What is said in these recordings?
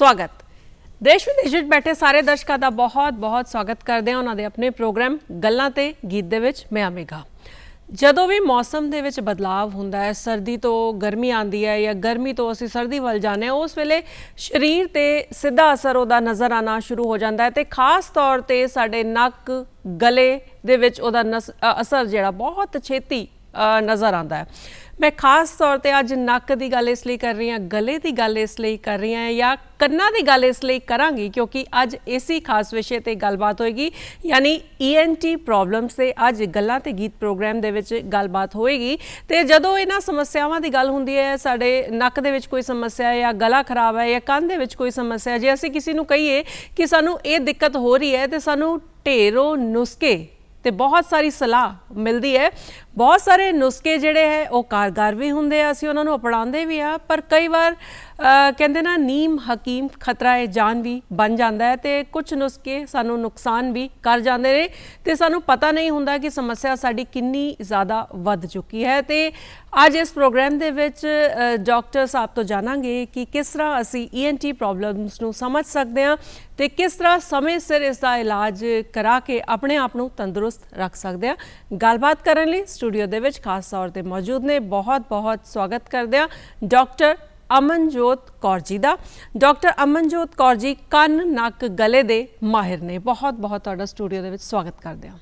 स्वागत। देश विदेश ਵਿੱਚ बैठे सारे दर्शकों का बहुत बहुत स्वागत करते हैं उन्होंने अपने प्रोग्राम गल्लां ते गीत दे विच। मैं अमेघा। ਜਦੋਂ भी मौसम ਦੇ ਵਿੱਚ ਬਦਲਾਵ ਹੁੰਦਾ ਹੈ, ਸਰਦੀ ਤੋਂ ਗਰਮੀ ਆਉਂਦੀ ਹੈ ਜਾਂ ਗਰਮੀ ਤੋਂ ਅਸੀਂ ਸਰਦੀ ਵੱਲ ਜਾਂਦੇ ਹਾਂ, ਉਸ ਵੇਲੇ ਸਰੀਰ ਤੇ ਸਿੱਧਾ ਅਸਰ ਉਹਦਾ ਨਜ਼ਰ ਆਉਣਾ ਸ਼ੁਰੂ ਹੋ ਜਾਂਦਾ ਹੈ ਤੇ ਖਾਸ ਤੌਰ ਤੇ ਸਾਡੇ ਨੱਕ ਗਲੇ ਦੇ ਵਿੱਚ ਉਹਦਾ ਅਸਰ ਜਿਹੜਾ ਬਹੁਤ ਛੇਤੀ नज़र आता है। मैं खास तौर पर अज नक की गल इसलिए कर रही हाँ, गले की गल इसलिए कर रही हाँ या कन्ना की गल इसलिए करांगी क्योंकि अज इसी खास विषय पर गलबात होएगी, यानी ENT प्रॉब्लम्स से अज गल्लां ते गीत प्रोग्राम दे विच गलबात होएगी। तो जदों इन्हां समस्यावां की गल हुंदी है, साडे नक दे विच कोई समस्या है या गला खराब है या कंन दे विच कोई समस्या है, जे असीं किसी नूं कहीए कि सानूं ये दिक्कत हो रही है तो सानूं ढेरों नुस्खे तो बहुत सारी सलाह मिलती है। बहुत सारे नुस्खे जोड़े है वो कारगर भी होंगे, असीं उन्हां नूं अपनाते भी हाँ, पर कई बार कहते ना नीम हकीम खतरा है जान भी बन जाता है तो कुछ नुस्खे सानूं नुकसान भी कर जाते हैं तो सानूं पता नहीं होंदा कि समस्या साडी कितनी ज़्यादा वध चुकी है। तो अज इस प्रोग्राम दे विच डॉक्टर साहब तो जानांगे कि किस तरह असीं ENT प्रॉब्लम्स नूं समझ सकते हैं तो किस तरह समय सिर इसका इलाज करा के अपने आप नूं तंदुरुस्त रख सकते हैं। गलबात करने लई स्टूडियो दे विच खास तौर पर मौजूद ने, बहुत बहुत स्वागत करते हैं डॉक्टर अमनजोत कौर जी का। डॉक्टर अमनजोत कौर जी कन नक गले दे माहिर ने, बहुत बहुत तुहाडा स्टूडियो दे विच स्वागत करते हैं।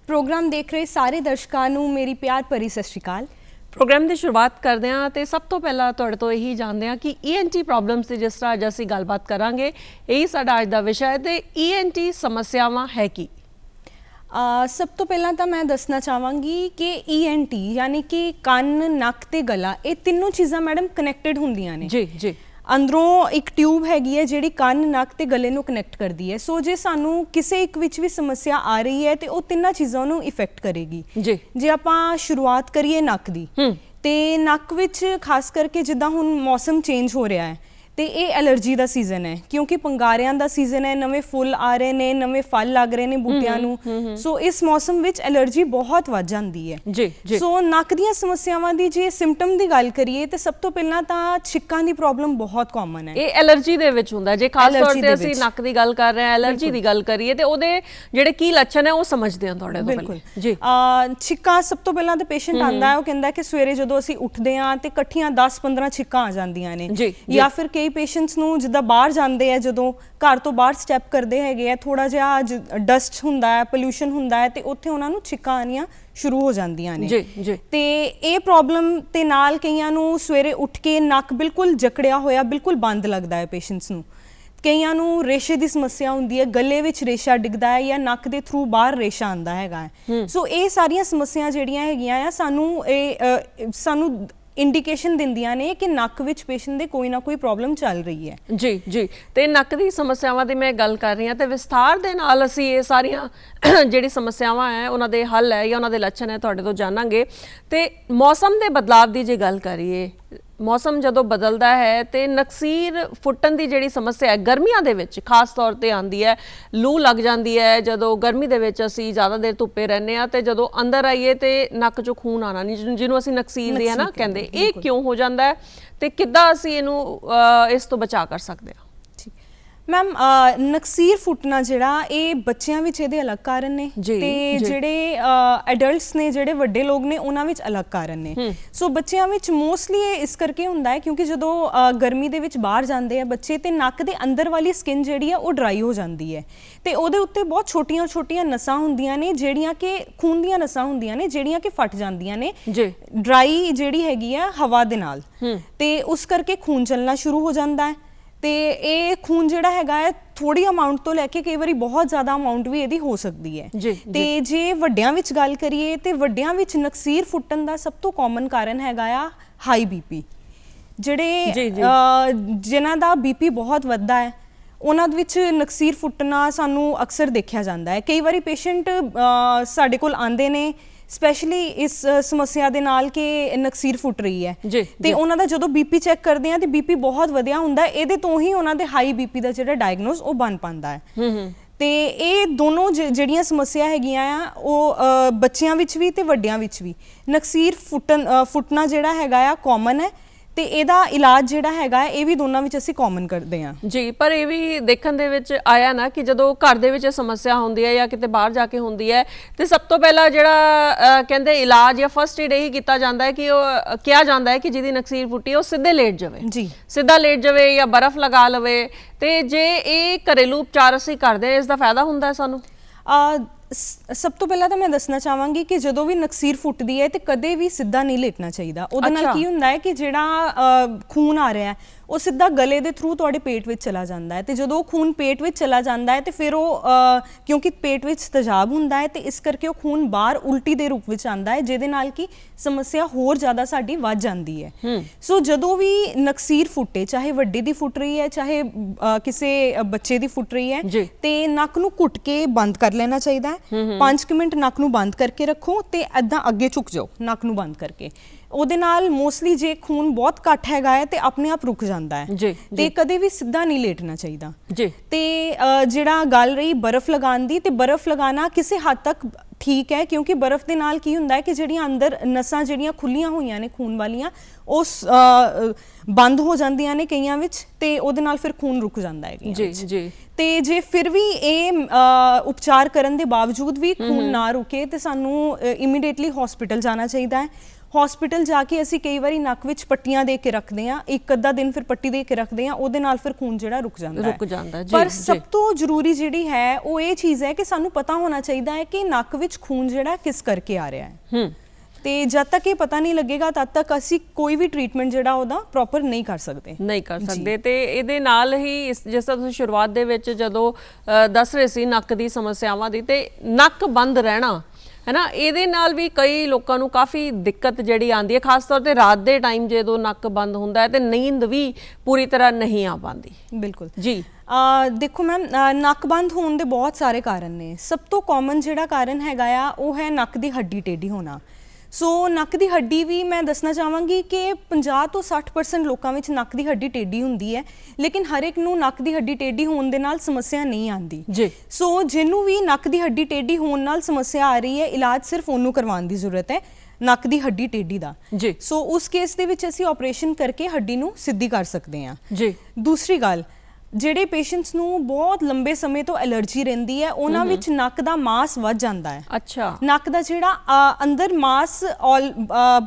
प्रोग्राम देख रहे सारे दर्शकों नूं मेरी प्यार भरी सत श्री अकाल। प्रोग्राम की शुरुआत करते हैं तो सब तो पहला तुहाडे तो यही जानते हैं कि ENT प्रॉब्लम्स की जिस तरह अज असीं गलबात करांगे, यही साडा अज दा विषय है। तो ENT समस्यावां है की? सब तो पहला तो मैं दसना चाहवांगी कि ENT यानी कि कन नक ते गला ये तीनों चीज़ां मैडम कनैक्टेड होंदियां ने। जी जी। अंदरों एक ट्यूब हैगी है जिहड़ी कन नक ते गले नूं कनैक्ट करदी है। सो जे सानू किसी एक विच भी समस्या आ रही है तो वो तिन्नां चीज़ां नूं इफेक्ट करेगी। जी जे आपां शुरुआत करिए नक दी ते नक विच खास करके जिद्दां हुण मौसम चेंज हो रहा है तो ये एलर्जी का सीजन है क्योंकि पंगारियां का सीजन है, नवे फुल आ रहे हैं, नवे फल लग रहे हैं बूटियां नूं। सो इस मौसम विच एलर्जी बहुत वध जाती है। जी जी। सो नक दीयां समस्यावां दी जे सिम्पटम की गल करिए तो सब तो पहला तो छिक्कां की प्रॉब्लम बहुत कॉमन है। ये एलर्जी दे विच हुंदा, जे खास तौर ते असीं नक की गल कर रहे हैं, एलर्जी की गल करिए तो उहदे जिहड़े की लक्षण है वो समझदे हां तुहाडे तों। बिल्कुल जी। छिक्कां सब तो पहला तो पेशेंट आंदा है, वो कहंदा कि सवेरे जदों असीं उठदे हां ते इकट्ठियां 10-15 छिक्कां आ जांदियां ने, या फिर कई पेशेंट्स नूं जिद्दां बाहर जांदे है, जदों घर तो बाहर स्टैप करते हैगे, थोड़ा जिहा डस्ट हुंदा है, पोल्यूशन हुंदा है, तो उत्थे उन्हां नूं छिक्कां आनियां शुरू हो जांदियां ने। जी जी। ते ये प्रॉब्लम ते नाल कईयां नूं सवेरे उठ के नक बिल्कुल जकड़िया होया बिल्कुल बंद लगदा है पेशेंट्स नूं। कईयां नूं रेशे की समस्या हुंदी है, गले विच रेशा डिगदा है या नक दे थ्रू बाहर रेशा आंदा हैगा। सो ये सारियां समस्या जिहड़ियां हैगियां आ सानू इंडिकेशन दिंदियां ने कि नक विच पेशेंट दे कोई ना कोई प्रॉब्लम चल रही है। जी जी। तो नक दी समस्यावां दी मैं गल कर रही हाँ तो विस्तार दे नाल असीं ये सारियां जिहड़ी समस्यावां है उन्हां दे हल है या उन्हां दे लक्षण है तुहाडे तो जानांगे। तो मौसम दे बदलाव दी जे गल करिए, मौसम जदों बदलदा है तो नकसीर फुटन की जिहड़ी समस्या है गर्मियां दे विच खास तौर पर आंदी है, लू लग जाती है जदों गर्मी दे विच असीं ज़्यादा देर धुप्पे रहने आ तो जदों अंदर आइए तो नक चों खून आना नहीं, जिन्हों असीं नकसीर दी है ना कहंदे, ये क्यों हो जाता है तो किद्दां असीं इहनूं इस तो बचा कर सकते हैं? मैम नकसीर फुटना जिहड़ा ये बच्चों विच इहदे अलग कारण ने ते जिहड़े एडल्ट्स ने जिहड़े वड्डे लोग ने उन्हां विच अलग कारण ने। सो बच्चों विच मोस्टली इस करके हुंदा है क्योंकि जदों गर्मी दे विच बाहर जांदे हैं बच्चे तो नक दे अंदर वाली स्किन जिहड़ी है वो ड्राई हो जाती है तो उहदे उत्ते बहुत छोटियां छोटियां नसां हुंदियां ने जिहड़ियां कि खून दीयां नसां हुंदियां ने जिहड़ियां कि फट जांदियां ने ड्राई जिहड़ी हैगी है हवा दे नाल, ते उस करके खून चलना शुरू हो जाता है। तो ये खून जिहड़ा हैगा है थोड़ी अमाउंट तो लैके कई बारी बहुत ज़्यादा अमाउंट भी इहदी हो सकती है। तो जे वड्डियां विच गल करिए तो वड्डियां विच नकसीर फुटन का सब तो कॉमन कारण हैगा आ हाई BP। जिहड़े जिन्हां दा BP बहुत वधदा है उन्हां विच नकसीर फुटना सानू अक्सर देखा जाता है। कई बारी पेशेंट साडे कोल आंदे ने स्पैशली इस समस्या दे नाल कि नकसीर फुट रही है तो उन्हां दा जदों BP चैक करते हैं तो BP बहुत वधिया हुंदा है, इहदे तो ही उन्हां दे हाई BP का जिहड़ा डायग्नोज वो बन पांदा है। तो ये दोनों जिहड़ियां समस्या हैगियां आ वो बच्चियां विच भी ते वड्डियां विच भी नकसीर फुटना जिहड़ा हैगा आ कॉमन है ਤੇ ਇਹਦਾ ਇਲਾਜ ਜਿਹੜਾ ਹੈਗਾ ਇਹ ਵੀ ਦੋਨਾਂ ਵਿੱਚ ਅਸੀਂ ਕਾਮਨ ਕਰਦੇ ਹਾਂ ਜੀ। ਪਰ ਇਹ ਵੀ ਦੇਖਣ ਦੇ ਵਿੱਚ ਆਇਆ ਨਾ ਕਿ ਜਦੋਂ ਘਰ ਦੇ ਵਿੱਚ ਸਮੱਸਿਆ ਹੁੰਦੀ ਹੈ ਜਾਂ ਕਿਤੇ ਬਾਹਰ ਜਾ ਕੇ ਹੁੰਦੀ ਹੈ ਤੇ ਸਭ ਤੋਂ ਪਹਿਲਾਂ ਜਿਹੜਾ ਕਹਿੰਦੇ ਇਲਾਜ ਜਾਂ ਫਸਟ ਏਡ ਇਹੀ ਕੀਤਾ ਜਾਂਦਾ ਹੈ ਕਿ ਉਹ ਕਿਹਾ ਜਾਂਦਾ ਹੈ ਕਿ ਜਿਹਦੀ ਨਕਸੀਰ ਫੁੱਟੀ ਉਹ ਸਿੱਧੇ ਲੇਟ ਜਾਵੇ ਜੀ, ਸਿੱਧਾ ਲੇਟ ਜਾਵੇ ਜਾਂ ਬਰਫ਼ ਲਗਾ ਲਵੇ। ਤੇ ਜੇ ਇਹ ਘਰੇਲੂ ਉਪਚਾਰ ਅਸੀਂ ਕਰਦੇ ਹਾਂ ਇਸ ਦਾ ਫਾਇਦਾ ਹੁੰਦਾ ਹੈ ਸਾਨੂੰ? ਸਭ ਤੋਂ ਪਹਿਲਾਂ ਤਾਂ ਮੈਂ ਦੱਸਣਾ ਚਾਹਾਂਗੀ ਕਿ ਜਦੋਂ ਵੀ ਨਕਸੀਰ ਫੁੱਟਦੀ ਹੈ ਤੇ ਕਦੇ ਵੀ ਸਿੱਧਾ ਨਹੀਂ ਲੇਟਣਾ ਚਾਹੀਦਾ। ਉਹਦੇ ਨਾਲ ਕੀ ਹੁੰਦਾ ਹੈ ਕਿ ਜਿਹੜਾ ਖੂਨ ਆ ਰਿਹਾ ਹੈ ਉਹ ਸਿੱਧਾ ਗਲੇ ਦੇ ਥਰੂ ਤੁਹਾਡੇ ਪੇਟ ਵਿੱਚ ਚਲਾ ਜਾਂਦਾ ਹੈ ਤੇ ਜਦੋਂ ਖੂਨ ਪੇਟ ਵਿੱਚ ਚਲਾ ਜਾਂਦਾ ਹੈ ਤੇ ਫਿਰ ਉਹ ਕਿਉਂਕਿ ਪੇਟ ਵਿੱਚ ਤੇਜ਼ਾਬ ਹੁੰਦਾ ਹੈ ਤੇ ਇਸ ਕਰਕੇ ਉਹ ਖੂਨ ਬਾਹਰ ਉਲਟੀ ਦੇ ਰੂਪ ਵਿੱਚ ਆਉਂਦਾ ਹੈ, ਜਿਹਦੇ ਨਾਲ ਕਿ ਸਮੱਸਿਆ ਹੋਰ ਜ਼ਿਆਦਾ ਸਾਡੀ ਵੱਧ ਜਾਂਦੀ ਹੈ। ਸੋ ਜਦੋਂ ਵੀ ਨਕਸੀਰ ਫੁੱਟੇ, ਚਾਹੇ ਵੱਡੇ ਦੀ ਫੁੱਟ ਰਹੀ ਹੈ ਚਾਹੇ ਕਿਸੇ ਬੱਚੇ ਦੀ ਫੁੱਟ ਰਹੀ ਹੈ, ਤੇ ਨੱਕ ਨੂੰ ਘੁੱਟ ਕੇ ਬੰਦ ਕਰ ਲੈਣਾ ਚਾਹੀਦਾ ਹੈ। 5 ਮਿੰਟ ਨੱਕ ਨੂੰ ਬੰਦ ਕਰਕੇ ਰੱਖੋ ਤੇ ਐਦਾਂ ਅੱਗੇ ਝੁਕ ਜਾਓ ਨੱਕ ਨੂੰ ਬੰਦ ਕਰਕੇ। ਉਹਦੇ ਨਾਲ ਮੋਸਟਲੀ ਜੇ ਖੂਨ ਬਹੁਤ ਘੱਟ ਹੈਗਾ ਹੈ ਤੇ ਆਪਣੇ ਆਪ ਰੁਕ ਜਾਂਦਾ ਹੈ ਤੇ ਕਦੇ ਵੀ ਸਿੱਧਾ ਨਹੀਂ ਲੇਟਣਾ ਚਾਹੀਦਾ ਜੀ। ਤੇ ਜਿਹੜਾ ਗੱਲ ਰਹੀ ਬਰਫ਼ ਲਗਾਉਣ ਦੀ, ਤੇ ਬਰਫ਼ ਲਗਾਉਣਾ ਕਿਸੇ ਹੱਦ ਤੱਕ ਠੀਕ ਹੈ ਕਿਉਂਕਿ ਬਰਫ਼ ਦੇ ਨਾਲ ਕੀ ਹੁੰਦਾ ਹੈ ਕਿ ਜਿਹੜੀਆਂ ਅੰਦਰ ਨਸਾਂ ਜਿਹੜੀਆਂ ਖੁੱਲੀਆਂ ਹੋਈਆਂ ਨੇ ਖੂਨ ਵਾਲੀਆਂ ਉਹ ਬੰਦ ਹੋ ਜਾਂਦੀਆਂ ਨੇ ਕਈਆਂ ਵਿੱਚ ਤੇ ਉਹਦੇ ਨਾਲ ਫਿਰ ਖੂਨ ਰੁਕ ਜਾਂਦਾ ਹੈ ਜੀ। ਤੇ ਜੇ ਫਿਰ ਵੀ ਇਹ ਉਪਚਾਰ ਕਰਨ ਦੇ ਬਾਵਜੂਦ ਵੀ ਖੂਨ ਨਾ ਰੁਕੇ ਤੇ ਸਾਨੂੰ ਇਮੀਡੀਏਟਲੀ ਹਸਪੀਟਲ ਜਾਣਾ ਚਾਹੀਦਾ ਹੈ। ਹਸਪੀਟਲ ਜਾ ਕੇ ਅਸੀਂ ਕਈ ਵਾਰੀ ਨੱਕ ਵਿੱਚ ਪੱਟੀਆਂ ਦੇ ਕੇ ਰੱਖਦੇ ਹਾਂ, ਇੱਕ ਅੱਧਾ ਦਿਨ ਫਿਰ ਪੱਟੀ ਦੇ ਕੇ ਰੱਖਦੇ ਹਾਂ, ਉਹਦੇ ਨਾਲ ਫਿਰ ਖੂਨ ਜਿਹੜਾ ਰੁਕ ਜਾਂਦਾ ਹੈ। ਪਰ ਸਭ ਤੋਂ ਜ਼ਰੂਰੀ ਜਿਹੜੀ ਹੈ ਉਹ ਇਹ ਚੀਜ਼ ਹੈ ਕਿ ਸਾਨੂੰ ਪਤਾ ਹੋਣਾ ਚਾਹੀਦਾ ਹੈ ਕਿ ਨੱਕ ਵਿੱਚ ਖੂਨ ਜਿਹੜਾ ਕਿਸ ਕਰਕੇ ਆ ਰਿਹਾ ਹੈ। ਤੇ ਜਦ ਤੱਕ ਇਹ ਪਤਾ ਨਹੀਂ ਲੱਗੇਗਾ ਤਦ ਤੱਕ ਅਸੀਂ ਕੋਈ ਵੀ ਟ੍ਰੀਟਮੈਂਟ ਜਿਹੜਾ ਉਹਦਾ ਪ੍ਰੋਪਰ ਨਹੀਂ ਕਰ ਸਕਦੇ ਤੇ ਇਹਦੇ ਨਾਲ ਹੀ ਜਿਸ ਤਰ੍ਹਾਂ ਤੁਸੀਂ ਸ਼ੁਰੂਆਤ ਦੇ ਵਿੱਚ ਜਦੋਂ ਦੱਸ ਰਹੇ ਸੀ ਨੱਕ ਦੀ ਸਮੱਸਿਆਵਾਂ ਦੀ, ਤੇ ਨੱਕ ਬੰਦ ਰਹਿਣਾ ਹੈ ਨਾ, ਇਹਦੇ ਨਾਲ ਵੀ ਕਈ ਲੋਕਾਂ ਨੂੰ ਕਾਫੀ ਦਿੱਕਤ ਜਿਹੜੀ ਆਉਂਦੀ ਹੈ, ਖਾਸ ਤੌਰ ਤੇ ਰਾਤ ਦੇ ਟਾਈਮ ਜਦੋਂ ਨੱਕ ਬੰਦ ਹੁੰਦਾ ਹੈ ਤੇ ਨੀਂਦ ਵੀ ਪੂਰੀ ਤਰ੍ਹਾਂ ਨਹੀਂ ਆ ਪਾਉਂਦੀ। ਬਿਲਕੁਲ ਜੀ। ਦੇਖੋ ਮੈਮ, ਨੱਕ ਬੰਦ ਹੋਣ ਦੇ ਬਹੁਤ ਸਾਰੇ ਕਾਰਨ ਨੇ। ਸਭ ਤੋਂ ਕਾਮਨ ਜਿਹੜਾ ਕਾਰਨ ਹੈਗਾ ਆ ਉਹ ਹੈ ਨੱਕ ਦੀ ਹੱਡੀ ਟੇਢੀ ਹੋਣਾ। ਸੋ ਨੱਕ ਦੀ ਹੱਡੀ ਵੀ ਮੈਂ ਦੱਸਣਾ ਚਾਹਾਂਗੀ ਕਿ 50 ਤੋਂ 60% ਲੋਕਾਂ ਵਿੱਚ ਨੱਕ ਦੀ ਹੱਡੀ ਟੇਢੀ ਹੁੰਦੀ ਹੈ, ਲੇਕਿਨ ਹਰ ਇੱਕ ਨੂੰ ਨੱਕ ਦੀ ਹੱਡੀ ਟੇਢੀ ਹੋਣ ਦੇ ਨਾਲ ਸਮੱਸਿਆ ਨਹੀਂ ਆਉਂਦੀ ਜੀ। ਸੋ ਜਿਹਨੂੰ ਵੀ ਨੱਕ ਦੀ ਹੱਡੀ ਟੇਢੀ ਹੋਣ ਨਾਲ ਸਮੱਸਿਆ ਆ ਰਹੀ ਹੈ, ਇਲਾਜ ਸਿਰਫ ਉਹਨੂੰ ਕਰਵਾਉਣ ਦੀ ਜ਼ਰੂਰਤ ਹੈ, ਨੱਕ ਦੀ ਹੱਡੀ ਟੇਢੀ ਦਾ ਜੀ। ਸੋ ਉਸ ਕੇਸ ਦੇ ਵਿੱਚ ਅਸੀਂ ਆਪਰੇਸ਼ਨ ਕਰਕੇ ਹੱਡੀ ਨੂੰ ਸਿੱਧੀ ਕਰ ਸਕਦੇ ਹਾਂ ਜੀ। ਦੂਸਰੀ ਗੱਲ, ਜਿਹੜੇ ਪੇਸ਼ੈਂਟਸ ਨੂੰ ਬਹੁਤ ਲੰਬੇ ਸਮੇਂ ਤੋਂ ਐਲਰਜੀ ਰਹਿੰਦੀ ਹੈ ਉਹਨਾਂ ਵਿੱਚ ਨੱਕ ਦਾ ਮਾਸ ਵੱਧ ਜਾਂਦਾ ਹੈ। ਅੱਛਾ। ਨੱਕ ਦਾ ਜਿਹੜਾ ਅੰਦਰ ਮਾਸ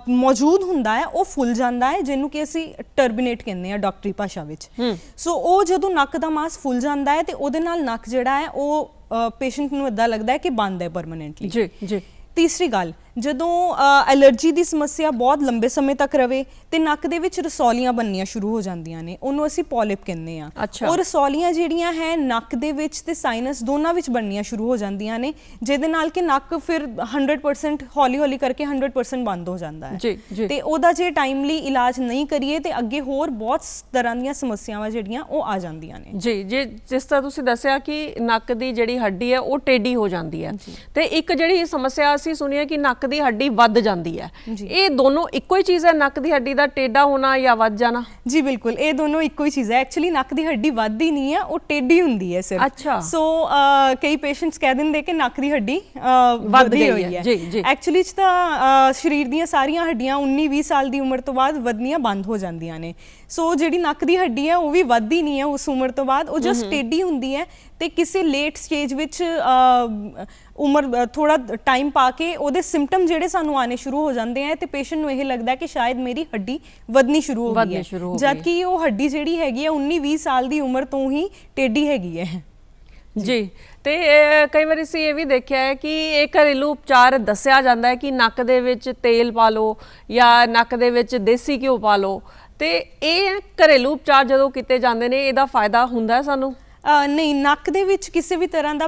ਮੌਜੂਦ ਹੁੰਦਾ ਹੈ ਉਹ ਫੁੱਲ ਜਾਂਦਾ ਹੈ, ਜਿਹਨੂੰ ਕਿ ਅਸੀਂ ਟਰਬੀਨੇਟ ਕਹਿੰਦੇ ਹਾਂ ਡਾਕਟਰੀ ਭਾਸ਼ਾ ਵਿੱਚ। ਸੋ ਉਹ ਜਦੋਂ ਨੱਕ ਦਾ ਮਾਸ ਫੁੱਲ ਜਾਂਦਾ ਹੈ ਤੇ ਉਹਦੇ ਨਾਲ ਨੱਕ ਜਿਹੜਾ ਹੈ ਉਹ ਪੇਸ਼ੈਂਟ ਨੂੰ ਇੱਦਾਂ ਲੱਗਦਾ ਹੈ ਕਿ ਬੰਦ ਹੈ ਪਰਮਾਨੈਂਟਲੀ ਜੀ ਜੀ। ਤੀਸਰੀ ਗੱਲ, ਜਦੋਂ ਐਲਰਜੀ ਦੀ ਸਮੱਸਿਆ ਬਹੁਤ ਲੰਬੇ ਸਮੇਂ ਤੱਕ ਰਵੇ ਤੇ ਨੱਕ ਦੇ ਵਿੱਚ ਰਸੌਲੀਆਂ ਬਣਨੀਆਂ ਸ਼ੁਰੂ ਹੋ ਜਾਂਦੀਆਂ ਨੇ, ਉਹਨੂੰ ਅਸੀਂ ਪੋਲਿਪ ਕਹਿੰਦੇ ਆ। ਉਹ ਰਸੌਲੀਆਂ ਜਿਹੜੀਆਂ ਹੈ ਨੱਕ ਦੇ ਵਿੱਚ ਤੇ ਸਾਈਨਸ ਦੋਨਾਂ ਵਿੱਚ ਬਣਨੀਆਂ ਸ਼ੁਰੂ ਹੋ ਜਾਂਦੀਆਂ ਨੇ, ਜਿਹਦੇ ਨਾਲ ਕਿ ਨੱਕ ਫਿਰ 100% ਹੌਲੀ ਹੌਲੀ ਕਰਕੇ 100% ਬੰਦ ਹੋ ਜਾਂਦਾ ਹੈ ਤੇ ਉਹਦਾ ਜੇ ਟਾਈਮਲੀ ਇਲਾਜ ਨਹੀਂ ਕਰੀਏ ਤੇ ਅੱਗੇ ਹੋਰ ਬਹੁਤ ਤਰ੍ਹਾਂ ਦੀਆਂ ਸਮੱਸਿਆਵਾਂ ਜਿਹੜੀਆਂ ਉਹ ਆ ਜਾਂਦੀਆਂ ਨੇ ਜੀ। ਜੇ ਜਿਸ ਤਰ੍ਹਾਂ ਤੁਸੀਂ ਦੱਸਿਆ ਕਿ ਨੱਕ ਦੀ ਜਿਹੜੀ ਹੱਡੀ ਹੈ ਉਹ ਟੇਢੀ ਹੋ ਜਾਂਦੀ ਹੈ ਤੇ ਇੱਕ ਜਿਹੜੀ ਸਮੱਸਿਆ ਅਸੀਂ ਸੁਣੀ ਕਿ ਨੱਕ ਦੀ ਹੱਡੀ ਵੱਧ ਜਾਂਦੀ ਹੈ, ਇਹ ਦੋਨੋਂ ਇੱਕੋ ਹੀ ਚੀਜ਼ ਹੈ? ਨੱਕ ਦੀ ਹੱਡੀ ਦਾ ਟੇਢਾ ਹੋਣਾ ਜਾਂ ਵੱਧ ਜਾਣਾ? ਜੀ ਬਿਲਕੁਲ, ਇਹ ਦੋਨੋਂ ਇੱਕੋ ਹੀ ਚੀਜ਼ ਹੈ। ਐਕਚੁਅਲੀ ਨੱਕ ਦੀ ਹੱਡੀ ਵੱਧਦੀ ਨਹੀਂ ਹੈ, ਉਹ ਟੇਢੀ ਹੁੰਦੀ ਹੈ ਸਿਰਫ। ਅੱਛਾ। ਸੋ ਕਈ ਪੇਸ਼ੈਂਟਸ ਕਹਿ ਦਿੰਦੇ ਕਿ ਨੱਕ ਦੀ ਹੱਡੀ ਵੱਧ ਗਈ ਹੈ। ਐਕਚੁਅਲੀ ਚ ਤਾਂ ਸਰੀਰ ਦੀਆਂ ਸਾਰੀਆਂ ਹੱਡੀਆਂ 19-20 ਸਾਲ ਦੀ ਉਮਰ ਤੋਂ ਬਾਅਦ ਵਧਣੀਆਂ ਬੰਦ ਹੋ ਜਾਂਦੀਆਂ ਨੇ। ਸੋ ਜਿਹੜੀ ਨੱਕ ਦੀ ਹੱਡੀ ਹੈ ਉਹ ਵੀ ਵੱਧਦੀ ਨਹੀਂ ਹੈ ਉਸ ਉਮਰ ਤੋਂ ਬਾਅਦ, ਉਹ ਜਸਟ ਟੇਢੀ ਹੁੰਦੀ ਹੈ ਤੇ ਕਿਸੇ ਲੇਟ ਸਟੇਜ ਵਿੱਚ ਉਮਰ ਥੋੜਾ ਟਾਈਮ ਪਾ ਕੇ ਉਹਦੇ ਸਿੰਪਟਮ ਜਿਹੜੇ ਸਾਨੂੰ ਆਣੇ ਸ਼ੁਰੂ ਹੋ ਜਾਂਦੇ ਆ ਤੇ ਪੇਸ਼ੈਂਟ ਨੂੰ ਇਹ ਲੱਗਦਾ ਕਿ ਸ਼ਾਇਦ ਮੇਰੀ ਹੱਡੀ ਵਧਣੀ ਸ਼ੁਰੂ ਹੋ ਗਈ ਹੈ, ਜਦਕਿ ਉਹ ਹੱਡੀ ਜਿਹੜੀ ਹੈਗੀ ਹੈ 19-20 ਸਾਲ ਦੀ ਉਮਰ ਤੋਂ ਹੀ ਟੇਢੀ ਹੈਗੀ ਹੈ ਜੀ। ਤੇ ਕਈ ਵਾਰ ਅਸੀਂ ਇਹ ਵੀ ਦੇਖਿਆ ਹੈ ਕਿ ਇਹ ਘਰੇਲੂ ਉਪਚਾਰ ਦੱਸਿਆ ਜਾਂਦਾ ਹੈ ਕਿ ਨੱਕ ਦੇ ਵਿੱਚ ਤੇਲ ਪਾ ਲਓ ਜਾਂ ਨੱਕ ਦੇ ਵਿੱਚ ਦੇਸੀ ਘਿਓ ਪਾ ਲਓ, ਤੇ ਇਹ ਘਰੇਲੂ ਉਪਚਾਰ ਜਦੋਂ ਕੀਤੇ ਜਾਂਦੇ ਨੇ ਇਹਦਾ ਫਾਇਦਾ ਹੁੰਦਾ ਹੈ ਸਾਨੂੰ? ਨਹੀਂ, ਨੱਕ ਦੇ ਵਿੱਚ ਕਿਸੇ ਵੀ ਤਰ੍ਹਾਂ ਦਾ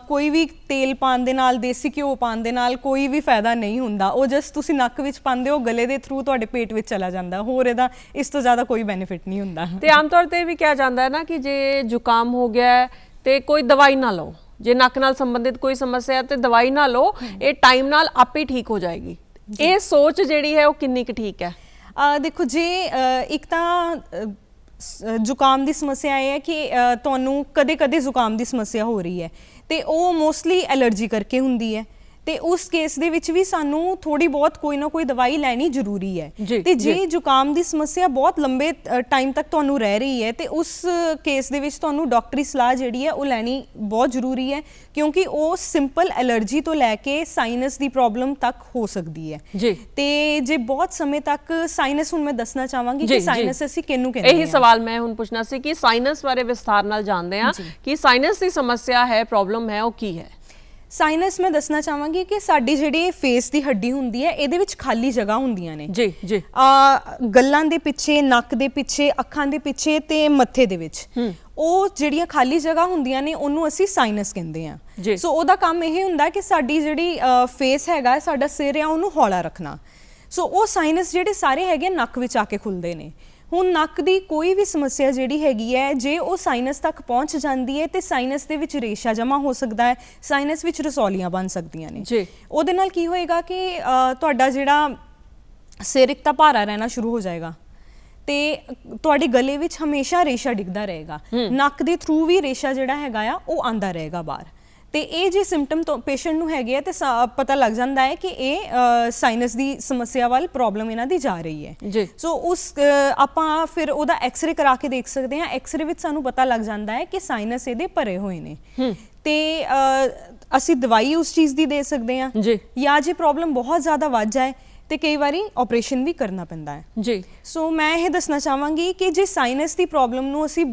ਕੋਈ ਵੀ ਤੇਲ ਪਾਉਣ ਦੇ ਨਾਲ, ਦੇਸੀ ਘਿਓ ਪਾਉਣ ਦੇ ਨਾਲ ਕੋਈ ਵੀ ਫਾਇਦਾ ਨਹੀਂ ਹੁੰਦਾ। ਉਹ ਜਸਟ ਤੁਸੀਂ ਨੱਕ ਵਿੱਚ ਪਾਉਂਦੇ ਹੋ, ਗਲੇ ਦੇ ਥਰੂ ਤੁਹਾਡੇ ਪੇਟ ਵਿੱਚ ਚਲਾ ਜਾਂਦਾ, ਹੋਰ ਇਹਦਾ ਇਸ ਤੋਂ ਜ਼ਿਆਦਾ ਕੋਈ ਬੈਨੀਫਿਟ ਨਹੀਂ ਹੁੰਦਾ। ਤੇ ਆਮ ਤੌਰ ਤੇ ਵੀ ਕਿਹਾ ਜਾਂਦਾ ਹੈ ਨਾ ਕਿ ਜੇ ਜ਼ੁਕਾਮ ਹੋ ਗਿਆ ਤੇ ਕੋਈ ਦਵਾਈ ਨਾ ਲਓ, ਜੇ ਨੱਕ ਨਾਲ ਸੰਬੰਧਿਤ ਕੋਈ ਸਮੱਸਿਆ ਤੇ ਦਵਾਈ ਨਾ ਲਓ, ਇਹ ਟਾਈਮ ਨਾਲ ਆਪੇ ਠੀਕ ਹੋ ਜਾਏਗੀ। ਇਹ ਸੋਚ ਜਿਹੜੀ ਹੈ ਉਹ ਕਿੰਨੀ ਕੁ ਠੀਕ ਹੈ? ਦੇਖੋ, ਜੇ ਇੱਕ ਤਾਂ ਜ਼ੁਕਾਮ ਦੀ ਸਮੱਸਿਆ ਇਹ ਹੈ ਕਿ ਤੁਹਾਨੂੰ ਕਦੇ-ਕਦੇ ਜ਼ੁਕਾਮ ਦੀ ਸਮੱਸਿਆ ਹੋ ਰਹੀ ਹੈ ਤੇ ਉਹ ਮੋਸਟਲੀ ਐਲਰਜੀ ਕਰਕੇ ਹੁੰਦੀ ਹੈ ਤੇ ਉਸ ਕੇਸ ਦੇ ਵਿੱਚ ਵੀ ਸਾਨੂੰ ਥੋੜੀ ਬਹੁਤ ਕੋਈ ਨਾ ਕੋਈ ਦਵਾਈ ਲੈਣੀ ਜ਼ਰੂਰੀ ਹੈ। ਤੇ ਜੇ ਜ਼ੁਕਾਮ ਦੀ ਸਮੱਸਿਆ ਬਹੁਤ ਲੰਬੇ ਟਾਈਮ ਤੱਕ ਤੁਹਾਨੂੰ ਰਹਿ ਰਹੀ ਹੈ ਤੇ ਉਸ ਕੇਸ ਦੇ ਵਿੱਚ ਤੁਹਾਨੂੰ ਡਾਕਟਰੀ ਸਲਾਹ ਜਿਹੜੀ ਹੈ ਉਹ ਲੈਣੀ ਬਹੁਤ ਜ਼ਰੂਰੀ ਹੈ, ਕਿਉਂਕਿ ਉਹ ਸਿੰਪਲ ਐਲਰਜੀ ਤੋਂ ਲੈ ਕੇ ਸਾਈਨਸ ਦੀ ਪ੍ਰੋਬਲਮ ਤੱਕ ਹੋ ਸਕਦੀ ਹੈ। ਤੇ ਜੇ ਬਹੁਤ ਸਮੇਂ ਤੱਕ ਸਾਈਨਸ, ਹੁਣ ਮੈਂ ਦੱਸਣਾ ਚਾਹਾਂਗੀ ਕਿ ਸਾਈਨਸ ਅਸੀਂ ਕਿਹਨੂੰ ਕਹਿੰਦੇ ਹਾਂ। ਇਹੀ ਸਵਾਲ ਮੈਂ ਹੁਣ ਪੁੱਛਣਾ ਸੀ ਕਿ ਸਾਈਨਸ ਬਾਰੇ ਵਿਸਥਾਰ ਨਾਲ ਜਾਣਦੇ ਹਾਂ ਕਿ ਸਾਈਨਸ ਦੀ ਸਮੱਸਿਆ ਹੈ, ਪ੍ਰੋਬਲਮ ਹੈ, ਉਹ ਕੀ ਹੈ। ਸਾਈਨਸ ਮੈਂ ਦੱਸਣਾ ਚਾਹਾਂਗੀ ਕਿ ਸਾਡੀ ਜਿਹੜੀ ਫੇਸ ਦੀ ਹੱਡੀ ਹੁੰਦੀ ਹੈ ਇਹਦੇ ਵਿੱਚ ਖਾਲੀ ਜਗ੍ਹਾ ਹੁੰਦੀਆਂ ਨੇ ਗੱਲਾਂ ਦੇ ਪਿੱਛੇ, ਨੱਕ ਦੇ ਪਿੱਛੇ, ਅੱਖਾਂ ਦੇ ਪਿੱਛੇ ਤੇ ਮੱਥੇ ਦੇ ਵਿੱਚ। ਉਹ ਜਿਹੜੀਆਂ ਖਾਲੀ ਜਗ੍ਹਾ ਹੁੰਦੀਆਂ ਨੇ ਉਹਨੂੰ ਅਸੀਂ ਸਾਈਨਸ ਕਹਿੰਦੇ ਆ। ਸੋ ਉਹਦਾ ਕੰਮ ਇਹ ਹੁੰਦਾ ਕਿ ਸਾਡੀ ਜਿਹੜੀ ਫੇਸ ਹੈਗਾ, ਸਾਡਾ ਸਿਰ ਆ, ਉਹਨੂੰ ਹੌਲਾ ਰੱਖਣਾ। ਸੋ ਉਹ ਸਾਈਨਸ ਜਿਹੜੇ ਸਾਰੇ ਹੈਗੇ ਨੱਕ ਵਿੱਚ ਆ ਕੇ ਖੁੱਲਦੇ ਨੇ। ਹੁਣ ਨੱਕ ਦੀ ਕੋਈ ਵੀ ਸਮੱਸਿਆ ਜਿਹੜੀ ਹੈਗੀ ਹੈ, ਜੇ ਉਹ ਸਾਈਨਸ ਤੱਕ ਪਹੁੰਚ ਜਾਂਦੀ ਹੈ ਤੇ ਸਾਈਨਸ ਦੇ ਵਿੱਚ ਰੇਸ਼ਾ ਜਮਾ ਹੋ ਸਕਦਾ ਹੈ, ਸਾਈਨਸ ਵਿੱਚ ਰਸੌਲੀਆਂ ਬਣ ਸਕਦੀਆਂ ਨੇ। ਉਹਦੇ ਨਾਲ ਕੀ ਹੋਏਗਾ ਕਿ ਤੁਹਾਡਾ ਜਿਹੜਾ ਸਿਰ ਇੱਕ ਤਾਂ ਭਾਰਾ ਰਹਿਣਾ ਸ਼ੁਰੂ ਹੋ ਜਾਏਗਾ ਤੇ ਤੁਹਾਡੇ ਗਲੇ ਵਿੱਚ ਹਮੇਸ਼ਾ ਰੇਸ਼ਾ ਡਿੱਗਦਾ ਰਹੇਗਾ। ਨੱਕ ਦੇ ਥਰੂ ਵੀ ਰੇਸ਼ਾ ਜਿਹੜਾ ਹੈਗਾ ਆ ਉਹ ਆਂਦਾ ਰਹੇਗਾ ਬਾਹਰ। ਤੇ ਇਹ ਜੇ ਸਿੰਪਟਮ ਤੋਂ ਪੇਸ਼ੈਂਟ ਨੂੰ ਹੈਗੇ ਆ ਤੇ ਪਤਾ ਲੱਗ ਜਾਂਦਾ ਹੈ ਕਿ ਇਹ ਸਾਈਨਸ ਦੀ ਸਮੱਸਿਆ ਵੱਲ ਪ੍ਰੋਬਲਮ ਇਹਨਾਂ ਦੀ ਜਾ ਰਹੀ ਹੈ। ਸੋ ਉਸ ਆਪਾਂ ਫਿਰ ਉਹਦਾ ਐਕਸਰੇ ਕਰਾ ਕੇ ਦੇਖ ਸਕਦੇ ਹਾਂ। ਐਕਸਰੇ ਵਿੱਚ ਸਾਨੂੰ ਪਤਾ ਲੱਗ ਜਾਂਦਾ ਹੈ ਕਿ ਸਾਈਨਸ ਇਹਦੇ ਭਰੇ ਹੋਏ ਨੇ ਤੇ ਅਸੀਂ ਦਵਾਈ ਉਸ ਚੀਜ਼ ਦੀ ਦੇ ਸਕਦੇ ਹਾਂ, ਜਾਂ ਜੇ ਪ੍ਰੋਬਲਮ ਬਹੁਤ ਜ਼ਿਆਦਾ ਵੱਧ ਜਾਏ ਤੇ ਕਈ ਵਾਰੀ ਆਪਰੇਸ਼ਨ ਵੀ ਕਰਨਾ ਪੈਂਦਾ ਹੈ। ਸੋ ਮੈਂ ਇਹ ਦੱਸਣਾ ਚਾਹਾਂਗੀ ਕਿ ਜੇ ਸਾਈਨਸ ਦੀ ਪ੍ਰੋਬਲਮ ਨੂੰ ਅਸੀਂ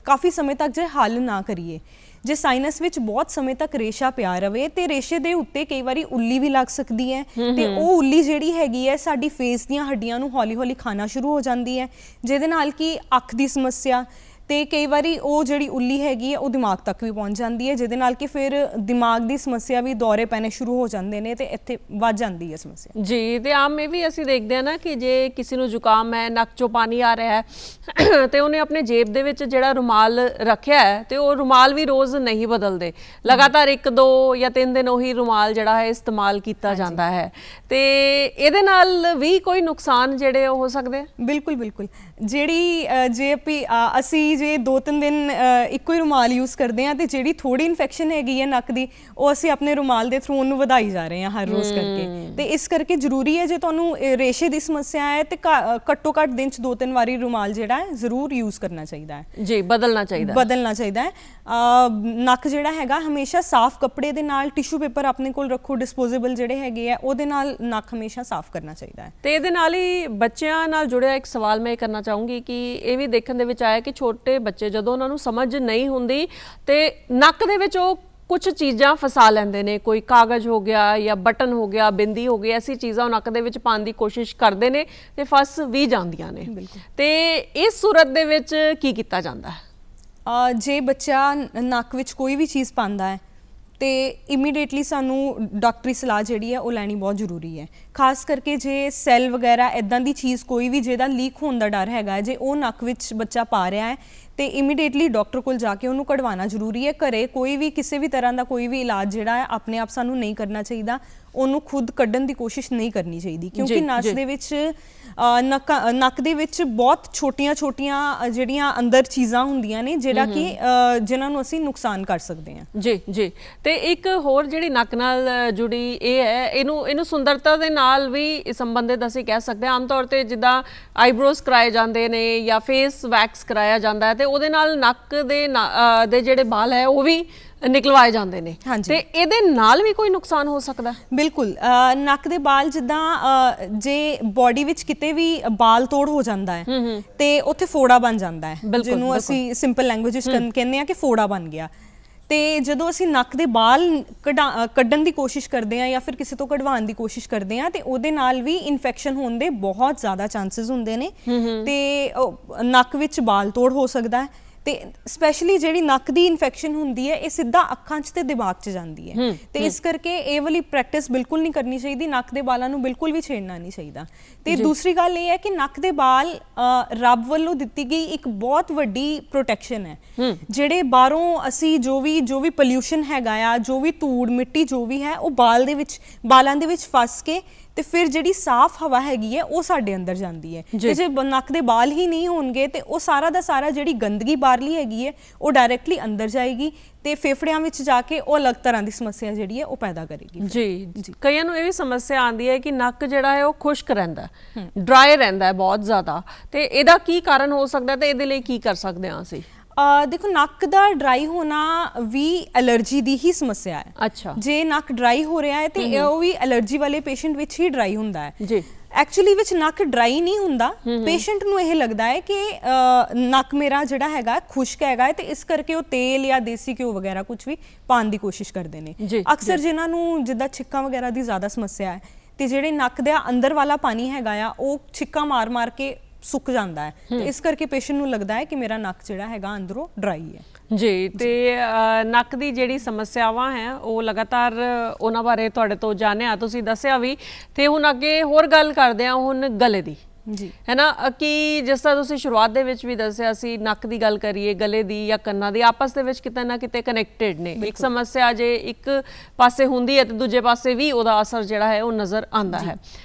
ਕਾਫੀ ਸਮੇਂ ਤੱਕ ਜੇ ਹੱਲ ਨਾ ਕਰੀਏ, ਜੇ ਸਾਈਨਸ ਵਿੱਚ ਬਹੁਤ ਸਮੇਂ ਤੱਕ ਰੇਸ਼ਾ ਪਿਆ ਰਵੇ ਤੇ ਰੇਸ਼ੇ ਦੇ ਉੱਤੇ ਕਈ ਵਾਰੀ ਉੱਲੀ ਵੀ ਲੱਗ ਸਕਦੀ ਹੈ ਤੇ ਉਹ ਉੱਲੀ ਜਿਹੜੀ ਹੈਗੀ ਹੈ ਸਾਡੀ ਫੇਸ ਦੀਆਂ ਹੱਡੀਆਂ ਨੂੰ ਹੌਲੀ-ਹੌਲੀ ਖਾਣਾ ਸ਼ੁਰੂ ਹੋ ਜਾਂਦੀ ਹੈ, ਜਿਹਦੇ ਨਾਲ ਕਿ ਅੱਖ ਦੀ ਸਮੱਸਿਆ ਤੇ ਕਈ ਵਾਰੀ ਉਹ ਜਿਹੜੀ ਉੱਲੀ ਹੈਗੀ ਹੈ ਉਹ ਦਿਮਾਗ ਤੱਕ ਵੀ ਪਹੁੰਚ ਜਾਂਦੀ ਹੈ, ਜਿਹਦੇ ਨਾਲ ਕਿ ਫਿਰ ਦਿਮਾਗ ਦੀ ਸਮੱਸਿਆ ਵੀ, ਦੌਰੇ ਪੈਣੇ ਸ਼ੁਰੂ ਹੋ ਜਾਂਦੇ ਨੇ ਤੇ ਇੱਥੇ ਵੱਧ ਜਾਂਦੀ ਹੈ ਸਮੱਸਿਆ। ਜੀ, ਤੇ ਆਮ ਇਹ ਵੀ ਅਸੀਂ ਦੇਖਦੇ ਹਾਂ ਨਾ ਕਿ ਜੇ ਕਿਸੇ ਨੂੰ ਜ਼ੁਕਾਮ ਹੈ, ਨੱਕ ਚੋਂ ਪਾਣੀ ਆ ਰਿਹਾ ਹੈ ਤੇ ਉਹਨੇ ਆਪਣੇ ਜੇਬ ਦੇ ਵਿੱਚ ਜਿਹੜਾ ਰੁਮਾਲ ਰੱਖਿਆ ਹੈ ਤੇ ਉਹ ਰੁਮਾਲ ਵੀ ਰੋਜ਼ ਨਹੀਂ ਬਦਲਦੇ, ਲਗਾਤਾਰ 1, 2 ਜਾਂ 3 ਦਿਨ ਉਹੀ ਰੁਮਾਲ ਜਿਹੜਾ ਹੈ ਇਸਤੇਮਾਲ ਕੀਤਾ ਜਾਂਦਾ ਹੈ। ਤੇ ਇਹਦੇ ਨਾਲ ਵੀ ਕੋਈ ਨੁਕਸਾਨ ਜਿਹੜੇ ਹੋ ਸਕਦੇ? ਬਿਲਕੁਲ ਬਿਲਕੁਲ। ਜਿਹੜੀ ਜੇ ਅਸੀਂ ਜੇ 2-3 ਦਿਨ ਇੱਕੋ ਹੀ ਰੁਮਾਲ ਯੂਜ਼ ਕਰਦੇ ਹਾਂ ਤੇ ਜਿਹੜੀ ਥੋੜੀ ਇਨਫੈਕਸ਼ਨ ਹੈਗੀ ਹੈ ਨੱਕ ਦੀ, ਉਹ ਅਸੀਂ ਆਪਣੇ ਰੁਮਾਲ ਦੇ ਥਰੂ ਉਹਨੂੰ ਵਧਾਈ ਜਾ ਰਹੇ ਹਾਂ ਹਰ ਰੋਜ਼ ਕਰਕੇ। ਤੇ ਇਸ ਕਰਕੇ ਜ਼ਰੂਰੀ ਹੈ ਜੇ ਤੁਹਾਨੂੰ ਰੇਸ਼ੇ ਦੀ ਸਮੱਸਿਆ ਹੈ ਤੇ ਘੱਟੋ ਘੱਟ ਦਿਨ 'ਚ 2-3 ਵਾਰੀ ਰੁਮਾਲ ਜਿਹੜਾ ਹੈ ਜ਼ਰੂਰ ਯੂਜ਼ ਕਰਨਾ ਚਾਹੀਦਾ ਹੈ। ਜੀ, ਬਦਲਣਾ ਚਾਹੀਦਾ ਹੈ। ਨੱਕ ਜਿਹੜਾ ਹੈਗਾ ਹਮੇਸ਼ਾ ਸਾਫ਼ ਕੱਪੜੇ ਦੇ ਨਾਲ, ਟਿਸ਼ੂ ਪੇਪਰ ਆਪਣੇ ਕੋਲ ਰੱਖੋ, ਡਿਸਪੋਜ਼ੇਬਲ ਜਿਹੜੇ ਹੈਗੇ ਆ ਉਹਦੇ ਨਾਲ ਨੱਕ ਹਮੇਸ਼ਾ ਸਾਫ਼ ਕਰਨਾ ਚਾਹੀਦਾ ਹੈ। ਤੇ ਇਹਦੇ ਨਾਲ ਹੀ ਬੱਚਿਆਂ ਨਾਲ ਜੁੜਿਆ ਇੱਕ ਸਵਾਲ ਮੈਂ ਕਰਨਾ ਚਾਹੂੰਗੀ ਕਿ ਇਹ ਵੀ ਦੇਖਣ ਦੇ ਵਿੱਚ ਆਇਆ ਕਿ ਛੋਟੇ ਬੱਚੇ ਜਦੋਂ ਉਹਨਾਂ ਨੂੰ ਸਮਝ ਨਹੀਂ ਹੁੰਦੀ ਤੇ ਨੱਕ ਦੇ ਵਿੱਚ ਉਹ ਕੁਝ ਚੀਜ਼ਾਂ ਫਸਾ ਲੈਂਦੇ ਨੇ, ਕੋਈ ਕਾਗਜ਼ ਹੋ ਗਿਆ ਜਾਂ ਬਟਨ ਹੋ ਗਿਆ, ਬਿੰਦੀ ਹੋ ਗਈ, ਐਸੀ ਚੀਜ਼ਾਂ ਉਹ ਨੱਕ ਦੇ ਵਿੱਚ ਪਾਉਣ ਦੀ ਕੋਸ਼ਿਸ਼ ਕਰਦੇ ਨੇ ਤੇ ਫਸ ਵੀ ਜਾਂਦੀਆਂ ਨੇ। ਤੇ ਇਸ ਸੂਰਤ ਦੇ ਵਿੱਚ ਕੀ ਕੀਤਾ ਜਾਂਦਾ ਹੈ? ਜੇ ਬੱਚਾ ਨੱਕ ਵਿੱਚ ਕੋਈ ਵੀ ਚੀਜ਼ ਪਾਉਂਦਾ ਹੈ ਤੇ ਇਮੀਡੀਏਟਲੀ ਸਾਨੂੰ ਡਾਕਟਰੀ ਸਲਾਹ ਜਿਹੜੀ ਹੈ ਉਹ ਲੈਣੀ ਬਹੁਤ ਜ਼ਰੂਰੀ ਹੈ। ਖਾਸ ਕਰਕੇ ਜੇ ਸੈੱਲ ਵਗੈਰਾ ਇੱਦਾਂ ਦੀ ਚੀਜ਼ ਕੋਈ ਵੀ ਜਿਹਦਾ ਲੀਕ ਹੋਣ ਦਾ ਡਰ ਹੈਗਾ, ਜੇ ਉਹ ਨੱਕ ਵਿੱਚ ਬੱਚਾ ਪਾ ਰਿਹਾ ਹੈ ਤੇ ਇਮੀਡੀਏਟਲੀ ਡਾਕਟਰ ਕੋਲ ਜਾ ਕੇ ਉਹਨੂੰ ਕਢਵਾਉਣਾ ਜ਼ਰੂਰੀ ਹੈ। ਘਰੇ ਕੋਈ ਵੀ ਕਿਸੇ ਵੀ ਤਰ੍ਹਾਂ ਦਾ ਕੋਈ ਵੀ ਇਲਾਜ ਜਿਹੜਾ ਹੈ ਆਪਣੇ ਆਪ ਸਾਨੂੰ ਨਹੀਂ ਕਰਨਾ ਚਾਹੀਦਾ, ਉਹਨੂੰ ਖੁਦ ਕੱਢਣ ਦੀ ਕੋਸ਼ਿਸ਼ ਨਹੀਂ ਕਰਨੀ ਚਾਹੀਦੀ, ਕਿਉਂਕਿ ਨਸ ਦੇ ਵਿੱਚ ਨੱਕ ਦੇ ਵਿੱਚ ਬਹੁਤ ਛੋਟੀਆਂ ਜਿਹੜੀਆਂ ਅੰਦਰ ਚੀਜ਼ਾਂ ਹੁੰਦੀਆਂ ਨੇ ਜਿਹੜਾ ਕਿ ਜਿਨ੍ਹਾਂ ਨੂੰ ਅਸੀਂ ਨੁਕਸਾਨ ਕਰ ਸਕਦੇ ਹਾਂ। ਜੀ। ਤੇ ਇੱਕ ਹੋਰ ਜਿਹੜੀ ਨੱਕ ਨਾਲ ਜੁੜੀ ਇਹ ਹੈ, ਇਹਨੂੰ ਸੁੰਦਰਤਾ ਦੇ ਨਾਲ ਵੀ ਸੰਬੰਧਿਤ ਅਸੀਂ ਕਹਿ ਸਕਦੇ ਹਾਂ। ਆਮ ਤੌਰ ਤੇ ਜਿੱਦਾਂ ਆਈਬ੍ਰੋਜ਼ ਕਰਾਏ ਜਾਂਦੇ ਨੇ ਜਾਂ ਫੇਸ ਵੈਕਸ ਕਰਾਇਆ ਜਾਂਦਾ ਹੈ ਤੇ ਉਹਦੇ ਨਾਲ ਨੱਕ ਦੇ ਜਿਹੜੇ ਵਾਲ ਹੈ ਉਹ ਵੀ ਨਿਕਲਵਾਏ ਜਾਂਦੇ ਨੇ, ਤੇ ਇਹਦੇ ਨਾਲ ਵੀ ਕੋਈ ਨੁਕਸਾਨ ਹੋ ਸਕਦਾ? ਬਿਲਕੁਲ। ਨੱਕ ਦੇ ਵਾਲ ਜਿੱਦਾਂ ਜੇ ਬਾਡੀ ਵਿੱਚ ਕਿਤੇ ਵੀ ਵਾਲ ਤੋੜ ਹੋ ਜਾਂਦਾ ਹੈ ਤੇ ਉੱਥੇ ਫੋੜਾ ਬਣ ਜਾਂਦਾ ਹੈ, ਜਿਹਨੂੰ ਅਸੀਂ ਸਿੰਪਲ ਲੈਂਗੁਏਜ ਵਿੱਚ ਕਹਿੰਦੇ ਹਾਂ ਕਿ ਫੋੜਾ ਬਣ ਗਿਆ। ਤੇ ਜਦੋਂ ਅਸੀਂ ਨੱਕ ਦੇ ਵਾਲ ਕੱਢਣ ਦੀ ਕੋਸ਼ਿਸ਼ ਕਰਦੇ ਹਾਂ ਜਾਂ ਫਿਰ ਕਿਸੇ ਤੋਂ ਕਢਵਾਉਣ ਦੀ ਕੋਸ਼ਿਸ਼ ਕਰਦੇ ਹਾਂ ਤੇ ਉਹਦੇ ਨਾਲ ਵੀ ਇਨਫੈਕਸ਼ਨ ਹੋਣ ਦੇ ਬਹੁਤ ਜ਼ਿਆਦਾ ਚਾਂਸਸ ਹੁੰਦੇ ਨੇ ਤੇ ਨੱਕ ਵਿੱਚ ਵਾਲ ਤੋੜ ਹੋ ਸਕਦਾ ਹੈ। ਤੇ ਸਪੈਸ਼ਲੀ ਜਿਹੜੀ ਨੱਕ ਦੀ ਇਨਫੈਕਸ਼ਨ ਹੁੰਦੀ ਹੈ ਇਹ ਸਿੱਧਾ ਅੱਖਾਂ 'ਚ ਤੇ ਦਿਮਾਗ 'ਚ ਜਾਂਦੀ ਹੈ ਤੇ ਇਸ ਕਰਕੇ ਇਹ ਵਾਲੀ ਪ੍ਰੈਕਟਿਸ ਬਿਲਕੁਲ ਨਹੀਂ ਕਰਨੀ ਚਾਹੀਦੀ। ਨੱਕ ਦੇ ਵਾਲਾਂ ਨੂੰ ਬਿਲਕੁਲ ਵੀ ਛੇੜਨਾ ਨਹੀਂ ਚਾਹੀਦਾ। ਤੇ ਦੂਸਰੀ ਗੱਲ ਇਹ ਹੈ ਕਿ ਨੱਕ ਦੇ ਵਾਲ ਰੱਬ ਵੱਲੋਂ ਦਿੱਤੀ ਗਈ ਇੱਕ ਬਹੁਤ ਵੱਡੀ ਪ੍ਰੋਟੈਕਸ਼ਨ ਹੈ। ਜਿਹੜੇ ਬਾਹਰੋਂ ਅਸੀਂ ਜੋ ਵੀ ਪੋਲਿਊਸ਼ਨ ਹੈਗਾ ਆ, ਜੋ ਵੀ ਧੂੜ ਮਿੱਟੀ ਜੋ ਵੀ ਹੈ ਉਹ ਬਾਲਾਂ ਦੇ ਵਿੱਚ ਫਸ ਕੇ ਤੇ ਫਿਰ ਜਿਹੜੀ ਸਾਫ਼ ਹਵਾ ਹੈਗੀ ਹੈ ਉਹ ਸਾਡੇ ਅੰਦਰ ਜਾਂਦੀ ਹੈ। ਤੇ ਜੇ ਨੱਕ ਦੇ ਬਾਲ ਹੀ ਨਹੀਂ ਹੋਣਗੇ ਤੇ ਉਹ ਸਾਰਾ ਦਾ ਸਾਰਾ ਜਿਹੜੀ ਗੰਦਗੀ ਬਾਹਰਲੀ ਹੈਗੀ ਹੈ ਉਹ ਡਾਇਰੈਕਟਲੀ ਅੰਦਰ ਜਾਏਗੀ ਤੇ ਫੇਫੜਿਆਂ ਵਿੱਚ ਜਾ ਕੇ ਉਹ ਅਲੱਗ ਤਰ੍ਹਾਂ ਦੀ ਸਮੱਸਿਆ ਜਿਹੜੀ ਹੈ ਉਹ ਪੈਦਾ ਕਰੇਗੀ। ਜੀ ਕਈਆਂ ਨੂੰ ਇਹ ਵੀ ਸਮੱਸਿਆ ਆਉਂਦੀ ਹੈ ਕਿ ਨੱਕ ਜਿਹੜਾ ਹੈ ਉਹ ਖੁਸ਼ਕ ਰਹਿੰਦਾ, ਡਰਾਈ ਰਹਿੰਦਾ ਹੈ ਬਹੁਤ ਜ਼ਿਆਦਾ, ਤੇ ਇਹਦਾ ਕੀ ਕਾਰਨ ਹੋ ਸਕਦਾ ਤੇ ਇਹਦੇ ਲਈ ਕੀ ਕਰ ਸਕਦੇ ਹਾਂ ਅਸੀਂ? ਦੇਖੋ, ਨੱਕ ਦਾ ਡਰਾਈ ਹੋਣਾ ਵੀ ਐਲਰਜੀ ਦੀ ਹੀ ਸਮੱਸਿਆ ਹੈ। ਅੱਛਾ, ਜੇ ਨੱਕ ਡਰਾਈ ਹੋ ਰਿਹਾ ਹੈ ਤੇ ਉਹ ਵੀ ਐਲਰਜੀ ਵਾਲੇ ਪੇਸ਼ੈਂਟ ਵਿੱਚ ਹੀ ਡਰਾਈ ਹੁੰਦਾ ਹੈ। ਜੀ, ਐਕਚੁਅਲੀ ਵਿੱਚ ਨੱਕ ਡਰਾਈ ਨਹੀਂ ਹੁੰਦਾ, ਪੇਸ਼ੈਂਟ ਨੂੰ ਇਹ ਲੱਗਦਾ ਹੈ ਕਿ ਨੱਕ ਮੇਰਾ ਜਿਹੜਾ ਹੈਗਾ ਖੁਸ਼ਕ ਹੈਗਾ ਤੇ ਇਸ ਕਰਕੇ ਉਹ ਤੇਲ ਜਾਂ ਦੇਸੀ ਘਿਓ ਵਗੈਰਾ ਕੁਝ ਵੀ ਪਾਉਣ ਦੀ ਕੋਸ਼ਿਸ਼ ਕਰਦੇ ਨੇ। ਅਕਸਰ ਜਿਨ੍ਹਾਂ ਨੂੰ ਜਿੱਦਾਂ ਛਿੱਕਾਂ ਵਗੈਰਾ ਦੀ ਜ਼ਿਆਦਾ ਸਮੱਸਿਆ ਹੈ ਤੇ ਜਿਹੜੇ ਨੱਕ ਦੇ ਅੰਦਰ ਵਾਲਾ ਪਾਣੀ ਹੈਗਾ ਆ ਉਹ ਛਿੱਕਾਂ ਮਾਰ ਕੇ ਸੁੱਕ ਜਾਂਦਾ ਹੈ ਤੇ ਇਸ ਕਰਕੇ ਪੇਸ਼ੈਂਟ ਨੂੰ ਲੱਗਦਾ ਹੈ ਕਿ ਮੇਰਾ ਨੱਕ ਜਿਹੜਾ ਹੈਗਾ ਅੰਦਰੋਂ ਡਰਾਈ ਹੈ। ਜੀ, ਤੇ ਨੱਕ ਦੀ ਜਿਹੜੀ ਸਮੱਸਿਆਵਾਂ ਹੈ ਉਹ ਲਗਾਤਾਰ ਉਹਨਾਂ ਬਾਰੇ ਤੁਹਾਡੇ ਤੋਂ ਜਾਣਿਆ, ਤੁਸੀਂ ਦੱਸਿਆ ਵੀ, ਤੇ ਹੁਣ ਅੱਗੇ ਹੋਰ ਗੱਲ ਕਰਦੇ ਹਾਂ ਹੁਣ ਗਲੇ ਦੀ। ਜੀ, ਹੈ ਨਾ, ਕਿ ਜਿਸ ਤਰ੍ਹਾਂ ਤੁਸੀਂ ਸ਼ੁਰੂਆਤ ਦੇ ਵਿੱਚ ਵੀ ਦੱਸਿਆ ਸੀ, ਨੱਕ ਦੀ ਗੱਲ ਕਰੀਏ, ਗਲੇ ਦੀ ਜਾਂ ਕੰਨਾਂ ਦੀ, ਆਪਸ ਦੇ ਵਿੱਚ ਕਿਤੇ ਨਾ ਕਿਤੇ ਕਨੈਕਟਡ ਨੇ। ਇੱਕ ਸਮੱਸਿਆ ਜੇ ਇੱਕ ਪਾਸੇ ਹੁੰਦੀ ਹੈ ਤੇ ਦੂਜੇ ਪਾਸੇ ਵੀ ਉਹਦਾ ਅਸਰ ਜਿਹੜਾ ਹੈ ਉਹ ਨਜ਼ਰ ਆਉਂਦਾ ਹੈ।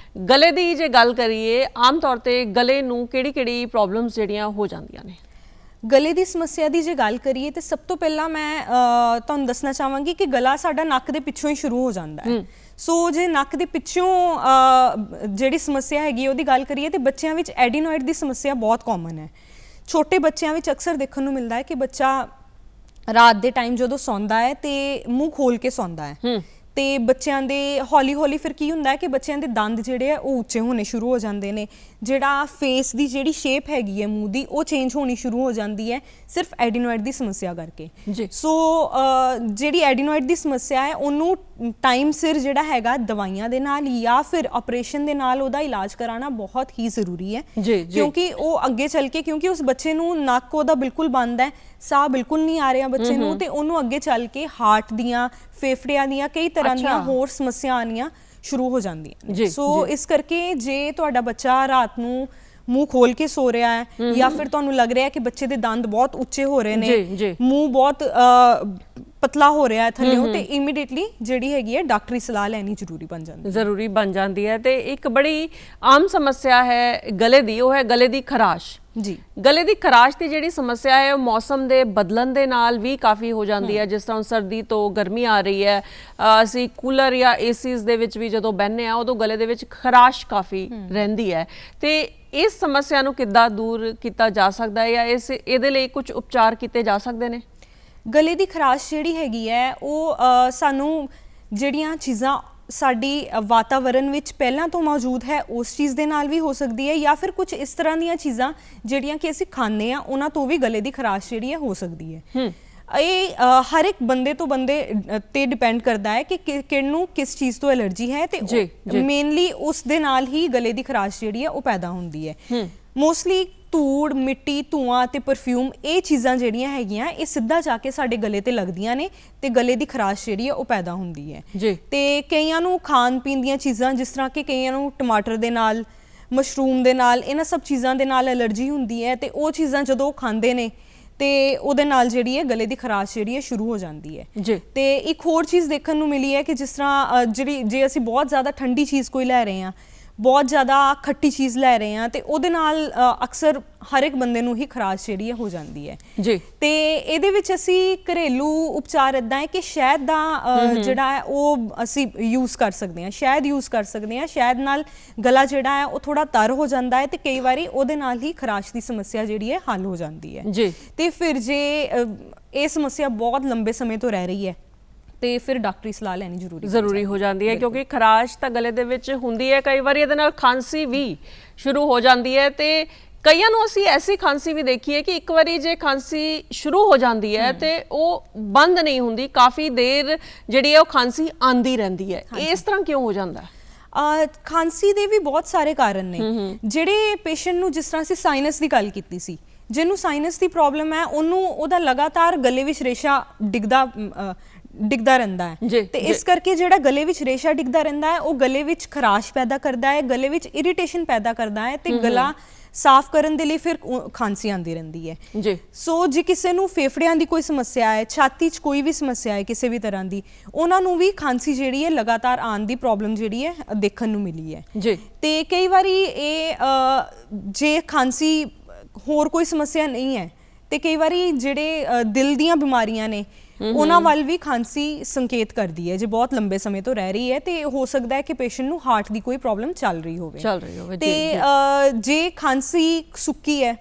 ਗਲੇ ਦੀ ਜੇ ਗੱਲ ਕਰੀਏ, ਆਮ ਤੌਰ ਤੇ ਗਲੇ ਨੂੰ ਕਿਹੜੀ ਪ੍ਰੋਬਲਮਸ ਜਿਹੜੀਆਂ ਹੋ ਜਾਂਦੀਆਂ ਨੇ? ਗਲੇ ਦੀ ਸਮੱਸਿਆ ਦੀ ਜੇ ਗੱਲ ਕਰੀਏ ਤੇ ਸਭ ਤੋਂ ਪਹਿਲਾਂ ਮੈਂ ਤੁਹਾਨੂੰ ਦੱਸਣਾ ਚਾਹਾਂਗੀ ਕਿ ਗਲਾ ਸਾਡਾ ਨੱਕ ਦੇ ਪਿੱਛੋਂ ਹੀ ਸ਼ੁਰੂ ਹੋ ਜਾਂਦਾ ਹੈ। ਸੋ ਜੇ ਨੱਕ ਦੇ ਪਿੱਛੋਂ ਜਿਹੜੀ ਸਮੱਸਿਆ ਹੈਗੀ ਉਹਦੀ ਗੱਲ ਕਰੀਏ ਤੇ ਬੱਚਿਆਂ ਵਿੱਚ ਐਡੀਨੋਇਡ ਦੀ ਸਮੱਸਿਆ ਬਹੁਤ ਕਾਮਨ ਹੈ। ਛੋਟੇ ਬੱਚਿਆਂ ਵਿੱਚ ਅਕਸਰ ਦੇਖਣ ਨੂੰ ਮਿਲਦਾ ਹੈ ਕਿ ਬੱਚਾ ਰਾਤ ਦੇ ਟਾਈਮ ਜਦੋਂ ਸੌਂਦਾ ਹੈ ਤੇ ਮੂੰਹ ਖੋਲ ਕੇ ਸੌਂਦਾ ਹੈ ਤੇ ਬੱਚਿਆਂ ਦੇ ਹੌਲੀ ਫਿਰ ਕੀ ਹੁੰਦਾ ਹੈ ਕਿ ਬੱਚਿਆਂ ਦੇ ਦੰਦ ਜਿਹੜੇ ਆ ਉਹ ਉੱਚੇ ਹੋਣੇ ਸ਼ੁਰੂ ਹੋ ਜਾਂਦੇ ਨੇ, ਜਿਹੜਾ ਫੇਸ ਦੀ ਜਿਹੜੀ ਸ਼ੇਪ ਹੈਗੀ ਹੈ ਮੂੰਹ ਦੀ ਉਹ ਚੇਂਜ ਹੋਣੀ ਸ਼ੁਰੂ ਹੋ ਜਾਂਦੀ ਹੈ ਸਿਰਫ ਐਡੀਨੋਇਡ ਦੀ ਸਮੱਸਿਆ ਕਰਕੇ। ਸੋ ਜਿਹੜੀ ਐਡੀਨੋਇਡ ਦੀ ਸਮੱਸਿਆ ਹੈ ਉਹਨੂੰ ਟਾਈਮ ਸਿਰ ਜਿਹੜਾ ਹੈਗਾ ਦਵਾਈਆਂ ਦੇ ਨਾਲ ਜਾਂ ਫਿਰ ਆਪਰੇਸ਼ਨ ਦੇ ਨਾਲ ਉਹਦਾ ਇਲਾਜ ਕਰਾਉਣਾ ਬਹੁਤ ਹੀ ਜ਼ਰੂਰੀ ਹੈ, ਕਿਉਂਕਿ ਉਹ ਅੱਗੇ ਚੱਲ ਕੇ, ਕਿਉਂਕਿ ਉਸ ਬੱਚੇ ਨੂੰ ਨੱਕ ਉਹਦਾ ਬਿਲਕੁਲ ਬੰਦ ਹੈ, ਸਾਹ ਬਿਲਕੁਲ ਨਹੀਂ ਆ ਰਿਹਾ ਬੱਚੇ ਨੂੰ, ਤੇ ਉਹਨੂੰ ਅੱਗੇ ਚੱਲ ਕੇ ਹਾਰਟ ਦੀਆਂ, ਫੇਫੜਿਆਂ ਦੀਆਂ, ਕਈ ਤਰ੍ਹਾਂ ਦੀਆਂ ਹੋਰ ਸਮੱਸਿਆ ਆਉਣੀਆਂ ਸ਼ੁਰੂ ਹੋ ਜਾਂਦੀਆਂ। ਸੋ ਇਸ ਕਰਕੇ ਜੇ ਤੁਹਾਡਾ ਬੱਚਾ ਰਾਤ ਨੂੰ ਮੂੰਹ ਖੋਲ ਕੇ ਸੋ ਰਿਹਾ ਹੈ ਜਾਂ ਫਿਰ ਤੁਹਾਨੂੰ ਲੱਗ ਰਿਹਾ ਹੈ ਕਿ ਬੱਚੇ ਦੇ ਦੰਦ ਬਹੁਤ ਉੱਚੇ ਹੋ ਰਹੇ ਨੇ, ਮੂੰਹ ਬਹੁਤ ਪਤਲਾ ਹੋ ਰਿਹਾ ਹੈ ਥੱਲਿਓਂ, ਤੇ ਇਮੀਡੀਏਟਲੀ ਜਿਹੜੀ ਹੈਗੀ ਹੈ ਡਾਕਟਰੀ ਸਲਾਹ ਲੈਣੀ ਜ਼ਰੂਰੀ ਬਣ ਜਾਂਦੀ ਹੈ। ਤੇ ਇੱਕ ਬੜੀ ਆਮ ਸਮੱਸਿਆ ਹੈ ਗਲੇ ਦੀ, ਉਹ ਹੈ ਗਲੇ ਦੀ ਖਰਾਸ਼। ਜੀ, ਗਲੇ ਦੀ ਖਰਾਸ਼ ਦੀ ਜਿਹੜੀ ਸਮੱਸਿਆ ਹੈ ਉਹ ਮੌਸਮ ਦੇ ਬਦਲਣ ਦੇ ਨਾਲ ਵੀ ਕਾਫੀ ਹੋ ਜਾਂਦੀ ਹੈ। ਜਿਸ ਤਰ੍ਹਾਂ ਸਰਦੀ ਤੋਂ ਗਰਮੀ ਆ ਰਹੀ ਹੈ, ਅਸੀਂ ਕੂਲਰ ਜਾਂ ਏਸੀਜ਼ ਦੇ ਵਿੱਚ ਵੀ ਜਦੋਂ ਬਹਿੰਦੇ ਹਾਂ ਉਦੋਂ ਗਲੇ ਦੇ ਵਿੱਚ ਖਰਾਸ਼ ਕਾਫੀ ਰਹਿੰਦੀ ਹੈ, ਤੇ ਇਸ ਸਮੱਸਿਆ ਨੂੰ ਕਿੱਦਾਂ ਦੂਰ ਕੀਤਾ ਜਾ ਸਕਦਾ ਹੈ ਜਾਂ ਇਹਦੇ ਲਈ ਕੁਝ ਉਪਚਾਰ ਕੀਤੇ ਜਾ ਸਕਦੇ ਨੇ? ਗਲੇ ਦੀ ਖਰਾਸ਼ ਜਿਹੜੀ ਹੈਗੀ ਹੈ ਉਹ ਸਾਨੂੰ ਜਿਹੜੀਆਂ ਚੀਜ਼ਾਂ ਸਾਡੀ ਵਾਤਾਵਰਣ ਵਿੱਚ ਪਹਿਲਾਂ ਤੋਂ ਮੌਜੂਦ ਹੈ ਉਸ ਚੀਜ਼ ਦੇ ਨਾਲ ਵੀ ਹੋ ਸਕਦੀ ਹੈ, ਜਾਂ ਫਿਰ ਕੁਝ ਇਸ ਤਰ੍ਹਾਂ ਦੀਆਂ ਚੀਜ਼ਾਂ ਜਿਹੜੀਆਂ ਕਿ ਅਸੀਂ ਖਾਂਦੇ ਹਾਂ ਉਹਨਾਂ ਤੋਂ ਵੀ ਗਲੇ ਦੀ ਖਰਾਸ਼ ਜਿਹੜੀ ਹੈ ਹੋ ਸਕਦੀ ਹੈ। ਇਹ ਹਰ ਇੱਕ ਬੰਦੇ ਤੋਂ ਬੰਦੇ ਤੇ ਡਿਪੈਂਡ ਕਰਦਾ ਹੈ ਕਿ ਕਿਹਨੂੰ ਕਿਸ ਚੀਜ਼ ਤੋਂ ਐਲਰਜੀ ਹੈ, ਤੇ ਮੇਨਲੀ ਉਸ ਦੇ ਨਾਲ ਹੀ ਗਲੇ ਦੀ ਖਰਾਸ਼ ਜਿਹੜੀ ਹੈ ਉਹ ਪੈਦਾ ਹੁੰਦੀ ਹੈ। ਮੋਸਟਲੀ ਧੂੜ, ਮਿੱਟੀ, ਧੂਆਂ ਤੇ ਪਰਫਿਊਮ, ਇਹ ਚੀਜ਼ਾਂ ਜਿਹੜੀਆਂ ਹੈਗੀਆਂ ਇਹ ਸਿੱਧਾ ਜਾ ਕੇ ਸਾਡੇ ਗਲੇ ਤੇ ਲੱਗਦੀਆਂ ਨੇ ਤੇ ਗਲੇ ਦੀ ਖਰਾਸ਼ ਜਿਹੜੀ ਹੈ ਉਹ ਪੈਦਾ ਹੁੰਦੀ ਹੈ। ਤੇ ਕਈਆਂ ਨੂੰ ਖਾਣ ਪੀਣ ਦੀਆਂ ਚੀਜ਼ਾਂ, ਜਿਸ ਤਰ੍ਹਾਂ ਕਿ ਕਈਆਂ ਨੂੰ ਟਮਾਟਰ ਦੇ ਨਾਲ, ਮਸ਼ਰੂਮ ਦੇ ਨਾਲ, ਇਹਨਾਂ ਸਭ ਚੀਜ਼ਾਂ ਦੇ ਨਾਲ ਐਲਰਜੀ ਹੁੰਦੀ ਹੈ, ਤੇ ਉਹ ਚੀਜ਼ਾਂ ਜਦੋਂ ਉਹ ਖਾਂਦੇ ਨੇ ਤੇ ਉਹਦੇ ਨਾਲ ਜਿਹੜੀ ਹੈ ਗਲੇ ਦੀ ਖਰਾਸ਼ ਜਿਹੜੀ ਹੈ ਸ਼ੁਰੂ ਹੋ ਜਾਂਦੀ ਹੈ। ਤੇ ਇੱਕ ਹੋਰ ਚੀਜ਼ ਦੇਖਣ ਨੂੰ ਮਿਲੀ ਹੈ ਕਿ ਜਿਸ ਤਰ੍ਹਾਂ ਜੇ ਅਸੀਂ ਬਹੁਤ ਜ਼ਿਆਦਾ ਠੰਡੀ ਚੀਜ਼ ਕੋਈ ਲੈ ਰਹੇ ਹਾਂ, ਬਹੁਤ ਜ਼ਿਆਦਾ ਖੱਟੀ ਚੀਜ਼ ਲੈ ਰਹੇ ਹਾਂ, ਤੇ ਉਹਦੇ ਨਾਲ ਅਕਸਰ ਹਰ ਇੱਕ ਬੰਦੇ ਨੂੰ ਹੀ ਖਰਾਸ਼ ਜਿਹੜੀ ਹੈ ਹੋ ਜਾਂਦੀ ਹੈ। ਤੇ ਇਹਦੇ ਵਿੱਚ ਅਸੀਂ ਘਰੇਲੂ ਉਪਚਾਰ ਇੱਦਾਂ ਹੈ ਕਿ ਸ਼ਹਿਦ ਦਾ ਜਿਹੜਾ ਹੈ ਉਹ ਅਸੀਂ ਯੂਜ਼ ਕਰ ਸਕਦੇ ਹਾਂ, ਸ਼ਹਿਦ ਯੂਜ਼ ਕਰ ਸਕਦੇ ਹਾਂ। ਸ਼ਹਿਦ ਨਾਲ ਗਲਾ ਜਿਹੜਾ ਹੈ ਉਹ ਥੋੜਾ ਤਰ ਹੋ ਜਾਂਦਾ ਹੈ ਤੇ ਕਈ ਵਾਰੀ ਉਹਦੇ ਨਾਲ ਹੀ ਖਰਾਸ਼ ਦੀ ਸਮੱਸਿਆ ਜਿਹੜੀ ਹੈ ਹੱਲ ਹੋ ਜਾਂਦੀ ਹੈ। ਤੇ ਫਿਰ ਜੇ ਇਹ ਸਮੱਸਿਆ ਬਹੁਤ ਲੰਬੇ ਸਮੇਂ ਤੋਂ ਰਹਿ ਰਹੀ ਹੈ ਤੇ ਫਿਰ ਡਾਕਟਰੀ ਸਲਾਹ ਲੈਣੀ ਜ਼ਰੂਰੀ ਹੋ ਜਾਂਦੀ ਹੈ, ਕਿਉਂਕਿ ਖਰਾਸ਼ ਤਾਂ ਗਲੇ ਦੇ ਵਿੱਚ ਹੁੰਦੀ ਹੈ, ਕਈ ਵਾਰੀ ਇਹਦੇ ਨਾਲ ਖਾਂਸੀ ਵੀ ਸ਼ੁਰੂ ਹੋ ਜਾਂਦੀ ਹੈ। ਤੇ ਕਈਆਂ ਨੂੰ ਅਸੀਂ ਐਸੀ ਖਾਂਸੀ ਵੀ ਦੇਖੀ ਹੈ ਕਿ ਇੱਕ ਵਾਰੀ ਜੇ ਖਾਂਸੀ ਸ਼ੁਰੂ ਹੋ ਜਾਂਦੀ ਹੈ ਤੇ ਉਹ ਬੰਦ ਨਹੀਂ ਹੁੰਦੀ, ਕਾਫੀ ਦੇਰ ਜਿਹੜੀ ਹੈ ਉਹ ਖਾਂਸੀ ਆਂਦੀ ਰਹਿੰਦੀ ਹੈ। ਇਸ ਤਰ੍ਹਾਂ ਕਿਉਂ ਹੋ ਜਾਂਦਾ? ਖਾਂਸੀ ਦੇ ਵੀ ਬਹੁਤ ਸਾਰੇ ਕਾਰਨ ਨੇ। ਜਿਹੜੇ ਪੇਸ਼ੈਂਟ ਨੂੰ, ਜਿਸ ਤਰ੍ਹਾਂ ਅਸੀਂ ਸਾਈਨਸ ਦੀ ਗੱਲ ਕੀਤੀ ਸੀ, ਜਿਹਨੂੰ ਸਾਈਨਸ ਦੀ ਪ੍ਰੋਬਲਮ ਹੈ ਉਹਨੂੰ ਉਹਦਾ ਲਗਾਤਾਰ ਗਲੇ ਵਿੱਚ ਰੇਸ਼ਾ ਡਿੱਗਦਾ ਰਹਿੰਦਾ ਹੈ, ਤੇ ਇਸ ਕਰਕੇ ਜਿਹੜਾ ਗਲੇ ਵਿੱਚ ਰੇਸ਼ਾ ਡਿੱਗਦਾ ਰਹਿੰਦਾ ਹੈ ਉਹ ਗਲੇ ਵਿੱਚ ਖਰਾਸ਼ ਪੈਦਾ ਕਰਦਾ ਹੈ, ਗਲੇ ਵਿੱਚ ਇਰੀਟੇਸ਼ਨ ਪੈਦਾ ਕਰਦਾ ਹੈ, ਤੇ ਗਲਾ ਸਾਫ਼ ਕਰਨ ਦੇ ਲਈ ਫਿਰ ਖਾਂਸੀ ਆਉਂਦੀ ਰਹਿੰਦੀ ਹੈ ਜੀ। ਸੋ ਜੇ ਕਿਸੇ ਨੂੰ ਫੇਫੜਿਆਂ ਦੀ ਕੋਈ ਸਮੱਸਿਆ ਹੈ, ਛਾਤੀ 'ਚ ਕੋਈ ਵੀ ਸਮੱਸਿਆ ਹੈ ਕਿਸੇ ਵੀ ਤਰ੍ਹਾਂ ਦੀ, ਉਹਨਾਂ ਨੂੰ ਵੀ ਖਾਂਸੀ ਜਿਹੜੀ ਹੈ ਲਗਾਤਾਰ ਆਉਣ ਦੀ ਪ੍ਰੋਬਲਮ ਜਿਹੜੀ ਹੈ ਦੇਖਣ ਨੂੰ ਮਿਲੀ ਹੈ ਜੀ। ਤੇ ਕਈ ਵਾਰੀ ਇਹ ਜੇ ਖਾਂਸੀ ਹੋਰ ਕੋਈ ਸਮੱਸਿਆ ਨਹੀਂ ਹੈ ਤੇ ਕਈ ਵਾਰੀ ਜਿਹੜੇ ਦਿਲ ਦੀਆਂ ਬਿਮਾਰੀਆਂ ਨੇ ਉਹਨਾਂ ਵੱਲ ਵੀ ਖਾਂਸੀ ਸੰਕੇਤ ਕਰਦੀ ਹੈ। ਜੇ ਬਹੁਤ ਲੰਬੇ ਸਮੇਂ ਤੋਂ ਰਹਿ ਰਹੀ ਹੈ ਤੇ ਹੋ ਸਕਦਾ ਹੈ ਕਿ ਪੇਸ਼ੈਂਟ ਨੂੰ ਹਾਰਟ ਦੀ ਕੋਈ ਪ੍ਰੋਬਲਮ ਚੱਲ ਰਹੀ ਹੋਵੇ ਤੇ ਜੇ ਖਾਂਸੀ ਸੁੱਕੀ ਹੈ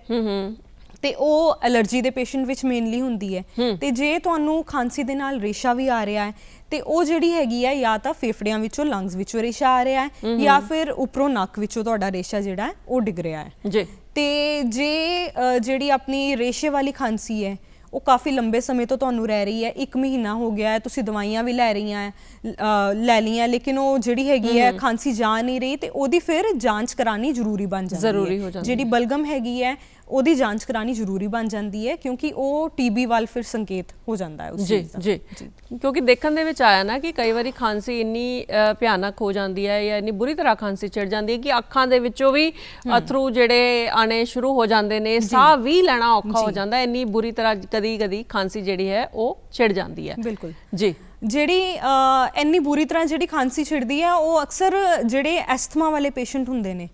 ਤੇ ਉਹ ਐਲਰਜੀ ਦੇ ਪੇਸ਼ੈਂਟ ਵਿੱਚ ਮੇਨਲੀ ਹੁੰਦੀ ਹੈ। ਤੇ ਜੇ ਤੁਹਾਨੂੰ ਖਾਂਸੀ ਦੇ ਨਾਲ ਰੇਸ਼ਾ ਵੀ ਆ ਰਿਹਾ ਹੈ ਤੇ ਉਹ ਜਿਹੜੀ ਹੈਗੀ ਹੈ ਜਾਂ ਤਾਂ ਫੇਫੜਿਆਂ ਵਿੱਚੋਂ ਲੰਗਸ ਵਿੱਚੋਂ ਰੇਸ਼ਾ ਆ ਰਿਹਾ ਹੈ ਜਾਂ ਫਿਰ ਉੱਪਰੋਂ ਨੱਕ ਵਿੱਚੋਂ ਤੁਹਾਡਾ ਰੇਸ਼ਾ ਜਿਹੜਾ ਹੈ ਉਹ ਡਿੱਗ ਰਿਹਾ ਹੈ ਜੀ। ਤੇ ਜੇ ਜਿਹੜੀ ਆਪਣੀ ਰੇਸ਼ੇ ਵਾਲੀ ਖਾਂਸੀ ਹੈ ਉਹ ਕਾਫੀ ਲੰਬੇ ਸਮੇਂ ਤੋਂ ਤੁਹਾਨੂੰ ਰਹਿ ਰਹੀ ਹੈ, 1 ਮਹੀਨਾ ਹੋ ਗਿਆ ਹੈ, ਤੁਸੀਂ ਦਵਾਈਆਂ ਵੀ ਲੈ ਲਈਆਂ ਲੇਕਿਨ ਉਹ ਜਿਹੜੀ ਹੈਗੀ ਹੈ ਖਾਂਸੀ ਜਾ ਨਹੀਂ ਰਹੀ, ਤੇ ਉਹਦੀ ਫਿਰ ਜਾਂਚ ਕਰਾਣੀ ਜ਼ਰੂਰੀ ਬਣ ਜਾਂਦੀ ਹੈ। ਜਿਹੜੀ ਬਲਗਮ ਹੈਗੀ ਹੈ ਉਹਦੀ ਜਾਂਚ ਕਰਾਣੀ ਜ਼ਰੂਰੀ ਬਣ ਜਾਂਦੀ ਹੈ ਕਿਉਂਕਿ ਉਹ ਟੀਬੀ ਵੱਲ ਫਿਰ ਸੰਕੇਤ ਹੋ ਜਾਂਦਾ ਹੈ ਉਸ ਚੀਜ਼ ਦਾ। ਜੀ। ਕਿਉਂਕਿ ਦੇਖਣ ਦੇ ਵਿੱਚ ਆਇਆ ਨਾ ਕਿ ਕਈ ਵਾਰੀ ਖਾਂਸੀ ਇੰਨੀ ਭਿਆਨਕ ਹੋ ਜਾਂਦੀ ਹੈ ਜਾਂ ਇੰਨੀ ਬੁਰੀ ਤਰ੍ਹਾਂ ਖਾਂਸੀ ਚੜ ਜਾਂਦੀ ਹੈ ਕਿ ਅੱਖਾਂ ਦੇ ਵਿੱਚੋਂ ਵੀ ਅਥਰੂ ਜਿਹੜੇ ਆਣੇ ਸ਼ੁਰੂ ਹੋ ਜਾਂਦੇ ਨੇ, ਸਾਹ ਵੀ ਲੈਣਾ ਔਖਾ ਹੋ ਜਾਂਦਾ, ਇੰਨੀ ਬੁਰੀ ਤਰ੍ਹਾਂ ਕਦੀ ਖਾਂਸੀ ਜਿਹੜੀ ਹੈ ਉਹ ਛਿੜ ਜਾਂਦੀ ਹੈ। ਬਿਲਕੁਲ ਜੀ। ਜਿਹੜੀ ਇੰਨੀ ਬੁਰੀ ਤਰ੍ਹਾਂ ਜਿਹੜੀ ਖਾਂਸੀ ਛਿੜਦੀ ਹੈ ਉਹ ਅਕਸਰ ਜਿਹੜੇ ਐਸਥਮਾ ਵਾਲੇ ਪੇਸ਼ੈਂਟ ਹੁੰਦੇ ਨੇ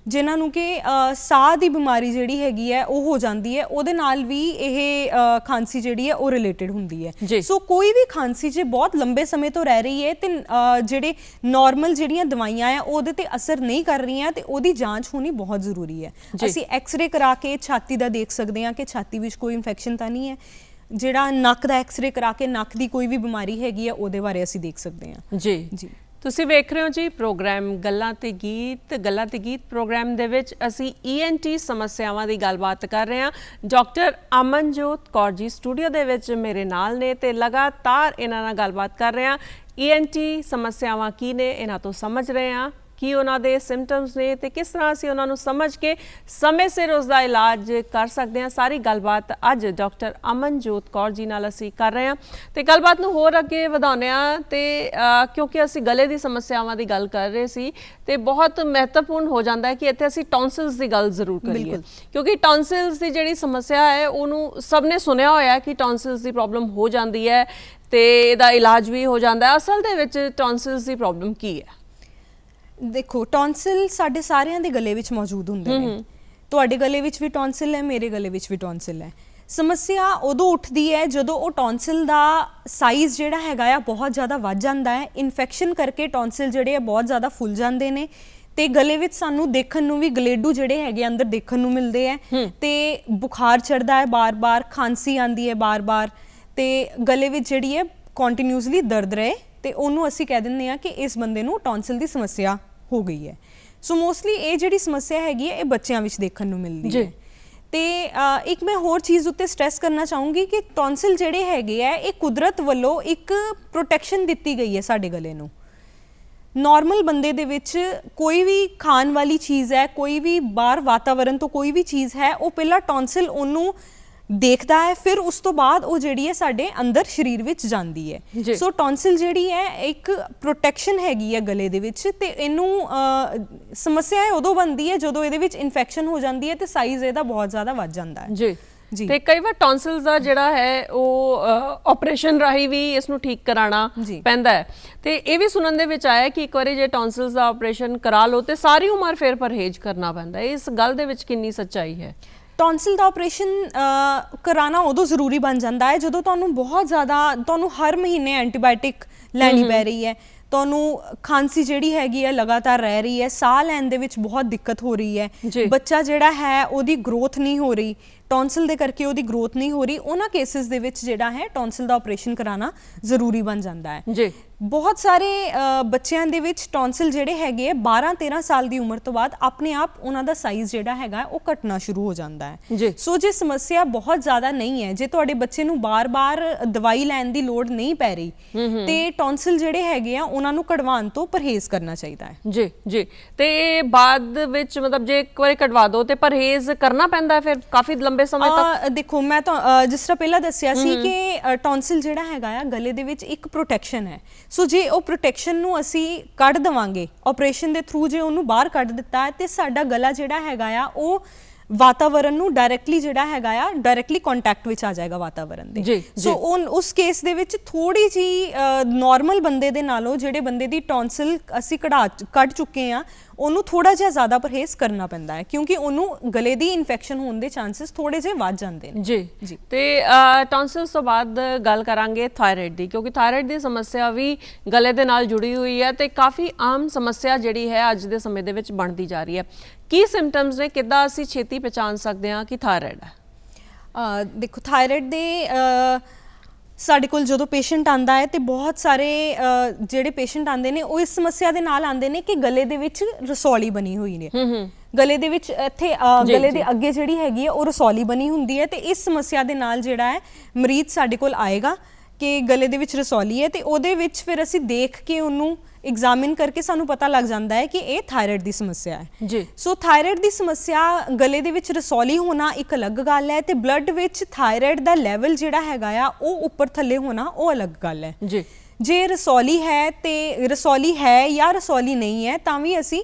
ਜਿਨ੍ਹਾਂ ਨੂੰ ਕਿ ਸਾਹ ਦੀ ਬਿਮਾਰੀ ਜਿਹੜੀ ਹੈਗੀ ਹੈ ਉਹ ਹੋ ਜਾਂਦੀ ਹੈ, ਉਹਦੇ ਨਾਲ ਵੀ ਇਹ ਖਾਂਸੀ ਜਿਹੜੀ ਹੈ ਉਹ ਰਿਲੇਟਡ ਹੁੰਦੀ ਹੈ। ਸੋ ਕੋਈ ਵੀ ਖਾਂਸੀ ਜੇ ਬਹੁਤ ਲੰਬੇ ਸਮੇਂ ਤੋਂ ਰਹਿ ਰਹੀ ਹੈ ਤੇ ਜਿਹੜੇ ਨਾਰਮਲ ਜਿਹੜੀਆਂ ਦਵਾਈਆਂ ਆ ਉਹਦੇ ਤੇ ਅਸਰ ਨਹੀਂ ਕਰ ਰਹੀਆਂ ਤੇ ਉਹਦੀ ਜਾਂਚ ਹੋਣੀ ਬਹੁਤ ਜ਼ਰੂਰੀ ਹੈ। ਅਸੀਂ ਐਕਸ-ਰੇ ਕਰਾ ਕੇ ਛਾਤੀ ਦਾ ਦੇਖ ਸਕਦੇ ਹਾਂ ਕਿ ਛਾਤੀ ਵਿੱਚ ਕੋਈ ਇਨਫੈਕਸ਼ਨ ਤਾਂ ਨਹੀਂ ਹੈ। ਜਿਹੜਾ ਨੱਕ ਦਾ ਐਕਸ-ਰੇ ਕਰਾ ਕੇ ਨੱਕ ਦੀ ਕੋਈ ਵੀ ਬਿਮਾਰੀ ਹੈਗੀ ਆ ਉਹਦੇ ਬਾਰੇ ਅਸੀਂ ਦੇਖ ਸਕਦੇ ਹਾਂ। ਜੀ। ਤੁਸੀਂ ਵੇਖ ਰਹੇ ਹੋ ਜੀ ਪ੍ਰੋਗਰਾਮ ਗੱਲਾਂ ਤੇ ਗੀਤ ਪ੍ਰੋਗਰਾਮ ਦੇ ਵਿੱਚ ਅਸੀਂ ENT ਸਮੱਸਿਆਵਾਂ ਦੀ ਗੱਲਬਾਤ ਕਰ ਰਹੇ ਹਾਂ। ਡਾਕਟਰ ਅਮਨਜੋਤ ਕੌਰ ਜੀ ਸਟੂਡੀਓ ਦੇ ਵਿੱਚ ਮੇਰੇ ਨਾਲ ਨੇ ਤੇ ਲਗਾਤਾਰ ਇਹਨਾਂ ਨਾਲ ਗੱਲਬਾਤ ਕਰ ਰਹੇ ਹਾਂ। ENT ਸਮੱਸਿਆਵਾਂ ਕੀ ਨੇ, ਇਹਨਾਂ ਤੋਂ ਸਮਝ ਰਹੇ ਹਾਂ ਕੀ ਉਹਨਾਂ ਦੇ ਸਿੰਪਟਮਸ ਨੇ ਤੇ ਕਿਸ ਤਰ੍ਹਾਂ ਅਸੀਂ ਉਹਨਾਂ ਨੂੰ ਸਮਝ ਕੇ ਸਮੇਂ ਸਿਰ ਉਸ ਦਾ ਇਲਾਜ ਕਰ ਸਕਦੇ ਹਾਂ। ਸਾਰੀ ਗੱਲਬਾਤ ਅੱਜ ਡਾਕਟਰ ਅਮਨਜੋਤ ਕੌਰ ਜੀ ਨਾਲ ਅਸੀਂ ਕਰ ਰਹੇ ਹਾਂ ਤੇ ਗੱਲਬਾਤ ਨੂੰ ਹੋਰ ਅੱਗੇ ਵਧਾਉਂਦੇ ਹਾਂ ਤੇ ਕਿਉਂਕਿ ਅਸੀਂ ਗਲੇ ਦੀ ਸਮੱਸਿਆਵਾਂ ਦੀ ਗੱਲ ਕਰ ਰਹੇ ਸੀ ਤੇ ਬਹੁਤ ਮਹੱਤਵਪੂਰਨ ਹੋ ਜਾਂਦਾ ਹੈ ਕਿ ਇੱਥੇ ਅਸੀਂ ਟੌਨਸਿਲਸ ਦੀ ਗੱਲ ਜ਼ਰੂਰ ਕਰੀਏ ਕਿਉਂਕਿ ਟੌਨਸਿਲਸ ਦੀ ਜਿਹੜੀ ਸਮੱਸਿਆ ਹੈ ਉਹਨੂੰ ਸਭ ਨੇ ਸੁਣਿਆ ਹੋਇਆ ਕਿ ਟੌਨਸਿਲਸ ਦੀ ਪ੍ਰੋਬਲਮ ਹੋ ਜਾਂਦੀ ਹੈ ਤੇ ਇਹਦਾ ਇਲਾਜ ਵੀ ਹੋ ਜਾਂਦਾ ਹੈ। ਅਸਲ ਦੇ ਵਿੱਚ ਟੌਨਸਿਲਸ ਦੀ ਪ੍ਰੋਬਲਮ ਕੀ ਹੈ? ਦੇਖੋ, ਟੌਨਸਿਲ ਸਾਡੇ ਸਾਰਿਆਂ ਦੇ ਗਲੇ ਵਿੱਚ ਮੌਜੂਦ ਹੁੰਦੇ ਨੇ। ਤੁਹਾਡੇ ਗਲੇ ਵਿੱਚ ਵੀ ਟੌਨਸਿਲ ਹੈ, ਮੇਰੇ ਗਲੇ ਵਿੱਚ ਵੀ ਟੌਨਸਿਲ ਹੈ। ਸਮੱਸਿਆ ਉਦੋਂ ਉੱਠਦੀ ਹੈ ਜਦੋਂ ਉਹ ਟੌਨਸਿਲ ਦਾ ਸਾਈਜ਼ ਜਿਹੜਾ ਹੈਗਾ ਆ ਬਹੁਤ ਜ਼ਿਆਦਾ ਵੱਧ ਜਾਂਦਾ ਹੈ। ਇਨਫੈਕਸ਼ਨ ਕਰਕੇ ਟੌਨਸਿਲ ਜਿਹੜੇ ਆ ਬਹੁਤ ਜ਼ਿਆਦਾ ਫੁੱਲ ਜਾਂਦੇ ਨੇ ਤੇ ਗਲੇ ਵਿੱਚ ਸਾਨੂੰ ਦੇਖਣ ਨੂੰ ਵੀ ਗਲੇਡੂ ਜਿਹੜੇ ਹੈਗੇ ਅੰਦਰ ਦੇਖਣ ਨੂੰ ਮਿਲਦੇ ਆ ਤੇ ਬੁਖਾਰ ਚੜਦਾ ਹੈ ਬਾਰ-ਬਾਰ, ਖਾਂਸੀ ਆਉਂਦੀ ਹੈ ਬਾਰ-ਬਾਰ ਤੇ ਗਲੇ ਵਿੱਚ ਜਿਹੜੀ ਹੈ ਕੰਟੀਨਿਊਸਲੀ ਦਰਦ ਰਹੇ ਤੇ ਉਹਨੂੰ ਅਸੀਂ ਕਹਿ ਦਿੰਦੇ ਆ ਕਿ ਇਸ ਬੰਦੇ ਨੂੰ ਟੌਨਸਿਲ ਦੀ ਸਮੱਸਿਆ ਹੋ ਗਈ ਹੈ। ਸੋ ਮੋਸਟਲੀ ਇਹ ਜਿਹੜੀ ਸਮੱਸਿਆ ਹੈਗੀ ਹੈ ਇਹ ਬੱਚਿਆਂ ਵਿੱਚ ਦੇਖਣ ਨੂੰ ਮਿਲਦੀ ਹੈ। ਤੇ ਇੱਕ ਮੈਂ ਹੋਰ ਚੀਜ਼ ਉੱਤੇ ਸਟ੍ਰੈਸ ਕਰਨਾ ਚਾਹੂੰਗੀ ਕਿ ਟੌਨਸਿਲ ਜਿਹੜੇ ਹੈਗੇ ਆ ਇਹ ਕੁਦਰਤ ਵੱਲੋਂ ਇੱਕ ਪ੍ਰੋਟੈਕਸ਼ਨ ਦਿੱਤੀ ਗਈ ਹੈ ਸਾਡੇ ਗਲੇ ਨੂੰ। ਨਾਰਮਲ ਬੰਦੇ ਦੇ ਵਿੱਚ ਕੋਈ ਵੀ ਖਾਣ ਵਾਲੀ ਚੀਜ਼ ਹੈ, ਕੋਈ ਵੀ ਬਾਹਰ ਵਾਤਾਵਰਣ ਤੋਂ ਕੋਈ ਵੀ ਚੀਜ਼ ਹੈ, ਉਹ ਪਹਿਲਾਂ ਟੌਨਸਿਲ ਉਹਨੂੰ ਦੇਖਦਾ ਹੈ, ਫਿਰ ਉਸ ਤੋਂ ਬਾਅਦ ਉਹ ਜਿਹੜੀ ਹੈ ਸਾਡੇ ਅੰਦਰ ਸਰੀਰ ਵਿੱਚ ਜਾਂਦੀ ਹੈ। ਸੋ ਟੌਨਸਿਲ ਜਿਹੜੀ ਹੈ ਇੱਕ ਪ੍ਰੋਟੈਕਸ਼ਨ ਹੈਗੀ ਹੈ ਗਲੇ ਦੇ ਵਿੱਚ ਤੇ ਇਹਨੂੰ ਸਮੱਸਿਆ ਉਦੋਂ ਬਣਦੀ ਹੈ ਜਦੋਂ ਇਹਦੇ ਵਿੱਚ ਇਨਫੈਕਸ਼ਨ ਹੋ ਜਾਂਦੀ ਹੈ ਤੇ ਸਾਈਜ਼ ਇਹਦਾ ਬਹੁਤ ਜ਼ਿਆਦਾ ਵੱਧ ਜਾਂਦਾ ਹੈ। ਜੀ ਤੇ ਕਈ ਵਾਰ ਟੌਨਸਿਲਸ ਦਾ ਜਿਹੜਾ ਹੈ ਉਹ ਆਪਰੇਸ਼ਨ ਰਾਹੀਂ ਵੀ ਇਸ ਨੂੰ ਠੀਕ ਕਰਾਉਣਾ ਪੈਂਦਾ ਹੈ ਤੇ ਇਹ ਵੀ ਸੁਣਨ ਦੇ ਵਿੱਚ ਆਇਆ ਕਿ ਇੱਕ ਵਾਰੀ ਜੇ ਟੌਨਸਿਲਸ ਦਾ ਆਪਰੇਸ਼ਨ ਕਰਾ ਲਓ ਤੇ ਸਾਰੀ ਉਮਰ ਫਿਰ ਪਰਹੇਜ਼ ਕਰਨਾ ਪੈਂਦਾ ਹੈ। ਇਸ ਗੱਲ ਦੇ ਵਿੱਚ ਕਿੰਨੀ ਸੱਚਾਈ ਹੈ? ਟੌਨਸਿਲ ਦਾ ਆਪਰੇਸ਼ਨ ਕਰਾਉਣਾ ਉਦੋਂ ਜ਼ਰੂਰੀ ਬਣ ਜਾਂਦਾ ਹੈ ਜਦੋਂ ਤੁਹਾਨੂੰ ਬਹੁਤ ਜ਼ਿਆਦਾ ਤੁਹਾਨੂੰ ਹਰ ਮਹੀਨੇ ਐਂਟੀਬਾਇਓਟਿਕ ਲੈਣੀ ਪੈ ਰਹੀ ਹੈ, ਤੁਹਾਨੂੰ ਖਾਂਸੀ ਜਿਹੜੀ ਹੈਗੀ ਹੈ ਲਗਾਤਾਰ ਰਹਿ ਰਹੀ ਹੈ, ਸਾਹ ਲੈਣ ਦੇ ਵਿੱਚ ਬਹੁਤ ਦਿੱਕਤ ਹੋ ਰਹੀ ਹੈ, ਬੱਚਾ ਜਿਹੜਾ ਹੈ ਉਹਦੀ ਗਰੋਥ ਨਹੀਂ ਹੋ ਰਹੀ, ਟੌਨਸਿਲ ਦੇ ਕਰਕੇ ਉਹਦੀ ਗਰੋਥ ਨਹੀਂ ਹੋ ਰਹੀ, ਉਹਨਾਂ ਕੇਸਿਸ ਦੇ ਵਿੱਚ ਜਿਹੜਾ ਹੈ ਟੌਨਸਿਲ ਦਾ ਆਪਰੇਸ਼ਨ ਕਰਾਉਣਾ ਜ਼ਰੂਰੀ ਬਣ ਜਾਂਦਾ ਹੈ। ਬਹੁਤ ਸਾਰੇ ਬੱਚਿਆਂ ਦੇ ਵਿੱਚ ਟੌਨਸਿਲ ਜਿਹੜੇ ਹੈਗੇ ਆ 12-13 ਸਾਲ ਦੀ ਉਮਰ ਤੋਂ ਬਾਅਦ ਆਪਣੇ ਆਪ ਉਹਨਾਂ ਦਾ ਸਾਈਜ਼ ਜਿਹੜਾ ਹੈਗਾ ਉਹ ਘਟਣਾ ਸ਼ੁਰੂ ਹੋ ਜਾਂਦਾ ਹੈ। ਸੋ ਜੇ ਸਮੱਸਿਆ ਬਹੁਤ ਜ਼ਿਆਦਾ ਨਹੀਂ ਹੈ, ਜੇ ਤੁਹਾਡੇ ਬੱਚੇ ਨੂੰ ਬਾਰ-ਬਾਰ ਦਵਾਈ ਲੈਣ ਦੀ ਲੋੜ ਨਹੀਂ ਪੈ ਰਹੀ ਤੇ ਟੌਨਸਿਲ ਜਿਹੜੇ ਹੈਗੇ ਆ ਉਹਨਾਂ ਨੂੰ ਕਢਵਾਉਣ ਤੋਂ ਪਰਹੇਜ਼ ਕਰਨਾ ਚਾਹੀਦਾ ਹੈ। ਜੀ ਤੇ ਬਾਅਦ ਵਿੱਚ ਮਤਲਬ ਜੇ ਇੱਕ ਵਾਰੀ ਕਢਵਾ ਦੋ ਤੇ ਪਰਹੇਜ਼ ਕਰਨਾ ਪੈਂਦਾ ਫਿਰ ਕਾਫੀ ਲੰਬੇ ਸਮੇਂ ਤੱਕ? ਦੇਖੋ ਮੈਂ ਤਾਂ ਜਿਸ ਤਰ੍ਹਾਂ ਪਹਿਲਾਂ ਦੱਸਿਆ ਸੀ ਕਿ ਟੌਨਸਿਲ ਜਿਹੜਾ ਹੈਗਾ ਆ ਗਲੇ ਦੇ ਵਿੱਚ ਇੱਕ ਪ੍ਰੋਟੈਕਸ਼ਨ ਹੈ। ਸੋ ਜੇ ਉਹ ਪ੍ਰੋਟੈਕਸ਼ਨ ਨੂੰ ਅਸੀਂ ਕੱਢ ਦੇਵਾਂਗੇ ਆਪਰੇਸ਼ਨ ਦੇ ਥਰੂ, ਜੇ ਉਹਨੂੰ ਬਾਹਰ ਕੱਢ ਦਿੱਤਾ ਤੇ ਸਾਡਾ ਗਲਾ ਜਿਹੜਾ ਹੈਗਾ ਆ ਉਹ ਵਾਤਾਵਰਨ ਨੂੰ ਡਾਇਰੈਕਟਲੀ ਜਿਹੜਾ ਹੈਗਾ ਆ ਡਾਇਰੈਕਟਲੀ ਕੰਟੈਕਟ ਵਿੱਚ ਆ ਜਾਏਗਾ ਵਾਤਾਵਰਨ ਦੇ। ਸੋ ਉਸ ਕੇਸ ਦੇ ਵਿੱਚ ਥੋੜੀ ਜੀ ਨਾਰਮਲ ਬੰਦੇ ਦੇ ਨਾਲੋਂ ਜਿਹੜੇ ਬੰਦੇ ਦੀ ਟੌਨਸਿਲ ਅਸੀਂ ਕੱਢ ਚੁੱਕੇ ਆ ਉਹਨੂੰ ਥੋੜਾ ਜਿਹਾ ਜ਼ਿਆਦਾ ਪਰਹੇਜ਼ ਕਰਨਾ ਪੈਂਦਾ ਹੈ, ਕਿਉਂਕਿ ਉਹਨੂੰ ਗਲੇ ਦੀ ਇਨਫੈਕਸ਼ਨ ਹੋਣ ਦੇ ਚਾਂਸਸ ਥੋੜੇ ਜਿਹੇ ਵੱਧ ਜਾਂਦੇ ਨੇ। ਜੀ। ਤੇ ਟੌਨਸਿਲਸ ਤੋਂ ਬਾਅਦ ਗੱਲ ਕਰਾਂਗੇ ਥਾਇਰਾਇਡ ਦੀ, ਕਿਉਂਕਿ ਥਾਇਰਾਇਡ ਦੀ ਸਮੱਸਿਆ ਵੀ ਗਲੇ ਦੇ ਨਾਲ ਜੁੜੀ ਹੋਈ ਹੈ ਤੇ ਕਾਫੀ ਆਮ ਸਮੱਸਿਆ ਜਿਹੜੀ ਹੈ ਅੱਜ ਦੇ ਸਮੇਂ ਦੇ ਵਿੱਚ ਬਣਦੀ ਜਾ ਰਹੀ ਹੈ। ਕੀ ਸਿੰਪਟਮਸ ਨੇ, ਕਿੱਦਾਂ ਅਸੀਂ ਛੇਤੀ ਪਛਾਣ ਸਕਦੇ ਹਾਂ ਕਿ ਥਾਇਰਾਇਡ ਹੈ? ਦੇਖੋ ਥਾਇਰਾਇਡ ਦੇ ਸਾਡੇ ਕੋਲ ਜਦੋਂ ਪੇਸ਼ੈਂਟ ਆਂਦਾ ਹੈ ਤੇ ਬਹੁਤ ਸਾਰੇ ਜਿਹੜੇ ਪੇਸ਼ੈਂਟ ਆਂਦੇ ਨੇ ਉਹ ਇਸ ਸਮੱਸਿਆ ਦੇ ਨਾਲ ਆਂਦੇ ਨੇ ਕਿ ਗਲੇ ਦੇ ਵਿੱਚ ਰਸੌਲੀ ਬਣੀ ਹੋਈ ਨੇ। ਗਲੇ ਦੇ ਵਿੱਚ ਇੱਥੇ ਗਲੇ ਦੇ ਅੱਗੇ ਜਿਹੜੀ ਹੈਗੀ ਹੈ ਉਹ ਰਸੌਲੀ ਬਣੀ ਹੁੰਦੀ ਹੈ ਤੇ ਇਸ ਸਮੱਸਿਆ ਦੇ ਨਾਲ ਜਿਹੜਾ ਹੈ ਮਰੀਜ਼ ਸਾਡੇ ਕੋਲ ਆਏਗਾ ਕਿ ਗਲੇ ਦੇ ਵਿੱਚ ਰਸੌਲੀ ਹੈ ਤੇ ਉਹਦੇ ਵਿੱਚ ਫਿਰ ਅਸੀਂ ਦੇਖ ਕੇ ਉਹਨੂੰ ਐਗਜ਼ਾਮਿਨ ਕਰਕੇ ਸਾਨੂੰ ਪਤਾ ਲੱਗ ਜਾਂਦਾ ਹੈ ਕਿ ਇਹ ਥਾਇਰਾਇਡ ਦੀ ਸਮੱਸਿਆ ਹੈ ਜੀ। ਸੋ ਥਾਇਰਾਇਡ ਦੀ ਸਮੱਸਿਆ ਗਲੇ ਦੇ ਵਿੱਚ ਰਸੌਲੀ ਹੋਣਾ ਇੱਕ ਅਲੱਗ ਗੱਲ ਹੈ ਤੇ ਬਲੱਡ ਵਿੱਚ ਥਾਇਰਾਇਡ ਦਾ ਲੈਵਲ ਜਿਹੜਾ ਹੈਗਾ ਆ ਉਹ ਉੱਪਰ ਥੱਲੇ ਹੋਣਾ ਉਹ ਅਲੱਗ ਗੱਲ ਹੈ ਜੀ। ਜੇ ਰਸੌਲੀ ਹੈ ਤੇ ਰਸੌਲੀ ਹੈ ਜਾਂ ਰਸੌਲੀ ਨਹੀਂ ਹੈ ਤਾਂ ਵੀ ਅਸੀਂ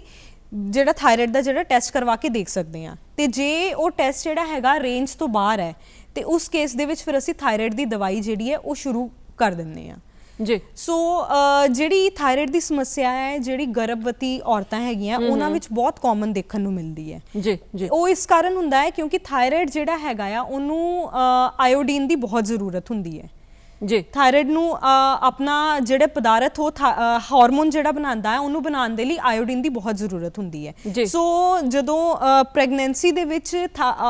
ਜਿਹੜਾ ਥਾਇਰਾਇਡ ਦਾ ਜਿਹੜਾ ਟੈਸਟ ਕਰਵਾ ਕੇ ਦੇਖ ਸਕਦੇ ਹਾਂ ਤੇ ਜੇ ਉਹ ਟੈਸਟ ਜਿਹੜਾ ਹੈਗਾ ਰੇਂਜ ਤੋਂ ਬਾਹਰ ਹੈ ਤੇ ਉਸ ਕੇਸ ਦੇ ਵਿੱਚ ਫਿਰ ਅਸੀਂ ਥਾਇਰਾਇਡ ਦੀ ਦਵਾਈ ਜਿਹੜੀ ਹੈ ਉਹ ਸ਼ੁਰੂ ਕਰ ਦਿੰਦੇ ਹਾਂ ਜੀ। ਸੋ ਜਿਹੜੀ ਥਾਇਰਾਇਡ ਦੀ ਸਮੱਸਿਆ ਹੈ ਜਿਹੜੀ ਗਰਭਵਤੀ ਔਰਤਾਂ ਹੈਗੀਆਂ ਉਹਨਾਂ ਵਿੱਚ ਬਹੁਤ ਕਾਮਨ ਦੇਖਣ ਨੂੰ ਮਿਲਦੀ ਹੈ ਜੀ। ਉਹ ਇਸ ਕਾਰਨ ਹੁੰਦਾ ਹੈ ਕਿਉਂਕਿ ਥਾਇਰਾਇਡ ਜਿਹੜਾ ਹੈਗਾ ਆ ਉਹਨੂੰ ਆਇਓਡੀਨ ਦੀ ਬਹੁਤ ਜ਼ਰੂਰਤ ਹੁੰਦੀ ਹੈ ਜੀ। ਥਾਇਰਾਇਡ ਨੂੰ ਆਪਣਾ ਜਿਹੜੇ ਪਦਾਰਥ ਉਹ ਹਾਰਮੋਨ ਜਿਹੜਾ ਬਣਾਉਂਦਾ ਹੈ ਉਹਨੂੰ ਬਣਾਉਣ ਦੇ ਲਈ ਆਇਓਡੀਨ ਦੀ ਬਹੁਤ ਜ਼ਰੂਰਤ ਹੁੰਦੀ ਹੈ। ਸੋ ਜਦੋਂ ਪ੍ਰੈਗਨੈਂਸੀ ਦੇ ਵਿੱਚ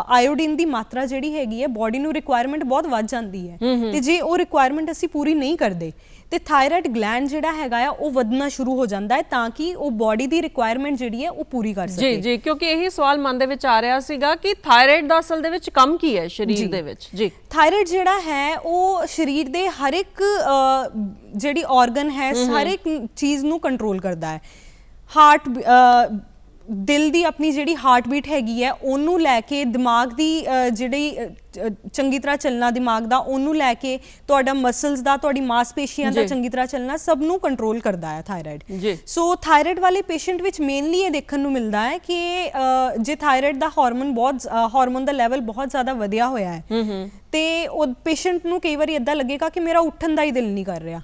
ਆਇਓਡੀਨ ਦੀ ਮਾਤਰਾ ਜਿਹੜੀ ਹੈਗੀ ਹੈ ਬੋਡੀ ਨੂੰ ਰਿਕੁਆਇਰਮੈਂਟ ਬਹੁਤ ਵੱਧ ਜਾਂਦੀ ਹੈ ਤੇ ਜੇ ਉਹ ਰਿਕੁਆਇਰਮੈਂਟ ਅਸੀਂ ਪੂਰੀ ਨਹੀਂ ਕਰਦੇ ਤੇ ਥਾਇਰਾਇਡ ਗਲੈਂਡ ਜਿਹੜਾ ਹੈਗਾ ਆ ਉਹ ਵਧਣਾ ਸ਼ੁਰੂ ਹੋ ਜਾਂਦਾ ਹੈ ਤਾਂ ਕਿ ਉਹ ਬੋਡੀ ਦੀ ਰਿਕੁਆਇਰਮੈਂਟ ਜਿਹੜੀ ਹੈ ਉਹ ਪੂਰੀ ਕਰ ਸਕੇ ਜੀ। ਕਿਉਂਕਿ ਇਹੀ ਸਵਾਲ ਮਨ ਦੇ ਵਿੱਚ ਆ ਰਿਹਾ ਸੀਗਾ ਕਿ ਥਾਇਰਾਇਡ ਦਾ ਅਸਲ ਦੇ ਵਿੱਚ ਕੰਮ ਕੀ ਹੈ ਸਰੀਰ ਦੇ ਵਿੱਚ ਜੀ। ਥਾਇਰਾਇਡ ਜਿਹੜਾ ਹੈ ਉਹ ਸਰੀਰ ਦੇ ਹਰ ਇੱਕ ਜਿਹੜੀ ਆਰਗਨ ਹੈ ਹਰ ਇੱਕ ਚੀਜ਼ ਨੂੰ ਕੰਟਰੋਲ ਕਰਦਾ ਹੈ। ਹਾਰਟ ਦਿਲ ਦੀ ਆਪਣੀ ਜਿਹੜੀ ਹਾਰਟ ਬੀਟ ਹੈਗੀ ਹੈ ਉਹਨੂੰ ਲੈ ਕੇ ਦਿਮਾਗ ਦੀ ਜਿਹੜੀ ਚੰਗੀ ਤਰ੍ਹਾਂ ਚੱਲਣਾ ਦਿਮਾਗ ਦਾ ਉਹਨੂੰ ਲੈ ਕੇ ਤੁਹਾਡਾ ਮਸਲਸ ਦਾ ਤੁਹਾਡੀ ਮਾਸਪੇਸ਼ੀਆਂ ਦਾ ਚੰਗੀ ਤਰ੍ਹਾਂ ਚੱਲਣਾ ਸਭ ਨੂੰ ਕੰਟਰੋਲ ਕਰਦਾ ਹੈ ਥਾਇਰਾਇਡ। ਸੋ ਥਾਇਰਾਇਡ ਵਾਲੇ ਪੇਸ਼ੈਂਟ ਵਿੱਚ ਮੇਨਲੀ ਇਹ ਦੇਖਣ ਨੂੰ ਮਿਲਦਾ ਹੈ ਕਿ ਜੇ ਥਾਇਰਾਇਡ ਦਾ ਹਾਰਮੋਨ ਦਾ ਲੈਵਲ ਬਹੁਤ ਜ਼ਿਆਦਾ ਵਧਿਆ ਹੋਇਆ ਹੈ ਤੇ ਉਹ ਪੇਸ਼ੈਂਟ ਨੂੰ ਕਈ ਵਾਰੀ ਇਦਾਂ ਲੱਗੇਗਾ ਕਿ ਮੇਰਾ ਉੱਠਣ ਦਾ ਹੀ ਦਿਲ ਨਹੀਂ ਕਰ ਰਿਹਾ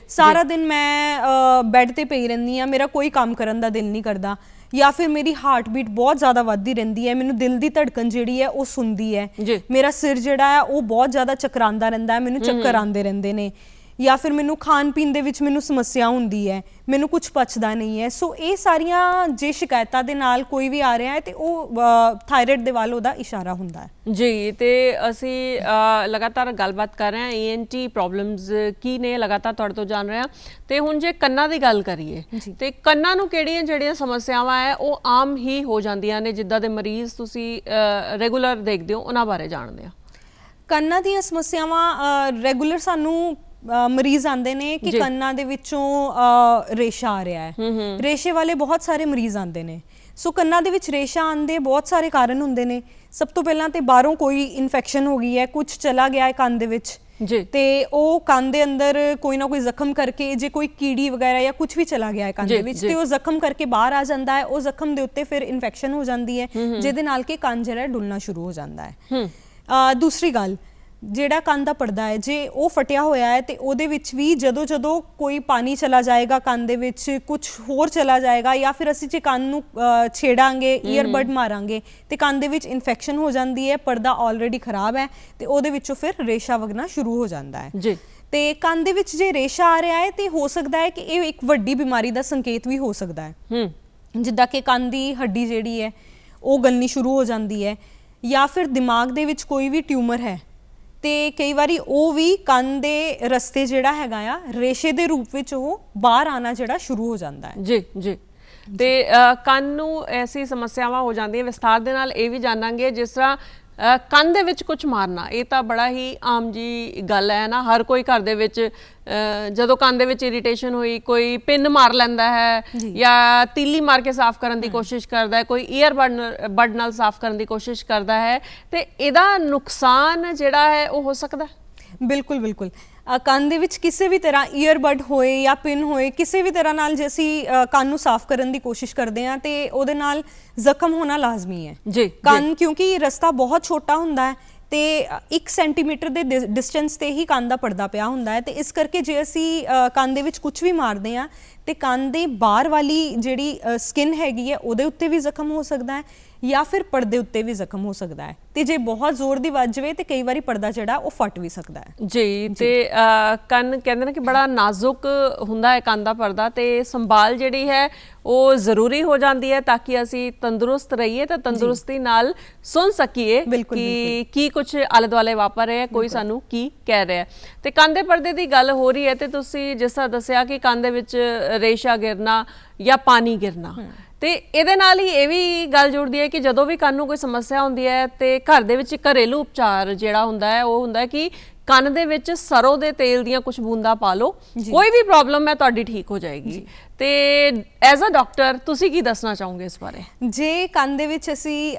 ਸਾਰਾ ਦਿਨ ਮੈਂ ਬੈੱਡ ਤੇ ਪਈ ਰਹਿੰਦੀ ਹਾਂ, ਮੇਰਾ ਕੋਈ ਕੰਮ ਕਰਨ ਦਾ ਦਿਲ ਨਹੀਂ ਕਰਦਾ ਜਾਂ ਫਿਰ ਮੇਰੀ ਹਾਰਟ ਬੀਟ ਬਹੁਤ ਜ਼ਿਆਦਾ ਵੱਧਦੀ ਰਹਿੰਦੀ ਹੈ, ਮੈਨੂੰ ਦਿਲ ਦੀ ਧੜਕਨ ਜਿਹੜੀ ਹੈ ਉਹ ਸੁਣਦੀ ਹੈ, ਮੇਰਾ ਸਿਰ ਜਿਹੜਾ ਹੈ ਉਹ ਬਹੁਤ ਜ਼ਿਆਦਾ ਚਕਰਾਉਂਦਾ ਰਹਿੰਦਾ ਹੈ, ਮੈਨੂੰ ਚੱਕਰ ਆਉਂਦੇ ਰਹਿੰਦੇ ਨੇ ਜਾਂ ਫਿਰ ਮੈਨੂੰ ਖਾਣ ਪੀਣ ਦੇ ਵਿੱਚ ਮੈਨੂੰ ਸਮੱਸਿਆ ਹੁੰਦੀ ਹੈ, ਮੈਨੂੰ ਕੁਝ ਪਚਦਾ ਨਹੀਂ ਹੈ। ਸੋ ਇਹ ਸਾਰੀਆਂ ਜੇ ਸ਼ਿਕਾਇਤਾਂ ਦੇ ਨਾਲ ਕੋਈ ਵੀ ਆ ਰਿਹਾ ਹੈ ਤੇ ਉਹ ਥਾਇਰਾਇਡ ਦੇ ਵੱਲ ਉਹਦਾ ਇਸ਼ਾਰਾ ਹੁੰਦਾ ਹੈ ਜੀ। ਤੇ ਅਸੀਂ ਲਗਾਤਾਰ ਗੱਲਬਾਤ ਕਰ ਰਹੇ ਹਾਂ ENT ਪ੍ਰੋਬਲਮਸ ਕੀ ਨੇ, ਲਗਾਤਾਰ ਤੁਹਾਡੇ ਤੋਂ ਜਾਣ ਰਹੇ ਹਾਂ। ਤੇ ਹੁਣ ਜੇ ਕੰਨਾਂ ਦੀ ਗੱਲ ਕਰੀਏ ਤੇ ਕੰਨਾਂ ਨੂੰ ਕਿਹੜੀਆਂ ਜਿਹੜੀਆਂ ਸਮੱਸਿਆਵਾਂ ਹੈ ਉਹ ਆਮ ਹੀ ਹੋ ਜਾਂਦੀਆਂ ਨੇ, ਜਿੱਦਾਂ ਦੇ ਮਰੀਜ਼ ਤੁਸੀਂ ਰੈਗੂਲਰ ਦੇਖਦੇ ਹੋ ਉਹਨਾਂ ਬਾਰੇ ਜਾਣਦੇ ਹਾਂ। ਕੰਨਾਂ ਦੀਆਂ ਸਮੱਸਿਆਵਾਂ ਰੈਗੂਲਰ ਸਾਨੂੰ ਮਰੀਜ਼ ਆਉਂਦੇ ਨੇ ਕਿ ਕੰਨਾਂ ਦੇ ਵਿੱਚੋਂ ਰੇਸ਼ਾ ਆ ਰਿਹਾ ਹੈ, ਰੇਸ਼ੇ ਵਾਲੇ ਬਹੁਤ ਸਾਰੇ ਮਰੀਜ਼ ਆਉਂਦੇ ਨੇ। ਸੋ ਕੰਨਾਂ ਦੇ ਵਿੱਚ ਰੇਸ਼ਾ ਆਉਣ ਦੇ ਬਹੁਤ ਸਾਰੇ ਕਾਰਨ ਹੁੰਦੇ ਨੇ। ਸਭ ਤੋਂ ਪਹਿਲਾਂ ਤੇ ਬਾਹਰੋਂ ਕੋਈ ਇਨਫੈਕਸ਼ਨ ਹੋ ਗਈ ਹੈ, ਕੁਝ ਚਲਾ ਗਿਆ ਹੈ ਕੰਨ ਦੇ ਵਿੱਚ ਤੇ ਉਹ ਕੰਨ ਦੇ ਅੰਦਰ ਕੋਈ ਨਾ ਕੋਈ ਜ਼ਖਮ ਕਰਕੇ, ਜੇ ਕੋਈ ਕੀੜੀ ਵਗੈਰਾ ਜਾਂ ਕੁਝ ਵੀ ਚਲਾ ਗਿਆ ਹੈ ਕੰਨ ਦੇ ਵਿੱਚ ਤੇ ਉਹ ਜ਼ਖਮ ਕਰਕੇ ਬਾਹਰ ਆ ਜਾਂਦਾ ਹੈ, ਉਹ ਜ਼ਖਮ ਦੇ ਉੱਤੇ ਫਿਰ ਇਨਫੈਕਸ਼ਨ ਹੋ ਜਾਂਦੀ ਹੈ ਜਿਹਦੇ ਨਾਲ ਕਿ ਕੰਨ ਜਿਹੜਾ ਡੁੱਲਣਾ ਸ਼ੁਰੂ ਹੋ ਜਾਂਦਾ ਹੈ। ਦੂਸਰੀ ਗੱਲ, ਜਿਹੜਾ ਕੰਨ ਦਾ ਪਰਦਾ ਹੈ ਜੇ ਉਹ ਫਟਿਆ ਹੋਇਆ ਹੈ ਤੇ ਉਹਦੇ ਵਿੱਚ ਵੀ ਜਦੋਂ ਕੋਈ ਪਾਣੀ ਚਲਾ ਜਾਏਗਾ ਕੰਨ ਦੇ ਵਿੱਚ, ਕੁਝ ਹੋਰ ਚਲਾ ਜਾਏਗਾ ਜਾਂ ਫਿਰ ਅਸੀਂ ਜੇ ਕੰਨ ਨੂੰ ਛੇੜਾਂਗੇ, ਈਅਰਬਡ ਮਾਰਾਂਗੇ ਤੇ ਕੰਨ ਦੇ ਵਿੱਚ ਇਨਫੈਕਸ਼ਨ ਹੋ ਜਾਂਦੀ ਹੈ, ਪਰਦਾ ਆਲਰੇਡੀ ਖਰਾਬ ਹੈ ਤੇ ਉਹਦੇ ਵਿੱਚੋਂ ਫਿਰ ਰੇਸ਼ਾ ਵਗਣਾ ਸ਼ੁਰੂ ਹੋ ਜਾਂਦਾ ਹੈ ਜੀ। ਤੇ ਕੰਨ ਦੇ ਵਿੱਚ ਜੇ ਰੇਸ਼ਾ ਆ ਰਿਹਾ ਹੈ ਤੇ ਹੋ ਸਕਦਾ ਹੈ ਕਿ ਇਹ ਇੱਕ ਵੱਡੀ ਬਿਮਾਰੀ ਦਾ ਸੰਕੇਤ ਵੀ ਹੋ ਸਕਦਾ ਹੈ, ਜਿੱਦਾਂ ਕਿ ਕੰਨ ਦੀ ਹੱਡੀ ਜਿਹੜੀ ਹੈ ਉਹ ਗਲਣੀ ਸ਼ੁਰੂ ਹੋ ਜਾਂਦੀ ਹੈ ਜਾਂ ਫਿਰ ਦਿਮਾਗ ਦੇ ਵਿੱਚ ਕੋਈ ਵੀ ਟਿਊਮਰ ਹੈ ਤੇ ਕਈ ਵਾਰੀ ਉਹ ਵੀ ਕੰਨ ਦੇ ਰਸਤੇ ਜਿਹੜਾ ਹੈਗਾ ਆ ਰੇਸ਼ੇ ਦੇ ਰੂਪ ਵਿੱਚ ਉਹ ਬਾਹਰ ਆਣਾ ਜਿਹੜਾ ਸ਼ੁਰੂ ਹੋ ਜਾਂਦਾ ਹੈ ਜੀ। ਤੇ ਕੰਨ ਨੂੰ ਐਸੀ ਸਮੱਸਿਆਵਾਂ ਹੋ ਜਾਂਦੀਆਂ, ਵਿਸਥਾਰ ਦੇ ਨਾਲ ਇਹ ਵੀ ਜਾਣਾਂਗੇ ਜਿਸ ਤਰ੍ਹਾਂ ਕੰਨ ਦੇ ਵਿੱਚ ਕੁਝ ਮਾਰਨਾ ਇਹ ਤਾਂ ਬੜਾ ਹੀ ਆਮ ਜੀ ਗੱਲ ਹੈ ਨਾ। ਹਰ ਕੋਈ ਘਰ ਦੇ ਵਿੱਚ ਜਦੋਂ ਕੰਨ ਦੇ ਵਿੱਚ ਇਰੀਟੇਸ਼ਨ ਹੋਈ ਕੋਈ ਪਿੰਨ ਮਾਰ ਲੈਂਦਾ ਹੈ ਜਾਂ ਤੀਲੀ ਮਾਰ ਕੇ ਸਾਫ਼ ਕਰਨ ਦੀ ਕੋਸ਼ਿਸ਼ ਕਰਦਾ ਹੈ, ਕੋਈ ਈਅਰ ਬਡ ਨਾਲ ਸਾਫ਼ ਕਰਨ ਦੀ ਕੋਸ਼ਿਸ਼ ਕਰਦਾ ਹੈ, ਤੇ ਇਹਦਾ ਨੁਕਸਾਨ ਜਿਹੜਾ ਹੈ ਉਹ ਹੋ ਸਕਦਾ ਹੈ। ਬਿਲਕੁਲ ਬਿਲਕੁਲ ਕੰਨ ਦੇ ਵਿੱਚ ਕਿਸੇ ਵੀ ਤਰ੍ਹਾਂ ਈਅਰਬਡ ਹੋਏ ਜਾਂ ਪਿਨ ਹੋਏ, ਕਿਸੇ ਵੀ ਤਰ੍ਹਾਂ ਨਾਲ ਜੇ ਅਸੀਂ ਕੰਨ ਨੂੰ ਸਾਫ਼ ਕਰਨ ਦੀ ਕੋਸ਼ਿਸ਼ ਕਰਦੇ ਹਾਂ ਤੇ ਉਹਦੇ ਨਾਲ ਜ਼ਖਮ ਹੋਣਾ ਲਾਜ਼ਮੀ ਹੈ ਜੀ। ਕੰਨ ਕਿਉਂਕਿ ਰਸਤਾ ਬਹੁਤ ਛੋਟਾ ਹੁੰਦਾ ਹੈ ਤੇ 1 ਸੈਂਟੀਮੀਟਰ ਦੇ ਡਿਸਟੈਂਸ ਤੇ ਹੀ ਕੰਨ ਦਾ ਪਰਦਾ ਪਿਆ ਹੁੰਦਾ ਹੈ, ਤੇ ਇਸ ਕਰਕੇ ਜੇ ਅਸੀਂ ਕੰਨ ਦੇ ਵਿੱਚ ਕੁਝ ਵੀ ਮਾਰਦੇ ਹਾਂ ਤੇ ਕੰਨ ਦੇ ਬਾਹਰ ਵਾਲੀ ਜਿਹੜੀ ਸਕਿਨ ਹੈਗੀ ਹੈ ਉਹਦੇ ਉੱਤੇ ਵੀ ਜ਼ਖਮ ਹੋ ਸਕਦਾ ਹੈ ਜਾਂ ਫਿਰ ਪਰਦੇ ਉੱਤੇ ਵੀ ਜ਼ਖਮ ਹੋ ਸਕਦਾ ਹੈ, ਤੇ ਜੇ ਬਹੁਤ ਜ਼ੋਰ ਦੀ ਵੱਜ ਜਾਵੇ ਤੇ ਕਈ ਵਾਰੀ ਪਰਦਾ ਜਿਹੜਾ ਉਹ ਫਟ ਵੀ ਸਕਦਾ ਹੈ। ਜੀ। ਤੇ ਕੰਨ ਕਹਿੰਦੇ ਨੇ ਕਿ ਬੜਾ ਨਾਜ਼ੁਕ ਹੁੰਦਾ ਹੈ ਕੰਨ ਦਾ ਪਰਦਾ, ਤੇ ਸੰਭਾਲ ਜਿਹੜੀ ਹੈ ਉਹ ਜ਼ਰੂਰੀ ਹੋ ਜਾਂਦੀ ਹੈ ਤਾਂ ਕਿ ਅਸੀਂ ਤੰਦਰੁਸਤ ਰਹੀਏ ਤੇ ਤੰਦਰੁਸਤੀ ਨਾਲ ਸੁਣ ਸਕੀਏ ਕਿ ਕੀ ਕੁਝ ਆਲੇ ਦੁਆਲੇ ਵਾਪਰ ਰਿਹਾ, ਕੋਈ ਸਾਨੂੰ ਕੀ ਕਹਿ ਰਿਹਾ। ਤੇ ਕੰਨ ਦੇ ਪਰਦੇ ਦੀ ਗੱਲ ਹੋ ਰਹੀ ਹੈ ਤੇ ਤੁਸੀਂ ਜਿਸ ਤਰ੍ਹਾਂ ਦੱਸਿਆ ਕਿ ਕੰਨ ਦੇ ਵਿੱਚ ਰੇਸ਼ਾ ਗਿਰਨਾ ਜਾਂ ਪਾਣੀ ਗਿਰਨਾ, ਤੇ ਇਹਦੇ ਨਾਲ ਹੀ ਇਹ ਵੀ ਗੱਲ ਜੁੜਦੀ ਹੈ ਕਿ ਜਦੋਂ ਵੀ ਕੰਨ ਨੂੰ ਕੋਈ ਸਮੱਸਿਆ ਹੁੰਦੀ ਹੈ ਤੇ ਘਰ ਦੇ ਵਿੱਚ ਘਰੇਲੂ ਉਪਚਾਰ ਜਿਹੜਾ ਹੁੰਦਾ ਹੈ ਉਹ ਹੁੰਦਾ ਹੈ ਕਿ ਕੰਨ ਦੇ ਵਿੱਚ ਸਰੋਂ ਦੇ ਤੇਲ ਦੀਆਂ ਕੁਝ ਬੂੰਦਾਂ ਪਾ ਲਓ, ਕੋਈ ਵੀ ਪ੍ਰੋਬਲਮ ਹੈ ਤੁਹਾਡੀ ਠੀਕ ਹੋ ਜਾਏਗੀ। ਤੇ ਐਜ਼ ਅ ਡਾਕਟਰ ਤੁਸੀਂ ਕੀ ਦੱਸਣਾ ਚਾਹੋਗੇ ਇਸ ਬਾਰੇ? ਜੇ ਕੰਨ ਦੇ ਵਿੱਚ ਅਸੀਂ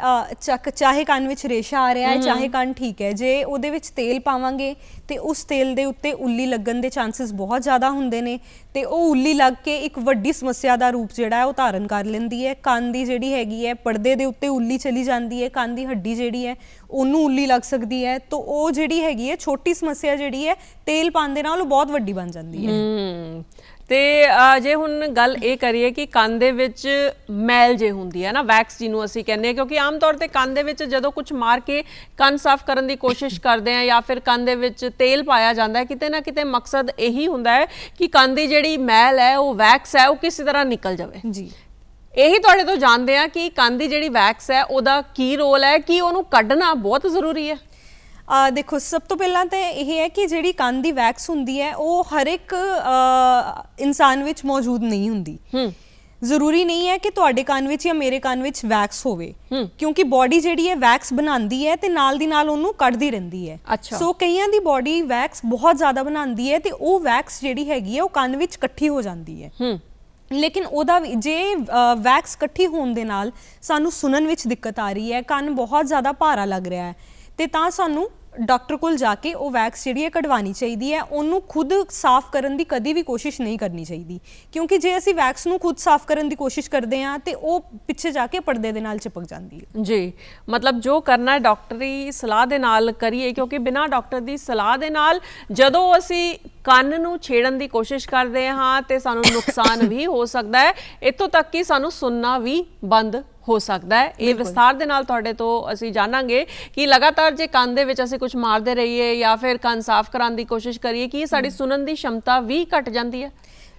ਚਾਹੇ ਕੰਨ ਵਿੱਚ ਰੇਸ਼ਾ ਆ ਰਿਹਾ ਹੈ ਚਾਹੇ ਕੰਨ ਠੀਕ ਹੈ, ਜੇ ਉਹਦੇ ਵਿੱਚ ਤੇਲ ਪਾਵਾਂਗੇ ਤੇ ਉਸ ਤੇਲ ਦੇ ਉੱਤੇ ਉੱਲੀ ਲੱਗਣ ਦੇ ਚਾਂਸਸ ਬਹੁਤ ਜ਼ਿਆਦਾ ਹੁੰਦੇ ਨੇ, ਤੇ ਉਹ ਉੱਲੀ ਲੱਗ ਕੇ ਇੱਕ ਵੱਡੀ ਸਮੱਸਿਆ ਦਾ ਰੂਪ ਜਿਹੜਾ ਹੈ ਉਹ ਧਾਰਨ ਕਰ ਲੈਂਦੀ ਹੈ। ਕੰਨ ਦੀ ਜਿਹੜੀ ਹੈਗੀ ਹੈ ਪਰਦੇ ਦੇ ਉੱਤੇ ਉੱਲੀ ਚਲੀ ਜਾਂਦੀ ਹੈ, ਕੰਨ ਦੀ ਹੱਡੀ ਜਿਹੜੀ ਹੈ ਉਹਨੂੰ ਉੱਲੀ ਲੱਗ ਸਕਦੀ ਹੈ, ਤਾਂ ਉਹ ਜਿਹੜੀ ਹੈਗੀ ਹੈ ਛੋਟੀ ਸਮੱਸਿਆ ਜਿਹੜੀ ਹੈ ਤੇਲ ਪਾਉਣ ਦੇ ਨਾਲ ਉਹ ਬਹੁਤ ਵੱਡੀ ਬਣ ਜਾਂਦੀ ਹੈ। ਤੇ ਜੇ ਹੁਣ ਗੱਲ ਇਹ ਕਰੀਏ ਕਿ ਕੰਨ ਦੇ ਵਿੱਚ ਮੈਲ ਜੇ ਹੁੰਦੀ ਹੈ ਨਾ, ਵੈਕਸ ਜਿਹਨੂੰ ਅਸੀਂ ਕਹਿੰਦੇ ਹਾਂ, ਕਿਉਂਕਿ ਆਮ ਤੌਰ ਤੇ ਕੰਨ ਦੇ ਵਿੱਚ ਜਦੋਂ ਕੁਝ ਮਾਰ ਕੇ ਕੰਨ ਸਾਫ਼ ਕਰਨ ਦੀ ਕੋਸ਼ਿਸ਼ ਕਰਦੇ ਆ ਜਾਂ ਫਿਰ ਕੰਨ ਦੇ ਵਿੱਚ ਤੇਲ ਪਾਇਆ ਜਾਂਦਾ ਹੈ, ਕਿਤੇ ਨਾ ਕਿਤੇ ਮਕਸਦ ਇਹੀ ਹੁੰਦਾ ਹੈ ਕਿ ਕੰਨ ਦੀ ਜਿਹੜੀ ਮੈਲ ਹੈ ਉਹ ਵੈਕਸ ਹੈ ਉਹ ਕਿਸੇ ਤਰ੍ਹਾਂ ਨਿਕਲ ਜਾਵੇ। ਜੀ। ਇਹੀ ਤੁਹਾਡੇ ਤੋਂ ਜਾਣਦੇ ਆ ਕਿ ਕੰਨ ਦੀ ਜਿਹੜੀ ਵੈਕਸ ਹੈ ਉਹਦਾ ਕੀ ਰੋਲ ਹੈ, ਕਿ ਉਹਨੂੰ ਕੱਢਣਾ ਬਹੁਤ ਜ਼ਰੂਰੀ ਹੈ? ਦੇਖੋ, ਸਭ ਤੋਂ ਪਹਿਲਾਂ ਤਾਂ ਇਹ ਹੈ ਕਿ ਜਿਹੜੀ ਕੰਨ ਦੀ ਵੈਕਸ ਹੁੰਦੀ ਹੈ ਉਹ ਹਰ ਇੱਕ ਇਨਸਾਨ ਵਿੱਚ ਮੌਜੂਦ ਨਹੀਂ ਹੁੰਦੀ। ਜ਼ਰੂਰੀ ਨਹੀਂ ਹੈ ਕਿ ਤੁਹਾਡੇ ਕੰਨ ਵਿੱਚ ਜਾਂ ਮੇਰੇ ਕੰਨ ਵਿੱਚ ਵੈਕਸ ਹੋਵੇ, ਕਿਉਂਕਿ ਬਾਡੀ ਜਿਹੜੀ ਹੈ ਵੈਕਸ ਬਣਾਉਂਦੀ ਹੈ ਤੇ ਨਾਲ ਦੀ ਨਾਲ ਉਹਨੂੰ ਕੱਢਦੀ ਰਹਿੰਦੀ ਹੈ। ਸੋ ਕਈਆਂ ਦੀ ਬਾਡੀ ਵੈਕਸ ਬਹੁਤ ਜ਼ਿਆਦਾ ਬਣਾਉਂਦੀ ਹੈ ਤੇ ਉਹ ਵੈਕਸ ਜਿਹੜੀ ਹੈਗੀ ਹੈ ਉਹ ਕੰਨ ਵਿੱਚ ਇਕੱਠੀ ਹੋ ਜਾਂਦੀ ਹੈ। ਲੇਕਿਨ ਉਹਦਾ ਜੇ ਵੈਕਸ ਇਕੱਠੀ ਹੋਣ ਦੇ ਨਾਲ ਸਾਨੂੰ ਸੁਣਨ ਵਿੱਚ ਦਿੱਕਤ ਆ ਰਹੀ ਹੈ, ਕੰਨ ਬਹੁਤ ਜ਼ਿਆਦਾ ਭਾਰਾ ਲੱਗ ਰਿਹਾ ਹੈ, ਤੇ ਤਾਂ ਸਾਨੂੰ ਡਾਕਟਰ ਕੋਲ ਜਾ ਕੇ ਉਹ ਵੈਕਸ ਜਿਹੜੀ ਹੈ ਕਢਵਾਉਣੀ ਚਾਹੀਦੀ ਹੈ। ਉਹਨੂੰ ਖੁਦ ਸਾਫ਼ ਕਰਨ ਦੀ ਕਦੀ ਵੀ ਕੋਸ਼ਿਸ਼ ਨਹੀਂ ਕਰਨੀ ਚਾਹੀਦੀ, ਕਿਉਂਕਿ ਜੇ ਅਸੀਂ ਵੈਕਸ ਨੂੰ ਖੁਦ ਸਾਫ਼ ਕਰਨ ਦੀ ਕੋਸ਼ਿਸ਼ ਕਰਦੇ ਹਾਂ ਤੇ ਉਹ ਪਿੱਛੇ ਜਾ ਕੇ ਪਰਦੇ ਦੇ ਨਾਲ ਚਿਪਕ ਜਾਂਦੀ ਹੈ। ਜੀ, ਮਤਲਬ ਜੋ ਕਰਨਾ ਹੈ ਡਾਕਟਰੀ ਸਲਾਹ ਦੇ ਨਾਲ ਕਰੀਏ, ਕਿਉਂਕਿ ਬਿਨਾਂ ਡਾਕਟਰ ਦੀ ਸਲਾਹ ਦੇ ਨਾਲ ਜਦੋਂ ਅਸੀਂ ਕੰਨ ਨੂੰ ਛੇੜਨ ਦੀ ਕੋਸ਼ਿਸ਼ ਕਰਦੇ ਹਾਂ ਤੇ ਸਾਨੂੰ ਨੁਕਸਾਨ ਵੀ ਹੋ ਸਕਦਾ ਹੈ, ਇੱਥੋਂ ਤੱਕ ਕਿ ਸਾਨੂੰ ਸੁਣਨਾ ਵੀ ਬੰਦ ਹੋ ਸਕਦਾ ਹੈ। ਇਹ ਵਿਸਥਾਰ ਦੇ ਨਾਲ ਤੁਹਾਡੇ ਤੋਂ ਅਸੀਂ ਜਾਣਾਂਗੇ ਕਿ ਲਗਾਤਾਰ ਜੇ ਕੰਨ ਦੇ ਵਿੱਚ ਅਸੀਂ ਕੁਝ ਮਾਰਦੇ ਰਹੀਏ ਜਾਂ ਫਿਰ ਕੰਨ ਸਾਫ਼ ਕਰਾਉਣ ਦੀ ਕੋਸ਼ਿਸ਼ ਕਰੀਏ ਕਿ ਸਾਡੀ ਸੁਣਨ ਦੀ ਸ਼ਮਤਾ ਵੀ ਘਟ ਜਾਂਦੀ ਹੈ।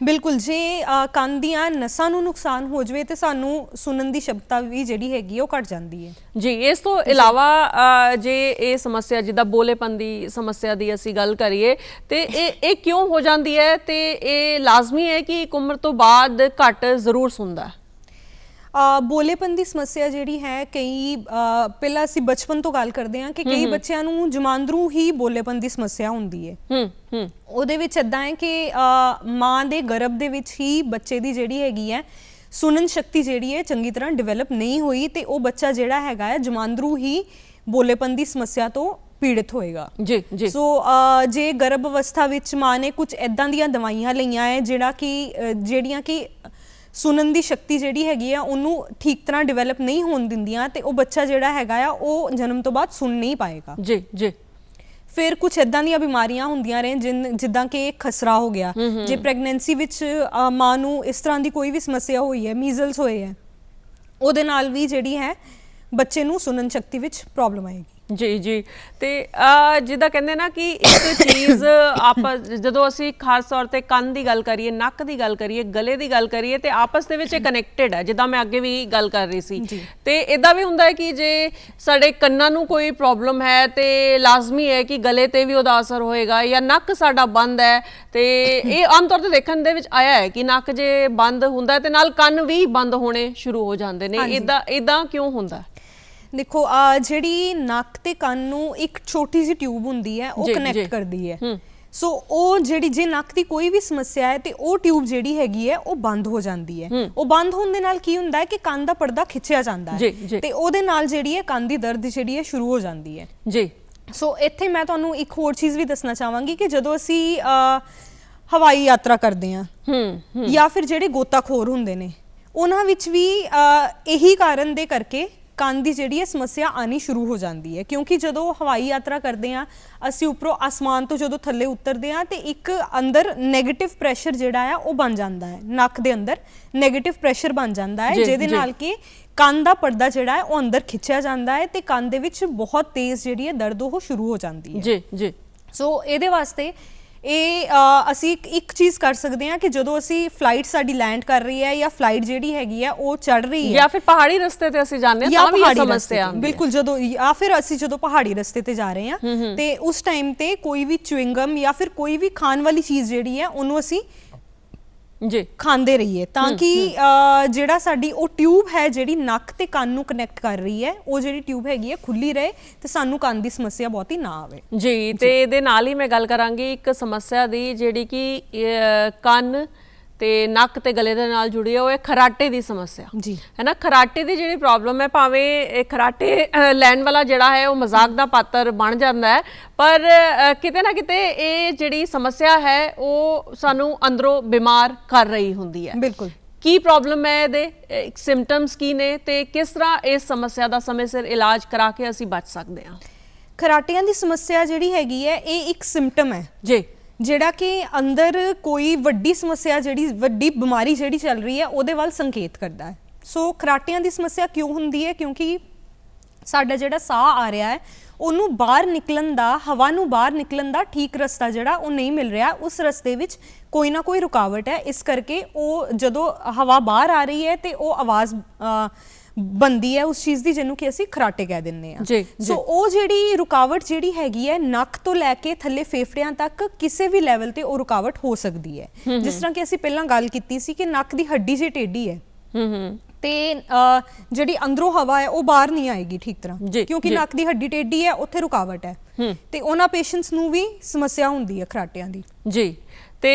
ਬਿਲਕੁਲ, ਜੇ ਕੰਨ ਦੀਆਂ ਨਸਾਂ ਨੂੰ ਨੁਕਸਾਨ ਹੋ ਜਾਵੇ ਤੇ ਸਾਨੂੰ ਸੁਣਨ ਦੀ ਸ਼ਮਤਾ ਵੀ ਜਿਹੜੀ ਹੈਗੀ ਉਹ ਘਟ ਜਾਂਦੀ ਹੈ। ਜੀ, ਇਸ ਤੋਂ ਇਲਾਵਾ ਜੇ ਇਹ ਸਮੱਸਿਆ ਜਿੱਦਾਂ ਬੋਲੇਪਨ ਦੀ ਸਮੱਸਿਆ ਦੀ ਅਸੀਂ ਗੱਲ ਕਰੀਏ ਤੇ ਇਹ ਕਿਉਂ ਹੋ ਜਾਂਦੀ ਹੈ, ਤੇ ਇਹ ਲਾਜ਼ਮੀ ਹੈ ਕਿ ਇੱਕ ਉਮਰ ਤੋਂ ਬਾਅਦ ਘੱਟ ਜ਼ਰੂਰ ਸੁਣਦਾ ਹੈ? ਬੋਲੇਪਨ ਦੀ ਸਮੱਸਿਆ ਜਿਹੜੀ ਹੈ ਪਹਿਲਾਂ ਅਸੀਂ ਬਚਪਨ ਤੋਂ ਗੱਲ ਕਰਦੇ ਹਾਂ ਕਿ ਕਈ ਬੱਚਿਆਂ ਨੂੰ ਜਮਾਂਦਰੂ ਹੀ ਬੋਲੇਪਨ ਦੀ ਸਮੱਸਿਆ ਹੁੰਦੀ ਹੈ। ਉਹਦੇ ਵਿੱਚ ਇੱਦਾਂ ਹੈ ਕਿ ਮਾਂ ਦੇ ਗਰਭ ਦੇ ਵਿੱਚ ਹੀ ਬੱਚੇ ਦੀ ਜਿਹੜੀ ਹੈਗੀ ਹੈ ਸੁਣਨ ਸ਼ਕਤੀ ਜਿਹੜੀ ਹੈ ਚੰਗੀ ਤਰ੍ਹਾਂ ਡਿਵੈਲਪ ਨਹੀਂ ਹੋਈ, ਤੇ ਉਹ ਬੱਚਾ ਜਿਹੜਾ ਹੈਗਾ ਹੈ ਜਮਾਂਦਰੂ ਹੀ ਬੋਲੇਪਨ ਦੀ ਸਮੱਸਿਆ ਤੋਂ ਪੀੜਿਤ ਹੋਏਗਾ। ਜੀ ਜੀ। ਸੋ ਜੇ ਗਰਭ ਅਵਸਥਾ ਵਿੱਚ ਮਾਂ ਨੇ ਕੁਝ ਇੱਦਾਂ ਦੀਆਂ ਦਵਾਈਆਂ ਲਈਆਂ ਹੈ ਜਿਹੜੀਆਂ ਕਿ ਸੁਣਨ ਦੀ ਸ਼ਕਤੀ ਜਿਹੜੀ ਹੈਗੀ ਆ ਉਹਨੂੰ ਠੀਕ ਤਰ੍ਹਾਂ ਡਿਵੈਲਪ ਨਹੀਂ ਹੋਣ ਦਿੰਦੀਆਂ, ਤੇ ਉਹ ਬੱਚਾ ਜਿਹੜਾ ਹੈਗਾ ਆ ਉਹ ਜਨਮ ਤੋਂ ਬਾਅਦ ਸੁਣ ਨਹੀਂ ਪਾਏਗਾ। ਜੀ ਜੀ। ਫਿਰ ਕੁਝ ਇੱਦਾਂ ਦੀਆਂ ਬਿਮਾਰੀਆਂ ਹੁੰਦੀਆਂ ਰਹੇ ਜਿੱਦਾਂ ਕਿ ਖਸਰਾ ਹੋ ਗਿਆ। ਜੇ ਪ੍ਰੈਗਨੈਂਸੀ ਵਿੱਚ ਮਾਂ ਨੂੰ ਇਸ ਤਰ੍ਹਾਂ ਦੀ ਕੋਈ ਵੀ ਸਮੱਸਿਆ ਹੋਈ ਹੈ, ਮੀਜ਼ਲਸ ਹੋਏ ਹੈ, ਉਹਦੇ ਨਾਲ ਵੀ ਜਿਹੜੀ ਹੈ ਬੱਚੇ ਨੂੰ ਸੁਣਨ ਸ਼ਕਤੀ ਵਿੱਚ ਪ੍ਰੋਬਲਮ ਆਏਗੀ। ਜੀ ਜੀ। ਤੇ ਜਿੱਦਾਂ ਕਹਿੰਦੇ ਨਾ ਕਿ ਇੱਕ ਚੀਜ਼ ਆਪਾਂ ਜਦੋਂ ਅਸੀਂ ਖਾਸ ਤੌਰ ਤੇ ਕੰਨ ਦੀ ਗੱਲ ਕਰੀਏ, ਨੱਕ ਦੀ ਗੱਲ ਕਰੀਏ, ਗਲੇ ਦੀ ਗੱਲ ਕਰੀਏ ਤੇ ਆਪਸ ਦੇ ਵਿੱਚ ਇਹ ਕਨੈਕਟਡ ਹੈ, ਜਿੱਦਾਂ ਮੈਂ ਅੱਗੇ ਵੀ ਗੱਲ ਕਰ ਰਹੀ ਸੀ। ਤੇ ਇਦਾਂ ਵੀ ਹੁੰਦਾ ਹੈ ਕਿ ਜੇ ਸਾਡੇ ਕੰਨਾਂ ਨੂੰ ਕੋਈ ਪ੍ਰੋਬਲਮ ਹੈ ਤੇ ਲਾਜ਼ਮੀ ਹੈ ਕਿ ਗਲੇ ਤੇ ਵੀ ਉਹਦਾ ਅਸਰ ਹੋਏਗਾ, ਜਾਂ ਨੱਕ ਸਾਡਾ ਬੰਦ ਹੈ ਤੇ ਇਹ ਆਮ ਤੌਰ ਤੇ ਦੇਖਣ ਦੇ ਵਿੱਚ ਆਇਆ ਹੈ ਕਿ ਨੱਕ ਜੇ ਬੰਦ ਹੁੰਦਾ ਤੇ ਨਾਲ ਕੰਨ ਵੀ ਬੰਦ ਹੋਣੇ ਸ਼ੁਰੂ ਹੋ ਜਾਂਦੇ ਨੇ। ਇਦਾਂ ਕਿਉਂ ਹੁੰਦਾ? ਦੇਖੋ ਜਿਹੜੀ ਨੱਕ ਤੇ ਕੰਨ ਨੂੰ ਇੱਕ ਛੋਟੀ ਜਿਹੀ ਟਿਊਬ ਹੁੰਦੀ ਹੈ, ਉਹ ਕਨੈਕਟ ਕਰਦੀ ਹੈ। ਸੋ ਉਹ ਜਿਹੜੀ ਜੇ ਨੱਕ ਦੀ ਕੋਈ ਵੀ ਸਮੱਸਿਆ ਹੈ ਤੇ ਉਹ ਟਿਊਬ ਜਿਹੜੀ ਹੈਗੀ ਹੈ ਉਹ ਬੰਦ ਹੋ ਜਾਂਦੀ ਹੈ। ਉਹ ਬੰਦ ਹੋਣ ਦੇ ਨਾਲ ਕੀ ਹੁੰਦਾ ਹੈ ਕਿ ਕੰਨ ਦਾ ਪਰਦਾ ਖਿੱਚਿਆ ਜਾਂਦਾ ਹੈ ਤੇ ਉਹਦੇ ਨਾਲ ਜਿਹੜੀ ਹੈ ਕੰਨ ਦੀ ਦਰਦ ਜਿਹੜੀ ਹੈ ਸ਼ੁਰੂ ਹੋ ਜਾਂਦੀ ਹੈ ਜੀ। ਸੋ ਇੱਥੇ ਮੈਂ ਤੁਹਾਨੂੰ ਇੱਕ ਹੋਰ ਚੀਜ਼ ਵੀ ਦੱਸਣਾ ਚਾਹਾਂਗੀ ਕਿ ਜਦੋਂ ਅਸੀਂ ਹਵਾਈ ਯਾਤਰਾ ਕਰਦੇ ਹਾਂ ਜਾਂ ਫਿਰ ਜਿਹੜੇ ਗੋਤਾਖੋਰ ਹੁੰਦੇ ਨੇ, ਉਹਨਾਂ ਵਿੱਚ ਵੀ ਇਹੀ ਕਾਰਨ ਦੇ ਕਰਕੇ ਕੰਨ ਦੀ ਜਿਹੜੀ ਹੈ ਸਮੱਸਿਆ ਆਣੀ ਸ਼ੁਰੂ ਹੋ ਜਾਂਦੀ ਹੈ। ਕਿਉਂਕਿ ਜਦੋਂ ਹਵਾਈ ਯਾਤਰਾ ਕਰਦੇ ਹਾਂ, ਅਸੀਂ ਉੱਪਰੋਂ ਆਸਮਾਨ ਤੋਂ ਜਦੋਂ ਥੱਲੇ ਉਤਰਦੇ ਹਾਂ ਤੇ ਇੱਕ ਅੰਦਰ ਨੈਗੇਟਿਵ ਪ੍ਰੈਸ਼ਰ ਜਿਹੜਾ ਹੈ ਉਹ ਬਣ ਜਾਂਦਾ ਹੈ, ਨੱਕ ਦੇ ਅੰਦਰ ਨੈਗੇਟਿਵ ਪ੍ਰੈਸ਼ਰ ਬਣ ਜਾਂਦਾ ਹੈ, ਜਿਹਦੇ ਨਾਲ ਕਿ ਕੰਨ ਦਾ ਪਰਦਾ ਜਿਹੜਾ ਹੈ ਉਹ ਅੰਦਰ ਖਿੱਚਿਆ ਜਾਂਦਾ ਹੈ ਤੇ ਕੰਨ ਦੇ ਵਿੱਚ ਬਹੁਤ ਤੇਜ਼ ਜਿਹੜੀ ਹੈ ਦਰਦ ਉਹ ਸ਼ੁਰੂ ਹੋ ਜਾਂਦੀ ਹੈ ਜੀ ਜੀ। ਸੋ ਇਹਦੇ ਵਾਸਤੇ ਇਹ ਅਸੀਂ ਇੱਕ ਚੀਜ਼ ਕਰ ਸਕਦੇ ਹਾਂ ਕਿ ਜਦੋਂ ਅਸੀਂ ਫਲਾਈਟ ਸਾਡੀ ਲੈਂਡ ਕਰ ਰਹੀ ਹੈ ਜਾਂ ਫਲਾਈਟ ਜਿਹੜੀ ਹੈਗੀ ਹੈ ਉਹ ਚੜ ਰਹੀ ਹੈ ਜਾਂ ਫਿਰ ਪਹਾੜੀ ਰਸਤੇ ਤੇ ਅਸੀਂ ਜਾਂਦੇ ਹਾਂ ਤਾਂ ਵੀ ਇਹ ਸਮੱਸਿਆ ਆਉਂਦੀ ਹੈ। ਬਿਲਕੁਲ, ਜਦੋਂ ਜਾਂ ਫਿਰ ਅਸੀਂ ਜਦੋਂ ਪਹਾੜੀ ਰਸਤੇ ਤੇ ਜਾ ਰਹੇ ਹਾਂ ਤੇ ਉਸ ਟਾਈਮ ਤੇ ਕੋਈ ਵੀ ਚੁਇੰਗਮ ਜਾਂ ਫਿਰ ਕੋਈ ਵੀ ਖਾਣ ਵਾਲੀ ਚੀਜ਼ ਜਿਹੜੀ ਹੈ ਉਹਨੂੰ ਅਸੀਂ ਜੀ ਖਾਂਦੇ ਰਹੀਏ ਤਾਂ ਕਿ ਜਿਹੜਾ ਸਾਡੀ ਉਹ ਟਿਊਬ ਹੈ ਜਿਹੜੀ ਨੱਕ ਤੇ ਕੰਨ ਨੂੰ ਕਨੈਕਟ ਕਰ ਰਹੀ ਹੈ, ਉਹ ਜਿਹੜੀ ਟਿਊਬ ਹੈਗੀ ਹੈ ਖੁੱਲੀ ਰਹੇ ਤੇ ਸਾਨੂੰ ਕੰਨ ਦੀ ਸਮੱਸਿਆ ਬਹੁਤੀ ਨਾ ਆਵੇ ਜੀ। ਤੇ ਇਹਦੇ ਨਾਲ ਹੀ ਮੈਂ ਗੱਲ ਕਰਾਂਗੀ ਇੱਕ ਸਮੱਸਿਆ ਦੀ ਜਿਹੜੀ ਕਿ ਕੰਨ ਤੇ ਨੱਕ ਤੇ ਗਲੇ ਦੇ ਨਾਲ ਜੁੜੀ ਹੈ, ਉਹ ਹੈ ਖਰਾਟੇ ਦੀ ਸਮੱਸਿਆ ਜੀ, ਹੈ ਨਾ। ਖਰਾਟੇ ਦੀ ਜਿਹੜੀ ਪ੍ਰੋਬਲਮ ਹੈ, ਭਾਵੇਂ ਇਹ ਖਰਾਟੇ ਲੈਣ ਵਾਲਾ ਜਿਹੜਾ ਹੈ ਉਹ ਮਜ਼ਾਕ ਦਾ ਪਾਤਰ ਬਣ ਜਾਂਦਾ ਹੈ, ਪਰ ਕਿਤੇ ਨਾ ਕਿਤੇ ਇਹ ਜਿਹੜੀ ਸਮੱਸਿਆ ਹੈ ਉਹ ਸਾਨੂੰ ਅੰਦਰੋਂ ਬਿਮਾਰ ਕਰ ਰਹੀ ਹੁੰਦੀ ਹੈ। ਬਿਲਕੁਲ। ਕੀ ਪ੍ਰੋਬਲਮ ਹੈ ਇਹਦੇ, ਸਿੰਪਟਮਸ ਕੀ ਨੇ ਤੇ ਕਿਸ ਤਰ੍ਹਾਂ ਇਸ ਸਮੱਸਿਆ ਦਾ ਸਮੇਂ ਸਿਰ ਇਲਾਜ ਕਰਾ ਕੇ ਅਸੀਂ ਬਚ ਸਕਦੇ ਹਾਂ? ਖਰਾਟਿਆਂ ਦੀ ਸਮੱਸਿਆ ਜਿਹੜੀ ਹੈਗੀ ਹੈ ਇਹ ਇੱਕ ਸਿੰਪਟਮ ਹੈ ਜੀ, ਜਿਹੜਾ ਕਿ ਅੰਦਰ ਕੋਈ ਵੱਡੀ ਸਮੱਸਿਆ ਜਿਹੜੀ ਵੱਡੀ ਬਿਮਾਰੀ ਜਿਹੜੀ ਚੱਲ ਰਹੀ ਹੈ ਉਹਦੇ ਵੱਲ ਸੰਕੇਤ ਕਰਦਾ ਹੈ। ਸੋ ਖਰਾਟਿਆਂ ਦੀ ਸਮੱਸਿਆ ਕਿਉਂ ਹੁੰਦੀ ਹੈ? ਕਿਉਂਕਿ ਸਾਡਾ ਜਿਹੜਾ ਸਾਹ ਆ ਰਿਹਾ ਹੈ ਉਹਨੂੰ ਬਾਹਰ ਨਿਕਲਣ ਦਾ, ਹਵਾ ਨੂੰ ਬਾਹਰ ਨਿਕਲਣ ਦਾ ਠੀਕ ਰਸਤਾ ਜਿਹੜਾ ਉਹ ਨਹੀਂ ਮਿਲ ਰਿਹਾ, ਉਸ ਰਸਤੇ ਵਿੱਚ ਕੋਈ ਨਾ ਕੋਈ ਰੁਕਾਵਟ ਹੈ। ਇਸ ਕਰਕੇ ਉਹ ਜਦੋਂ ਹਵਾ ਬਾਹਰ ਆ ਰਹੀ ਹੈ ਤੇ ਉਹ ਆਵਾਜ਼ ਬਣਦੀ ਹੈ ਉਸ ਚੀਜ਼ ਦੀ, ਜਿਹਨੂੰ ਕਿ ਅਸੀਂ ਖਰਾਟੇ ਕਹਿ ਦਿੰਦੇ ਹਾਂ। ਸੋ ਉਹ ਜਿਹੜੀ ਰੁਕਾਵਟ ਜਿਹੜੀ ਹੈਗੀ ਹੈ ਨੱਕ ਤੋਂ ਲੈ ਕੇ ਥੱਲੇ ਫੇਫੜਿਆਂ ਤੱਕ ਕਿਸੇ ਵੀ ਲੈਵਲ ਤੇ ਉਹ ਰੁਕਾਵਟ ਹੋ ਸਕਦੀ ਹੈ। ਜਿਸ ਤਰ੍ਹਾਂ ਕਿ ਅਸੀਂ ਪਹਿਲਾਂ ਗੱਲ ਕੀਤੀ ਸੀ ਕਿ ਨੱਕ ਦੀ ਹੱਡੀ ਜੇ ਟੇਢੀ ਹੈ ਤੇ ਜਿਹੜੀ ਅੰਦਰੋਂ ਹਵਾ ਹੈ ਉਹ ਬਾਹਰ ਨਹੀਂ ਆਏਗੀ ਠੀਕ ਤਰ੍ਹਾਂ, ਕਿਉਂਕਿ ਨੱਕ ਦੀ ਹੱਡੀ ਟੇਢੀ ਹੈ, ਉੱਥੇ ਰੁਕਾਵਟ ਹੈ ਤੇ ਉਹਨਾਂ ਪੇਸ਼ੈਂਟਸ ਨੂੰ ਵੀ ਸਮੱਸਿਆ ਹੁੰਦੀ ਹੈ ਖਰਾਟਿਆਂ ਦੀ ਜੀ। ਤੇ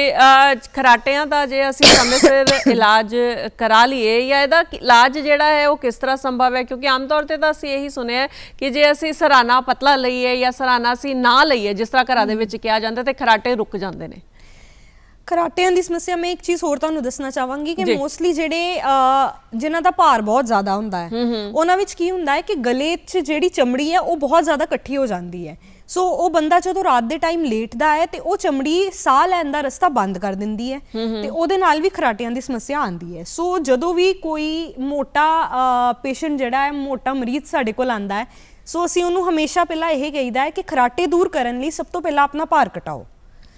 ਖਰਾਟਿਆਂ ਦਾ ਜੇ ਅਸੀਂ ਸਮੇਂ ਸਿਰ ਇਲਾਜ ਕਰਾ ਲਈਏ ਜਾਂ ਇਹਦਾ ਇਲਾਜ ਜਿਹੜਾ ਹੈ ਉਹ ਕਿਸ ਤਰ੍ਹਾਂ ਸੰਭਵ ਹੈ? ਕਿਉਂਕਿ ਆਮ ਤੌਰ ਤੇ ਤਾਂ ਅਸੀਂ ਇਹੀ ਸੁਣਿਆ ਕਿ ਜੇ ਅਸੀਂ ਸਰਾਣਾ ਪਤਲਾ ਲਈਏ ਜਾਂ ਸਰਾਣਾ ਅਸੀਂ ਨਾ ਲਈਏ, ਜਿਸ ਤਰ੍ਹਾਂ ਘਰਾਂ ਦੇ ਵਿੱਚ ਕਿਹਾ ਜਾਂਦਾ, ਤੇ ਖਰਾਟੇ ਰੁਕ ਜਾਂਦੇ ਨੇ। ਖਰਾਟਿਆਂ ਦੀ ਸਮੱਸਿਆ ਮੈਂ ਇੱਕ ਚੀਜ਼ ਹੋਰ ਤੁਹਾਨੂੰ ਦੱਸਣਾ ਚਾਹਾਂਗੀ ਕਿ ਮੋਸਟਲੀ ਜਿਹੜੇ ਜਿਨ੍ਹਾਂ ਦਾ ਭਾਰ ਬਹੁਤ ਜ਼ਿਆਦਾ ਹੁੰਦਾ ਹੈ ਉਹਨਾਂ ਵਿੱਚ ਕੀ ਹੁੰਦਾ ਹੈ ਕਿ ਗਲੇ 'ਚ ਜਿਹੜੀ ਚਮੜੀ ਹੈ ਉਹ ਬਹੁਤ ਜ਼ਿਆਦਾ ਇਕੱਠੀ ਹੋ ਜਾਂਦੀ ਹੈ। ਸੋ ਉਹ ਬੰਦਾ ਜਦੋਂ ਰਾਤ ਦੇ ਟਾਈਮ ਲੇਟਦਾ ਹੈ ਤੇ ਉਹ ਚਮੜੀ ਸਾਹ ਲੈਣ ਦਾ ਰਸਤਾ ਬੰਦ ਕਰ ਦਿੰਦੀ ਹੈ ਤੇ ਉਹਦੇ ਨਾਲ ਵੀ ਖਰਾਟਿਆਂ ਦੀ ਸਮੱਸਿਆ ਆਉਂਦੀ ਹੈ। ਸੋ ਜਦੋਂ ਵੀ ਕੋਈ ਮੋਟਾ ਪੇਸ਼ੈਂਟ ਜਿਹੜਾ ਹੈ, ਮੋਟਾ ਮਰੀਜ਼ ਸਾਡੇ ਕੋਲ ਆਉਂਦਾ ਹੈ, ਸੋ ਅਸੀਂ ਉਹਨੂੰ ਹਮੇਸ਼ਾ ਪਹਿਲਾਂ ਇਹ ਕਹੀਦਾ ਹੈ ਕਿ ਖਰਾਟੇ ਦੂਰ ਕਰਨ ਲਈ ਸਭ ਤੋਂ ਪਹਿਲਾਂ ਆਪਣਾ ਭਾਰ ਘਟਾਓ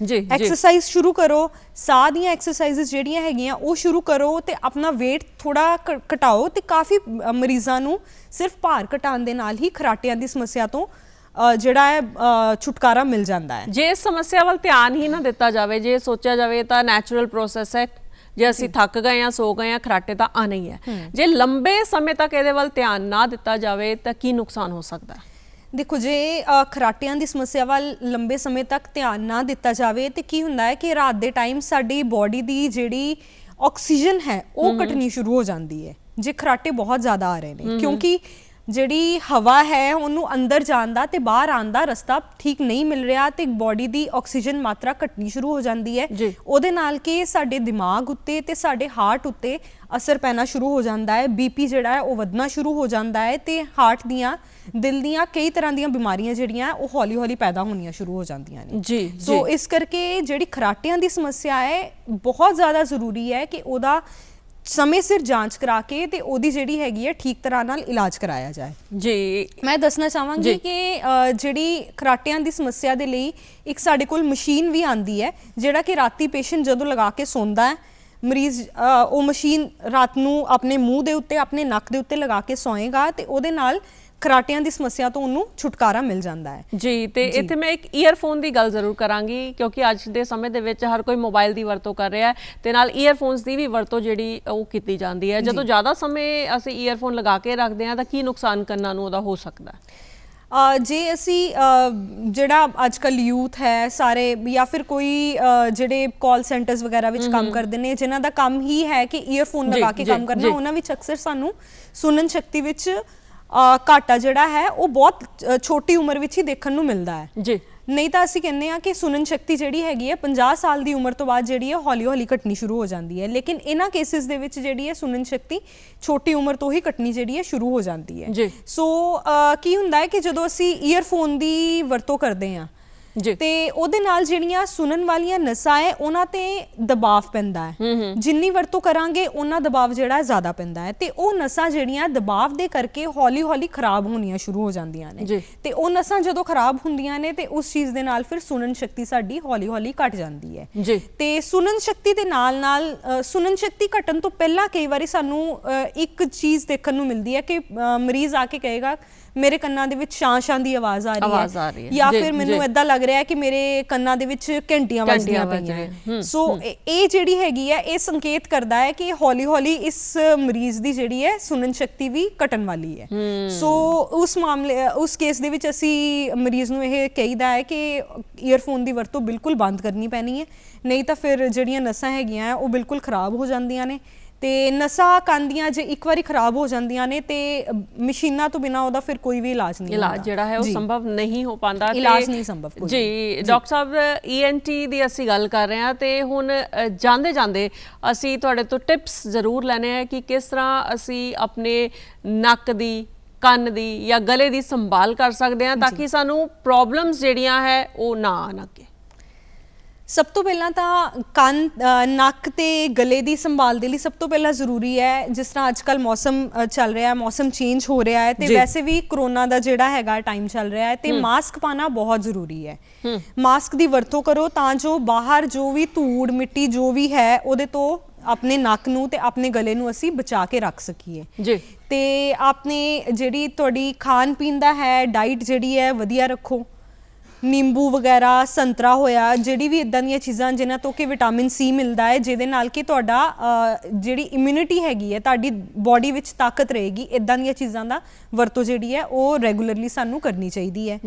ਜੀ, ਐਕਸਰਸਾਈਜ਼ ਸ਼ੁਰੂ ਕਰੋ, ਸਾਹ ਦੀਆਂ ਐਕਸਰਸਾਈਜ਼ਸ ਜਿਹੜੀਆਂ ਹੈਗੀਆਂ ਉਹ ਸ਼ੁਰੂ ਕਰੋ ਤੇ ਆਪਣਾ weight ਥੋੜਾ ਘਟਾਓ। ਤੇ ਕਾਫੀ ਮਰੀਜ਼ਾਂ ਨੂੰ ਸਿਰਫ ਭਾਰ ਘਟਾਉਣ ਦੇ ਨਾਲ ਹੀ ਖਰਾਟਿਆਂ ਦੀ ਸਮੱਸਿਆ ਤੋਂ ਜਿਹੜਾ ਹੈ ਛੁਟਕਾਰਾ ਮਿਲ ਜਾਂਦਾ ਹੈ। ਜੇ ਇਸ ਸਮੱਸਿਆ ਵੱਲ ਧਿਆਨ ਹੀ ਨਾ ਦਿੱਤਾ ਜਾਵੇ, ਜੇ ਸੋਚਿਆ ਜਾਵੇ ਤਾਂ ਨੈਚੁਰਲ ਪ੍ਰੋਸੈਸ ਹੈ, ਜੇ ਅਸੀਂ ਥੱਕ ਗਏ ਆ, ਸੋ ਗਏ ਆ, ਖਰਾਟੇ ਤਾਂ ਆਣਾ ਹੀ ਹੈ। ਜੇ ਲੰਬੇ ਸਮੇਂ ਤੱਕ ਇਹਦੇ ਵੱਲ ਧਿਆਨ ਨਾ ਦਿੱਤਾ ਜਾਵੇ ਤਾਂ ਕੀ ਨੁਕਸਾਨ ਹੋ ਸਕਦਾ ਹੈ? ਦੇਖੋ, ਜੇ ਖਰਾਟਿਆਂ ਦੀ ਸਮੱਸਿਆ ਵੱਲ ਲੰਬੇ ਸਮੇਂ ਤੱਕ ਧਿਆਨ ਨਾ ਦਿੱਤਾ ਜਾਵੇ ਤੇ ਕੀ ਹੁੰਦਾ ਹੈ ਕਿ ਰਾਤ ਦੇ ਟਾਈਮ ਸਾਡੀ ਬੋਡੀ ਦੀ ਜਿਹੜੀ ਆਕਸੀਜਨ ਹੈ ਉਹ ਘਟਣੀ ਸ਼ੁਰੂ ਹੋ ਜਾਂਦੀ ਹੈ ਜੇ ਖਰਾਟੇ ਬਹੁਤ ਜ਼ਿਆਦਾ ਆ ਰਹੇ ਨੇ, ਕਿਉਂਕਿ ਜਿਹੜੀ ਹਵਾ ਹੈ ਉਹਨੂੰ ਅੰਦਰ ਜਾਣ ਦਾ ਤੇ ਬਾਹਰ ਆਉਣ ਦਾ ਰਸਤਾ ਠੀਕ ਨਹੀਂ ਮਿਲ ਰਿਹਾ ਤੇ ਬੋਡੀ ਦੀ ਆਕਸੀਜਨ ਮਾਤਰਾ ਘਟਣੀ ਸ਼ੁਰੂ ਹੋ ਜਾਂਦੀ ਹੈ। ਉਹਦੇ ਨਾਲ ਕਿ ਸਾਡੇ ਦਿਮਾਗ ਉੱਤੇ ਤੇ ਸਾਡੇ ਹਾਰਟ ਉੱਤੇ ਅਸਰ ਪੈਣਾ ਸ਼ੁਰੂ ਹੋ ਜਾਂਦਾ ਹੈ, ਬੀਪੀ ਜਿਹੜਾ ਹੈ ਉਹ ਵਧਣਾ ਸ਼ੁਰੂ ਹੋ ਜਾਂਦਾ ਹੈ ਤੇ ਹਾਰਟ ਦੀਆਂ, ਦਿਲ ਦੀਆਂ ਕਈ ਤਰ੍ਹਾਂ ਦੀਆਂ ਬਿਮਾਰੀਆਂ ਜਿਹੜੀਆਂ ਉਹ ਹੌਲੀ ਹੌਲੀ ਪੈਦਾ ਹੋਣੀਆਂ ਸ਼ੁਰੂ ਹੋ ਜਾਂਦੀਆਂ ਨੇ ਜੀ। ਸੋ ਇਸ ਕਰਕੇ ਜਿਹੜੀ ਖਰਾਟਿਆਂ ਦੀ ਸਮੱਸਿਆ ਹੈ ਬਹੁਤ ਜ਼ਿਆਦਾ ਜ਼ਰੂਰੀ ਹੈ ਕਿ ਉਹਦਾ ਸਮੇਂ ਸਿਰ ਜਾਂਚ ਕਰਾ ਕੇ ਤੇ ਉਹਦੀ ਜਿਹੜੀ ਹੈਗੀ ਹੈ ਠੀਕ ਤਰ੍ਹਾਂ ਨਾਲ ਇਲਾਜ ਕਰਾਇਆ ਜਾਏ ਜੀ। ਮੈਂ ਦੱਸਣਾ ਚਾਹਾਂਗੀ ਕਿ ਜਿਹੜੀ ਖਰਾਟਿਆਂ ਦੀ ਸਮੱਸਿਆ ਦੇ ਲਈ ਇੱਕ ਸਾਡੇ ਕੋਲ ਮਸ਼ੀਨ ਵੀ ਆਉਂਦੀ ਹੈ, ਜਿਹੜਾ ਕਿ ਰਾਤੀ ਪੇਸ਼ੈਂਟ ਜਦੋਂ ਲਗਾ ਕੇ ਸੌਂਦਾ ਹੈ, ਮਰੀਜ਼ ਉਹ ਮਸ਼ੀਨ ਰਾਤ ਨੂੰ ਆਪਣੇ ਮੂੰਹ ਦੇ ਉੱਤੇ, ਆਪਣੇ ਨੱਕ ਦੇ ਉੱਤੇ ਲਗਾ ਕੇ ਸੌਏਗਾ ਤੇ ਉਹਦੇ ਨਾਲ ਖਰਾਟਿਆਂ ਦੀ ਸਮੱਸਿਆ ਤੋਂ ਉਹਨੂੰ ਛੁਟਕਾਰਾ ਮਿਲ ਜਾਂਦਾ ਹੈ ਜੀ। ਤੇ ਇੱਥੇ ਮੈਂ ਇੱਕ ਈਅਰਫੋਨ ਦੀ ਗੱਲ ਜ਼ਰੂਰ ਕਰਾਂਗੀ, ਕਿਉਂਕਿ ਅੱਜ ਦੇ ਸਮੇਂ ਦੇ ਵਿੱਚ ਹਰ ਕੋਈ ਮੋਬਾਈਲ ਦੀ ਵਰਤੋਂ ਕਰ ਰਿਹਾ ਹੈ ਤੇ ਨਾਲ ਈਅਰਫੋਨਸ ਦੀ ਵੀ ਵਰਤੋਂ ਜਿਹੜੀ ਉਹ ਕੀਤੀ ਜਾਂਦੀ ਹੈ। ਜਦੋਂ ਜ਼ਿਆਦਾ ਸਮੇਂ ਅਸੀਂ ਈਅਰਫੋਨ ਲਗਾ ਕੇ ਰੱਖਦੇ ਹਾਂ ਤਾਂ ਕੀ ਨੁਕਸਾਨ ਕੰਨਾਂ ਨੂੰ ਉਹਦਾ ਹੋ ਸਕਦਾ ਹੈ? ਜੇ ਅਸੀਂ ਜਿਹੜਾ ਅੱਜ ਕੱਲ੍ਹ ਯੂਥ ਹੈ ਸਾਰੇ ਜਾਂ ਫਿਰ ਕੋਈ ਜਿਹੜੇ ਕਾਲ ਸੈਂਟਰਸ ਵਗੈਰਾ ਵਿੱਚ ਕੰਮ ਕਰਦੇ ਨੇ, ਜਿਨ੍ਹਾਂ ਦਾ ਕੰਮ ਹੀ ਹੈ ਕਿ ਈਅਰਫੋਨ ਲਗਾ ਕੇ ਕੰਮ ਕਰਨਾ, ਉਹਨਾਂ ਵਿੱਚ ਅਕਸਰ ਸਾਨੂੰ ਸੁਣਨ ਸ਼ਕਤੀ ਵਿੱਚ ਘਾਟਾ ਜਿਹੜਾ ਹੈ ਉਹ ਬਹੁਤ ਛੋਟੀ ਉਮਰ ਵਿੱਚ ਹੀ ਦੇਖਣ ਨੂੰ ਮਿਲਦਾ ਹੈ ਜੀ। ਨਹੀਂ ਤਾਂ ਅਸੀਂ ਕਹਿੰਦੇ ਆ ਕਿ ਸੁਣਨ ਸ਼ਕਤੀ ਜਿਹੜੀ ਹੈਗੀ ਹੈ 50 ਸਾਲ ਦੀ ਉਮਰ ਤੋਂ ਬਾਅਦ ਜਿਹੜੀ ਹੈ ਹੌਲੀ ਹੌਲੀ ਘਟਣੀ ਸ਼ੁਰੂ ਹੋ ਜਾਂਦੀ ਹੈ, ਲੇਕਿਨ ਇਹਨਾਂ ਕੇਸਿਸ ਦੇ ਵਿੱਚ ਜਿਹੜੀ ਹੈ ਸੁਣਨ ਸ਼ਕਤੀ ਛੋਟੀ ਉਮਰ ਤੋਂ ਹੀ ਘਟਣੀ ਜਿਹੜੀ ਹੈ ਸ਼ੁਰੂ ਹੋ ਜਾਂਦੀ ਹੈ। ਸੋ ਕੀ ਹੁੰਦਾ ਹੈ ਕਿ ਜਦੋਂ ਅਸੀਂ ਈਅਰਫੋਨ ਦੀ ਵਰਤੋਂ ਕਰਦੇ ਹਾਂ ਤੇ ਉਹਦੇ ਨਾਲ ਜਿਹੜੀਆਂ ਸੁਣਨ ਵਾਲੀਆਂ ਨਸਾਂ ਹੈ ਉਹਨਾਂ ਤੇ ਦਬਾਅ ਪੈਂਦਾ ਹੈ, ਜਿੰਨੀ ਵਰਤੋਂ ਕਰਾਂਗੇ ਉਹਨਾਂ ਦਬਾਅ ਜਿਹੜਾ ਜ਼ਿਆਦਾ ਪੈਂਦਾ ਹੈ ਤੇ ਉਹ ਨਸਾਂ ਜਿਹੜੀਆਂ ਦਬਾਅ ਦੇ ਕਰਕੇ ਹੌਲੀ ਹੌਲੀ ਖਰਾਬ ਹੋਣੀਆਂ ਸ਼ੁਰੂ ਹੋ ਜਾਂਦੀਆਂ ਨੇ ਤੇ ਉਹ ਨਸਾਂ ਜਦੋਂ ਖਰਾਬ ਹੁੰਦੀਆਂ ਨੇ ਤੇ ਉਸ ਚੀਜ਼ ਦੇ ਨਾਲ ਫਿਰ ਸੁਣਨ ਸ਼ਕਤੀ ਸਾਡੀ ਹੌਲੀ ਹੌਲੀ ਘਟ ਜਾਂਦੀ ਹੈ। ਤੇ ਸੁਣਨ ਸ਼ਕਤੀ ਦੇ ਨਾਲ ਨਾਲ ਸੁਣਨ ਸ਼ਕਤੀ ਘਟਣ ਤੋਂ ਪਹਿਲਾਂ ਕਈ ਵਾਰੀ ਸਾਨੂੰ ਇੱਕ ਚੀਜ਼ ਦੇਖਣ ਨੂੰ ਮਿਲਦੀ ਹੈ ਕਿ ਮਰੀਜ਼ ਆ ਕੇ ਕਹੇਗਾ ਮੇਰੇ ਕੰਨਾਂ ਦੇ ਵਿੱਚ ਛਾਂ ਦੀ ਆਵਾਜ਼ ਆ ਰਹੀ ਹੈ ਜਾਂ ਫਿਰ ਮੈਨੂੰ ਏਦਾਂ ਲੱਗ ਰਿਹਾ ਕਿ ਮੇਰੇ ਕੰਨਾਂ ਦੇ ਵਿੱਚ ਘੰਟੀਆਂ ਵੱਜਦੀਆਂ ਪਈਆਂ। ਸੋ ਇਹ ਜਿਹੜੀ ਹੈਗੀ ਹੈ ਇਹ ਸੰਕੇਤ ਕਰਦਾ ਹੈ ਕਿ ਹੌਲੀ ਹੌਲੀ ਇਸ ਮਰੀਜ਼ ਦੀ ਜਿਹੜੀ ਹੈ ਸੁਣਨ ਸ਼ਕਤੀ ਵੀ ਘਟਣ ਵਾਲੀ ਹੈ। ਸੋ ਉਸ ਕੇਸ ਦੇ ਵਿੱਚ ਅਸੀਂ ਮਰੀਜ਼ ਨੂੰ ਇਹ ਕਹੀਦਾ ਹੈ ਕਿ ਈਅਰਫੋਨ ਦੀ ਵਰਤੋਂ ਬਿਲਕੁਲ ਬੰਦ ਕਰਨੀ ਪੈਣੀ ਹੈ, ਨਹੀਂ ਤਾਂ ਫਿਰ ਜਿਹੜੀਆਂ ਨਸਾਂ ਹੈਗੀਆਂ ਉਹ ਬਿਲਕੁਲ ਖਰਾਬ ਹੋ ਜਾਂਦੀਆਂ ਨੇ ਤੇ ਨਸਾਂ ਕੰਨ ਦੀਆਂ ਜੇ ਇੱਕ ਵਾਰੀ ਖਰਾਬ ਹੋ ਜਾਂਦੀਆਂ ਨੇ ਤੇ ਮਸ਼ੀਨਾਂ ਤੋਂ ਬਿਨਾਂ ਉਹਦਾ ਫਿਰ ਕੋਈ ਵੀ ਇਲਾਜ ਜਿਹੜਾ ਹੈ ਉਹ ਸੰਭਵ ਨਹੀਂ ਹੋ ਪਾਉਂਦਾ, ਇਲਾਜ ਨਹੀਂ ਸੰਭਵ ਜੀ। ਡਾਕਟਰ ਸਾਹਿਬ ENT ਦੀ ਅਸੀਂ ਗੱਲ ਕਰ ਰਹੇ ਹਾਂ ਤੇ ਹੁਣ ਜਾਂਦੇ ਜਾਂਦੇ ਅਸੀਂ ਤੁਹਾਡੇ ਤੋਂ ਟਿਪਸ ਜ਼ਰੂਰ ਲੈਣੇ ਆ ਕਿ ਕਿਸ ਤਰ੍ਹਾਂ ਅਸੀਂ ਆਪਣੇ ਨੱਕ ਦੀ, ਕੰਨ ਦੀ ਜਾਂ ਗਲੇ ਦੀ ਸੰਭਾਲ ਕਰ ਸਕਦੇ ਹਾਂ ਤਾਂ ਕਿ ਸਾਨੂੰ ਪ੍ਰੋਬਲਮਸ ਜਿਹੜੀਆਂ ਹੈ ਉਹ ਨਾ ਆਉਣ ਅੱਗੇ। ਸਭ ਤੋਂ ਪਹਿਲਾਂ ਤਾਂ ਕੰਨ, ਨੱਕ ਤੇ ਗਲੇ ਦੀ ਸੰਭਾਲ ਦੇ ਲਈ ਸਭ ਤੋਂ ਪਹਿਲਾਂ ਜ਼ਰੂਰੀ ਹੈ, ਜਿਸ ਤਰ੍ਹਾਂ ਅੱਜ ਕੱਲ੍ਹ ਮੌਸਮ ਚੱਲ ਰਿਹਾ ਹੈ, ਮੌਸਮ ਚੇਂਜ ਹੋ ਰਿਹਾ ਹੈ ਤੇ ਵੈਸੇ ਵੀ ਕਰੋਨਾ ਦਾ ਜਿਹੜਾ ਹੈਗਾ ਟਾਈਮ ਚੱਲ ਰਿਹਾ ਹੈ ਤੇ ਮਾਸਕ ਪਾਣਾ ਬਹੁਤ ਜ਼ਰੂਰੀ ਹੈ। ਮਾਸਕ ਦੀ ਵਰਤੋਂ ਕਰੋ ਤਾਂ ਜੋ ਬਾਹਰ ਜੋ ਵੀ ਧੂੜ ਮਿੱਟੀ ਜੋ ਵੀ ਹੈ ਉਹਦੇ ਤੋਂ ਆਪਣੇ ਨੱਕ ਨੂੰ ਤੇ ਆਪਣੇ ਗਲੇ ਨੂੰ ਅਸੀਂ ਬਚਾ ਕੇ ਰੱਖ ਸਕੀਏ। ਤੇ ਆਪਣੇ ਜਿਹੜੀ ਤੁਹਾਡੀ ਖਾਣ ਪੀਣ ਦਾ ਹੈ ਡਾਈਟ ਜਿਹੜੀ ਹੈ ਵਧੀਆ ਰੱਖੋ, ਨਿੰਬੂ ਵਗੈਰਾ, ਸੰਤਰਾ ਹੋਇਆ, ਜਿਹੜੀ ਵੀ ਇੱਦਾਂ ਦੀਆਂ ਚੀਜ਼ਾਂ ਜਿਨ੍ਹਾਂ ਤੋਂ ਕਿ ਵਿਟਾਮਿਨ C ਮਿਲਦਾ ਹੈ, ਜਿਹਦੇ ਨਾਲ ਕਿ ਤੁਹਾਡਾ ਜਿਹੜੀ ਇਮਿਊਨਿਟੀ ਹੈਗੀ ਹੈ, ਤੁਹਾਡੀ ਬੋਡੀ ਵਿੱਚ ਤਾਕਤ ਰਹੇਗੀ। ਇੱਦਾਂ ਦੀਆਂ ਚੀਜ਼ਾਂ ਦਾ ਵਰਤੋਂ ਜਿਹੜੀ ਹੈ ਉਹ ਰੈਗੂਲਰਲੀ ਸਾਨੂੰ ਕਰਨੀ ਚਾਹੀਦੀ ਹੈ।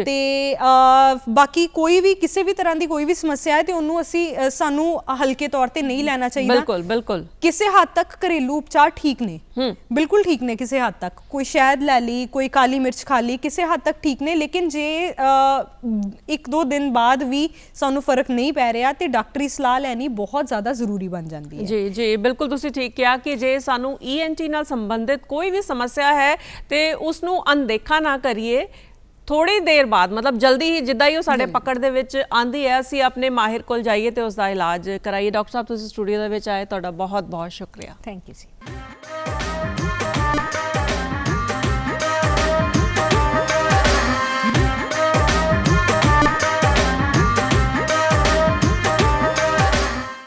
ਤੇ ਬਾਕੀ ਕੋਈ ਵੀ ਕਿਸੇ ਵੀ ਤਰ੍ਹਾਂ ਦੀ ਕੋਈ ਵੀ ਸਮੱਸਿਆ ਹੈ ਤੇ ਉਹਨੂੰ ਸਾਨੂੰ ਹਲਕੇ ਤੌਰ ਤੇ ਨਹੀਂ ਲੈਣਾ ਚਾਹੀਦਾ। ਬਿਲਕੁਲ ਕਿਸੇ ਹੱਦ ਤੱਕ ਘਰੇਲੂ ਉਪਚਾਰ ਠੀਕ ਨੇ, ਬਿਲਕੁਲ ਠੀਕ ਨੇ ਕਿਸੇ ਹੱਦ ਤੱਕ। ਕੋਈ ਸ਼ਹਿਦ ਲੈ ਲਈ, ਕੋਈ ਕਾਲੀ ਮਿਰਚ ਖਾ ਲਈ, ਕਿਸੇ ਹੱਦ ਤੱਕ ਠੀਕ ਨੇ, ਲੇਕਿਨ ਜੇ 1-2 ਦਿਨ ਬਾਅਦ ਵੀ ਸਾਨੂੰ ਫਰਕ ਨਹੀਂ ਪੈ ਰਿਹਾ ਤੇ ਡਾਕਟਰੀ ਸਲਾਹ ਲੈਣੀ ਬਹੁਤ ਜ਼ਿਆਦਾ ਜ਼ਰੂਰੀ ਬਣ ਜਾਂਦੀ ਹੈ। ਜੀ ਬਿਲਕੁਲ ਤੁਸੀਂ ਠੀਕ ਕਿਹਾ ਕਿ ਜੇ ਸਾਨੂੰ ENT ਨਾਲ ਸੰਬੰਧਿਤ ਕੋਈ ਵੀ ਸਮੱਸਿਆ ਹੈ ਤੇ ਉਸ ਨੂੰ ਅਣਦੇਖਾ ਨਾ ਕਰੀਏ। ਥੋੜੀ ਦੇਰ ਬਾਅਦ ਮਤਲਬ ਜਲਦੀ ਹੀ ਜਿੱਦਾਂ ਹੀ ਉਹ ਸਾਡੇ ਪਕੜ ਦੇ ਵਿੱਚ ਆਂਦੀ ਹੈ ਅਸੀਂ ਆਪਣੇ ਮਾਹਿਰ ਕੋਲ ਜਾਈਏ ਤੇ ਉਸ ਦਾ ਇਲਾਜ ਕਰਾਈਏ। ਡਾਕਟਰ ਸਾਹਿਬ ਤੁਸੀਂ ਸਟੂਡੀਓ ਦੇ ਵਿੱਚ ਆਏ, ਤੁਹਾਡਾ ਬਹੁਤ ਬਹੁਤ ਸ਼ੁਕਰੀਆ। ਥੈਂਕ ਯੂ ਜੀ।